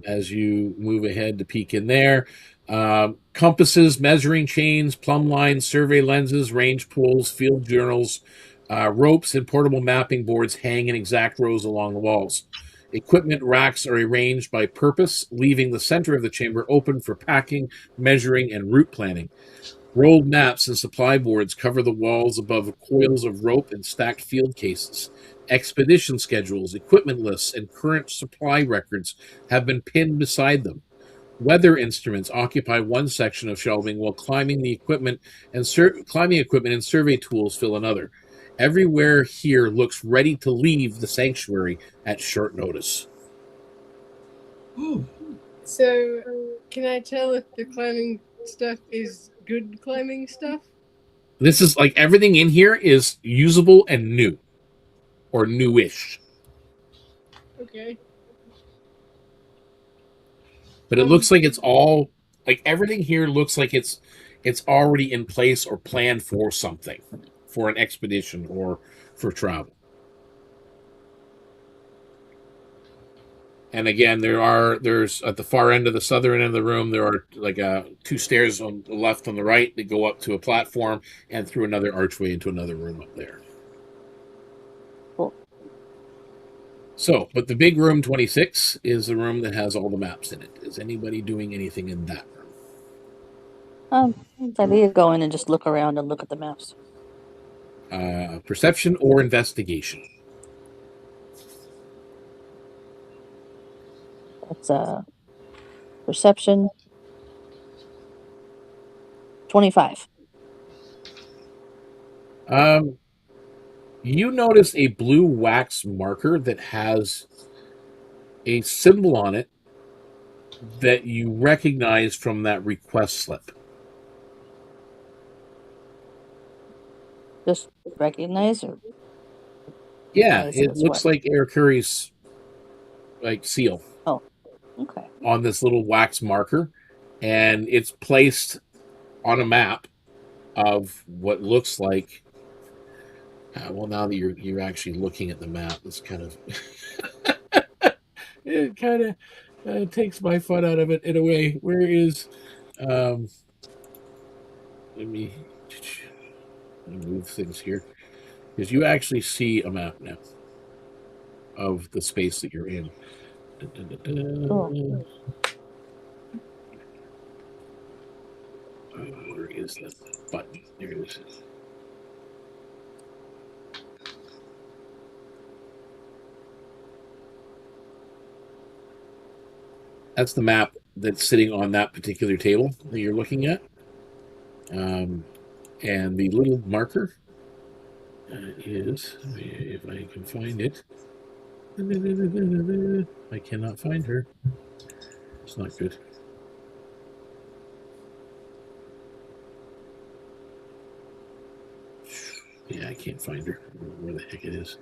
As you move ahead to peek in there. Compasses, measuring chains, plumb lines, survey lenses, range poles, field journals, ropes, and portable mapping boards hang in exact rows along the walls. Equipment racks are arranged by purpose, leaving the center of the chamber open for packing, measuring, and route planning. Rolled maps and supply boards cover the walls above coils of rope and stacked field cases. Expedition schedules, equipment lists, and current supply records have been pinned beside them. Weather instruments occupy one section of shelving, while climbing equipment and survey tools fill another. Everywhere here looks ready to leave the sanctuary at short notice. Ooh. So, can I tell if the climbing stuff is good climbing stuff? This is like everything in here is usable and new, or newish. Okay. But it looks like it's all, like everything here looks like it's already in place or planned for something, for an expedition or for travel. And again, there's at the far end of the southern end of the room, there are like two stairs on the left and the right that go up to a platform and through another archway into another room up there. Cool. So, but the big room 26 is the room that has all the maps in it. Is anybody doing anything in that room? I need to go in and just look around and look at the maps. Perception or investigation? That's perception. 25. You notice a blue wax marker that has a symbol on it that you recognize from that request slip. Just recognize or Yeah, recognize it as looks what? like Aokiri's like seal Okay. on this little wax marker, and it's placed on a map of what looks like Well, now that you're actually looking at the map, it's kind of it kind of takes my fun out of it in a way. Where is let me move things here, because you actually see a map now of the space that you're in. Cool. Where is the button? There it is. That's the map that's sitting on that particular table that you're looking at. And the little marker is, if I can find it. I cannot find her. It's not good. Yeah, I can't find her. I don't know where the heck it is.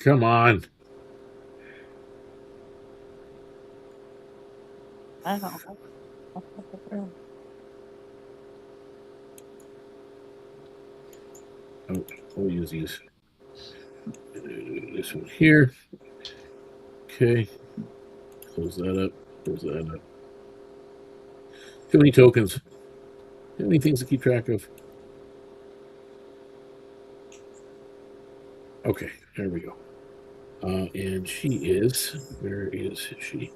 Come on. I don't know. Oh, we'll use these. This one here. Okay. Close that up. Close that up. Too many tokens. Too many things to keep track of. Okay, there we go. And she is, where is she?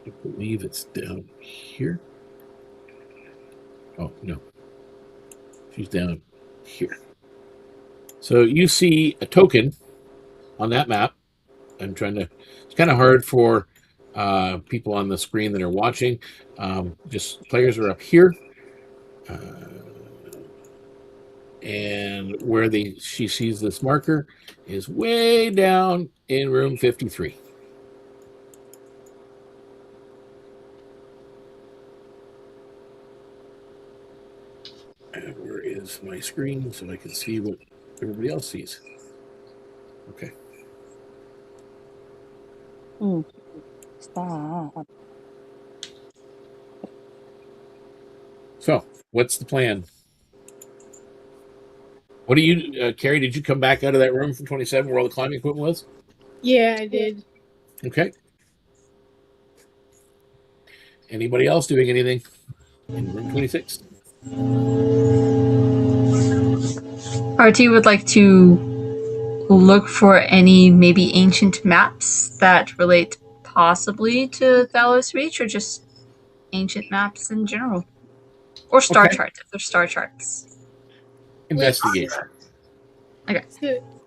I believe it's down here. Oh, no. She's down here. So you see a token on that map. I'm trying to, it's kind of hard for people on the screen that are watching. Just players are up here. And where she sees this marker is way down in room 53. And where is my screen so I can see what everybody else sees? Okay. Stop. So, what's the plan? What do you, Carrie, did you come back out of that room from 27 where all the climbing equipment was? Yeah, I did. Okay. Anybody else doing anything in room 26? RT would like to look for any maybe ancient maps that relate possibly to Thalos Reach, or just ancient maps in general. Or star charts, if there's star charts. Investigation. Okay.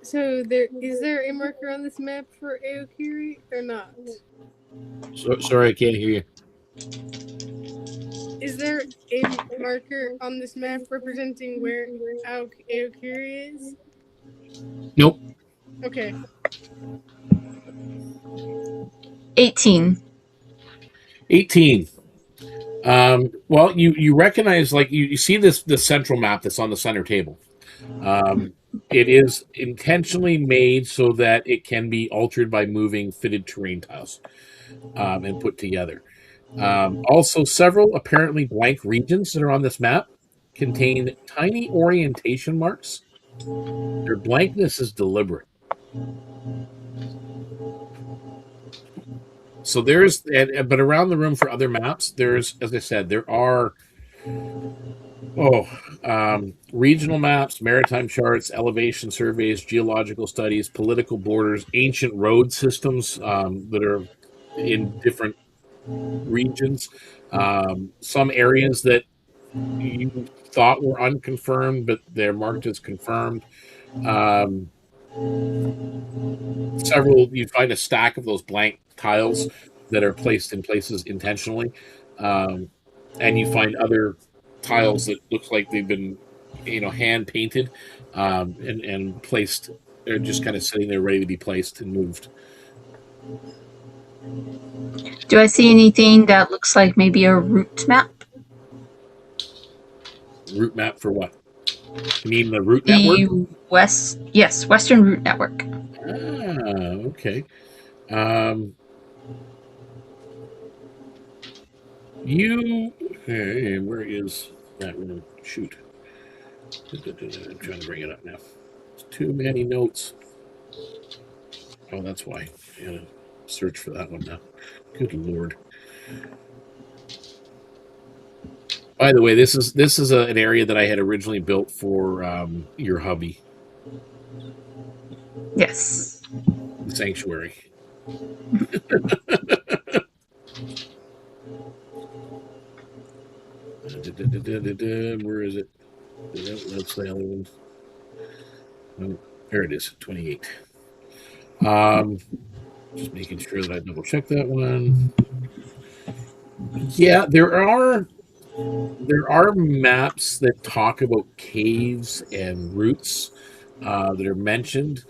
So there is there a marker on this map for Aokiri or not? So, sorry, I can't hear you. Is there a marker on this map representing where Aokiri is? Nope. Okay. 18. 18. Well, you recognize, like, you see this central map that's on the center table. It is intentionally made so that it can be altered by moving fitted terrain tiles and put together. Also, several apparently blank regions that are on this map contain tiny orientation marks. Their blankness is deliberate. So but around the room for other maps, there's, as I said, there are regional maps, maritime charts, elevation surveys, geological studies, political borders, ancient road systems that are in different regions. Some areas that you thought were unconfirmed, but they're marked as confirmed. You find a stack of those blank tiles that are placed in places intentionally. And you find other tiles that look like they've been, hand painted and placed. They're just kind of sitting there ready to be placed and moved. Do I see anything that looks like maybe a route map? Route map for what? You mean the route network? Western Route Network. Ah, okay. Hey, where is that room? Shoot. I'm trying to bring it up now. It's too many notes. Oh, that's why. I gotta search for that one now. Good Lord. By the way, this is an area that I had originally built for your hubby, Yes. the sanctuary. Where is it? That's the other one. Oh, there it is, 28. Just making sure that I double check that one. Yeah, there are maps that talk about caves and roots that are mentioned,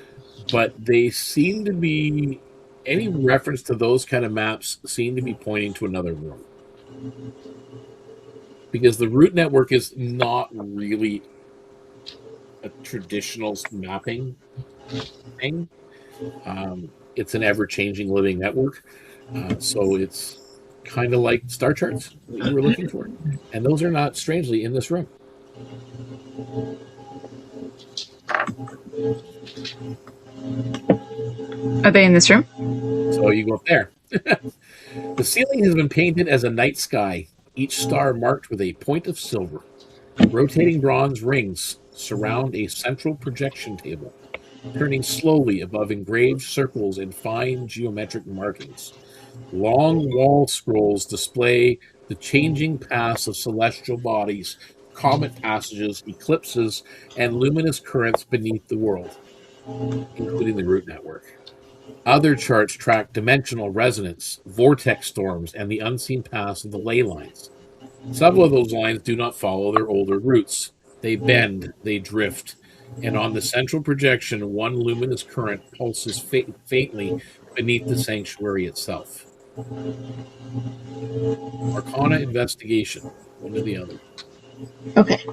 but they seem to be any reference to those kind of maps seem to be pointing to another room. Because the root network is not really a traditional mapping thing. It's an ever-changing living network. So it's kind of like star charts that you were looking for. And those are not, strangely, in this room. Are they in this room? So you go up there. The ceiling has been painted as a night sky, each star marked with a point of silver. Rotating bronze rings surround a central projection table, turning slowly above engraved circles and fine geometric markings. Long wall scrolls display the changing paths of celestial bodies, comet passages, eclipses, and luminous currents beneath the world, including the root network. Other charts track dimensional resonance, vortex storms, and the unseen paths of the ley lines. Several of those lines do not follow their older routes. They bend, they drift, and on the central projection, one luminous current pulses faintly beneath the sanctuary itself. Arcana investigation, one or the other. Okay.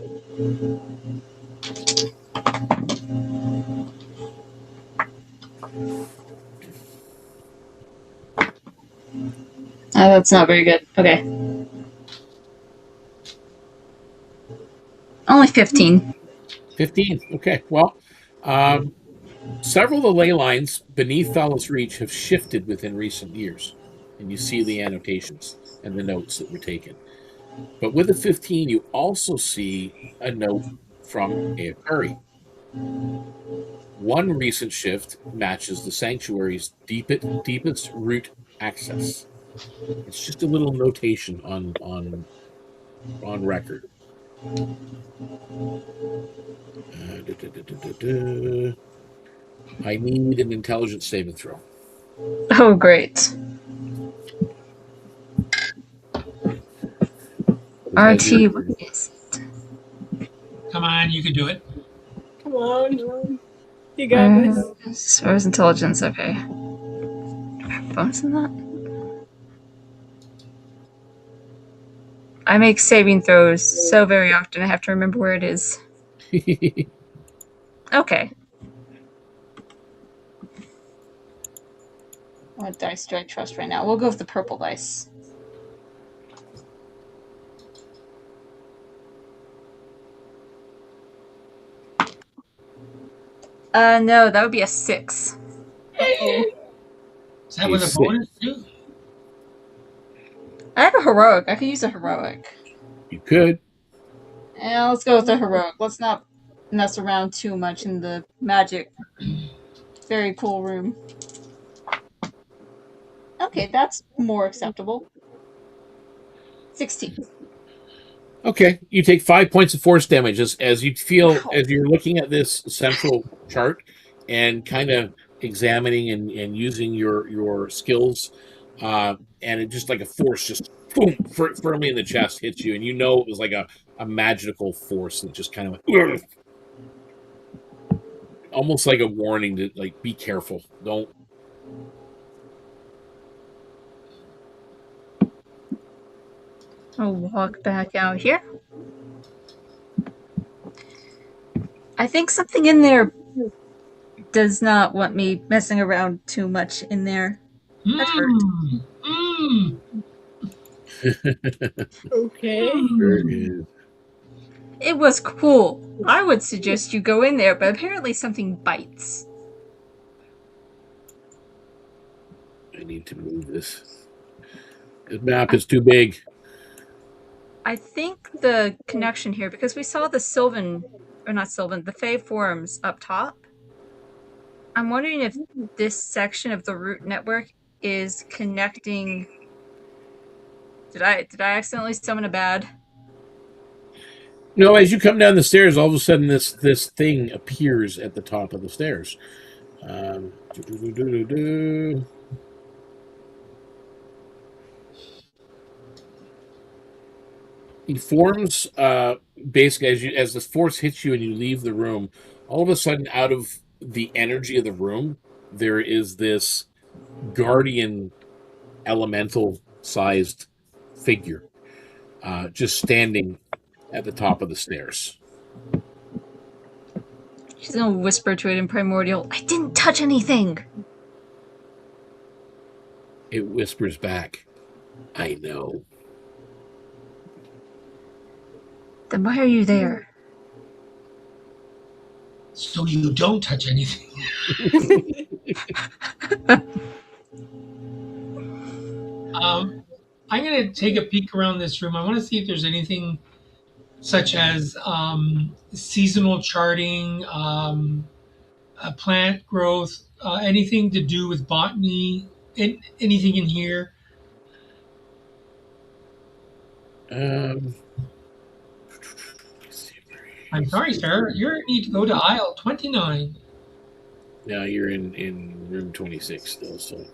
That's not very good. Okay. Only 15. 15. Okay. Well, several of the ley lines beneath Thalos Reach have shifted within recent years, and you see the annotations and the notes that were taken. But with the 15, you also see a note from Aokiri. One recent shift matches the sanctuary's deepest root access. It's just a little notation on record. I need an intelligence saving throw. Oh, great. RT, what is it? Come on, you can do it. Come on. You got this. Where's intelligence? Okay. Do I have bonus in that? I make saving throws so very often I have to remember where it is. Okay. What dice do I trust right now? We'll go with the purple dice. No, that would be a 6. Is that with a bonus too? I have a heroic. I could use a heroic. You could. Yeah, let's go with the heroic. Let's not mess around too much in the magic. Very cool room. Okay, that's more acceptable. 16. Okay, you take 5 points of force damage as you feel as you're looking at this central chart and kind of examining and using your skills, and it just like a force just boom firmly in the chest hits you, and you know it was like a magical force that just kind of went, almost like a warning to like be careful, don't. I'll walk back out here. I think something in there does not want me messing around too much in there. That hurt. Okay. Very good. It was cool. I would suggest you go in there, but apparently something bites. I need to move this. This map is too big. I think the connection here, because we saw the the Fey forums up top. I'm wondering if this section of the root network is connecting. Did I accidentally summon a bad? No, as you come down the stairs, all of a sudden this thing appears at the top of the stairs. He forms basically as the force hits you and you leave the room. All of a sudden, out of the energy of the room, there is this guardian elemental sized figure just standing at the top of the stairs. She's gonna whisper to it in primordial, "I didn't touch anything." It whispers back, "I know." Then why are you there? So you don't touch anything. I'm going to take a peek around this room. I want to see if there's anything such as seasonal charting, plant growth, anything to do with botany, anything in here. I'm sorry, sir. You need to go to aisle 29. Now you're in room 26 still, so.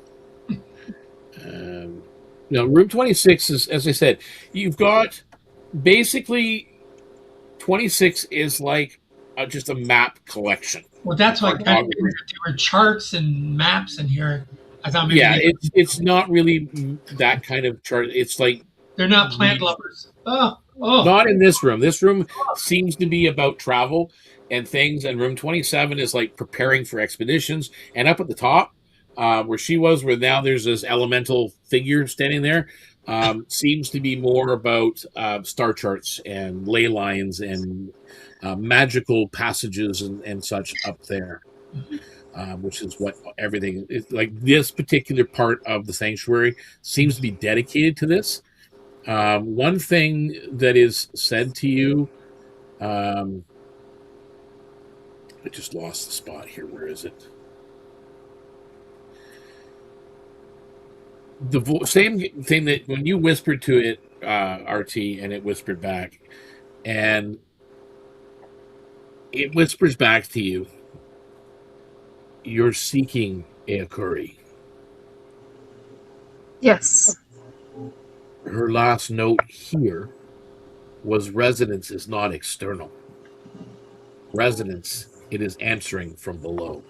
No, room 26 is, as I said, you've got basically 26 is like just a map collection. Well, that's why there were charts and maps in here. I thought maybe it's not really that kind of chart. It's like they're not plant lovers. Oh. Not in this room. This room seems to be about travel and things, and room 27 is like preparing for expeditions. And up at the top, where she was, where now there's this elemental figure standing there, seems to be more about star charts and ley lines and magical passages and such up there, which is what everything is like. This particular part of the sanctuary seems to be dedicated to this. One thing that is said to you, I just lost the spot here. Where is it? The same thing that when you whispered to it, RT, and it whispered back, and it whispers back to you. You're seeking Aokiri. Yes. Her last note here was resonance is not external. Resonance, it is answering from below.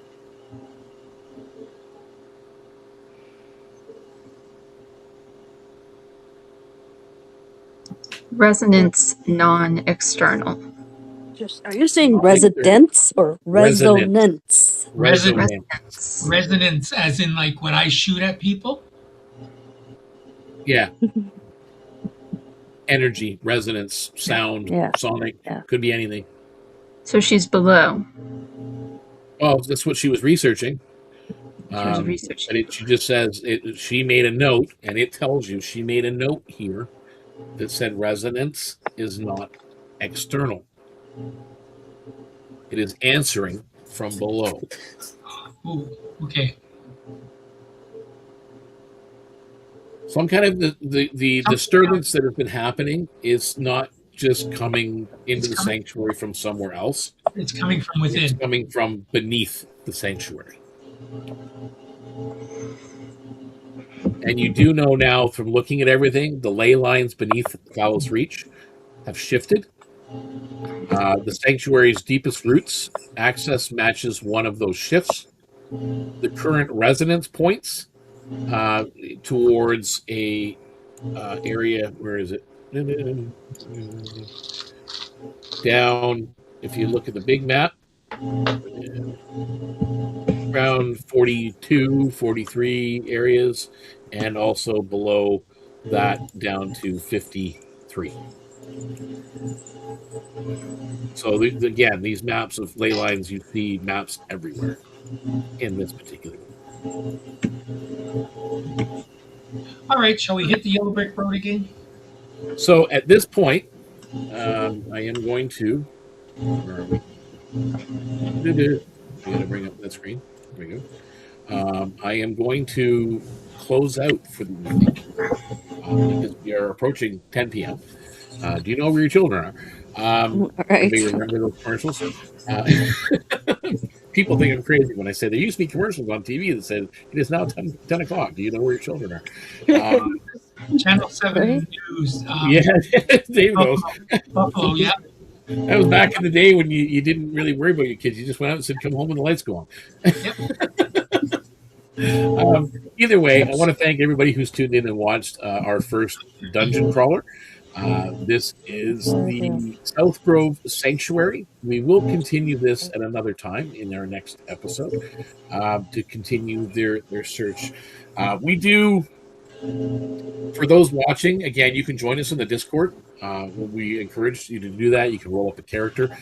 Resonance non-external. Are you saying residence or resonance? Resonance. Resonance, as in like when I shoot at people? Yeah. Energy, resonance, sound, sonic, could be anything. So she's below. Oh, that's what she was researching. She She just says she made a note, and it tells you she made a note here that said resonance is not external. It is answering from below. Ooh, okay. Some kind of the disturbance that has been happening is not just coming into the sanctuary from somewhere else. It's coming from within. It's coming from beneath the sanctuary. And you do know now from looking at everything, the ley lines beneath Phallus Reach have shifted. The sanctuary's deepest roots access matches one of those shifts. The current resonance points towards a area. Where is it? Down. If you look at the big map, around 42, 43 areas, and also below that down to 53. So again, these maps of ley lines, you see maps everywhere in this particular one. All right, shall we hit the yellow brick road again? So at this point, I am going to. Where are we? We got to bring up that screen. There we go. I am going to close out for the evening because we are approaching 10 p.m. Do you know where your children are? All right. Everybody remember those commercials? People think I'm crazy when I say there used to be commercials on TV that said it is now 10 o'clock. Do you know where your children are? Channel 7 Right. News. Yeah, Dave knows. Buffalo, yeah. That was back in the day when you didn't really worry about your kids. You just went out and said, come home and the lights go on. Either way, I want to thank everybody who's tuned in and watched our first Dungeon Crawler. This is the Southgrove Sanctuary. We will continue this at another time in our next episode to continue their search. We do, for those watching, again, you can join us in the Discord. We encourage you to do that. You can roll up a character.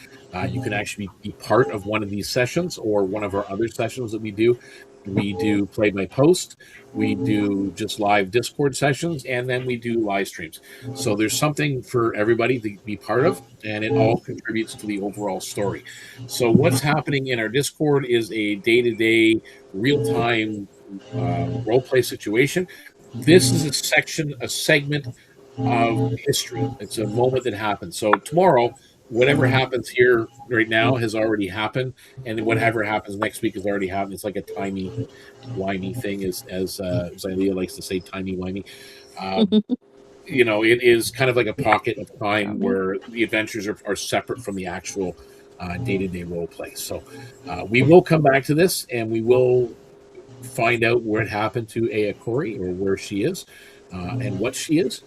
You can actually be part of one of these sessions or one of our other sessions that we do. We do play by post. We do just live Discord sessions, and then we do live streams. So there's something for everybody to be part of, and it all contributes to the overall story. So what's happening in our Discord is a day-to-day, real-time role-play situation. This is a segment of history. It's a moment that happens. So tomorrow, whatever happens here right now has already happened, and whatever happens next week has already happened. It's like a timey-wimey thing, as Zylea likes to say, timey-wimey. It is kind of like a pocket of time where the adventures are separate from the actual day-to-day role play. So we will come back to this, and we will find out what happened to Aokiri, or where she is, and what she is.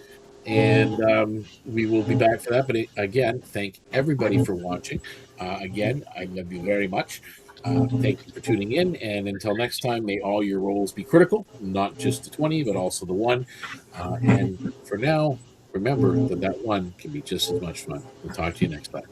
And we will be back for that. But again, thank everybody for watching. Again, I love you very much. Thank you for tuning in. And until next time, may all your rolls be critical, not just the 20, but also the 1. And for now, remember that 1 can be just as much fun. We'll talk to you next time.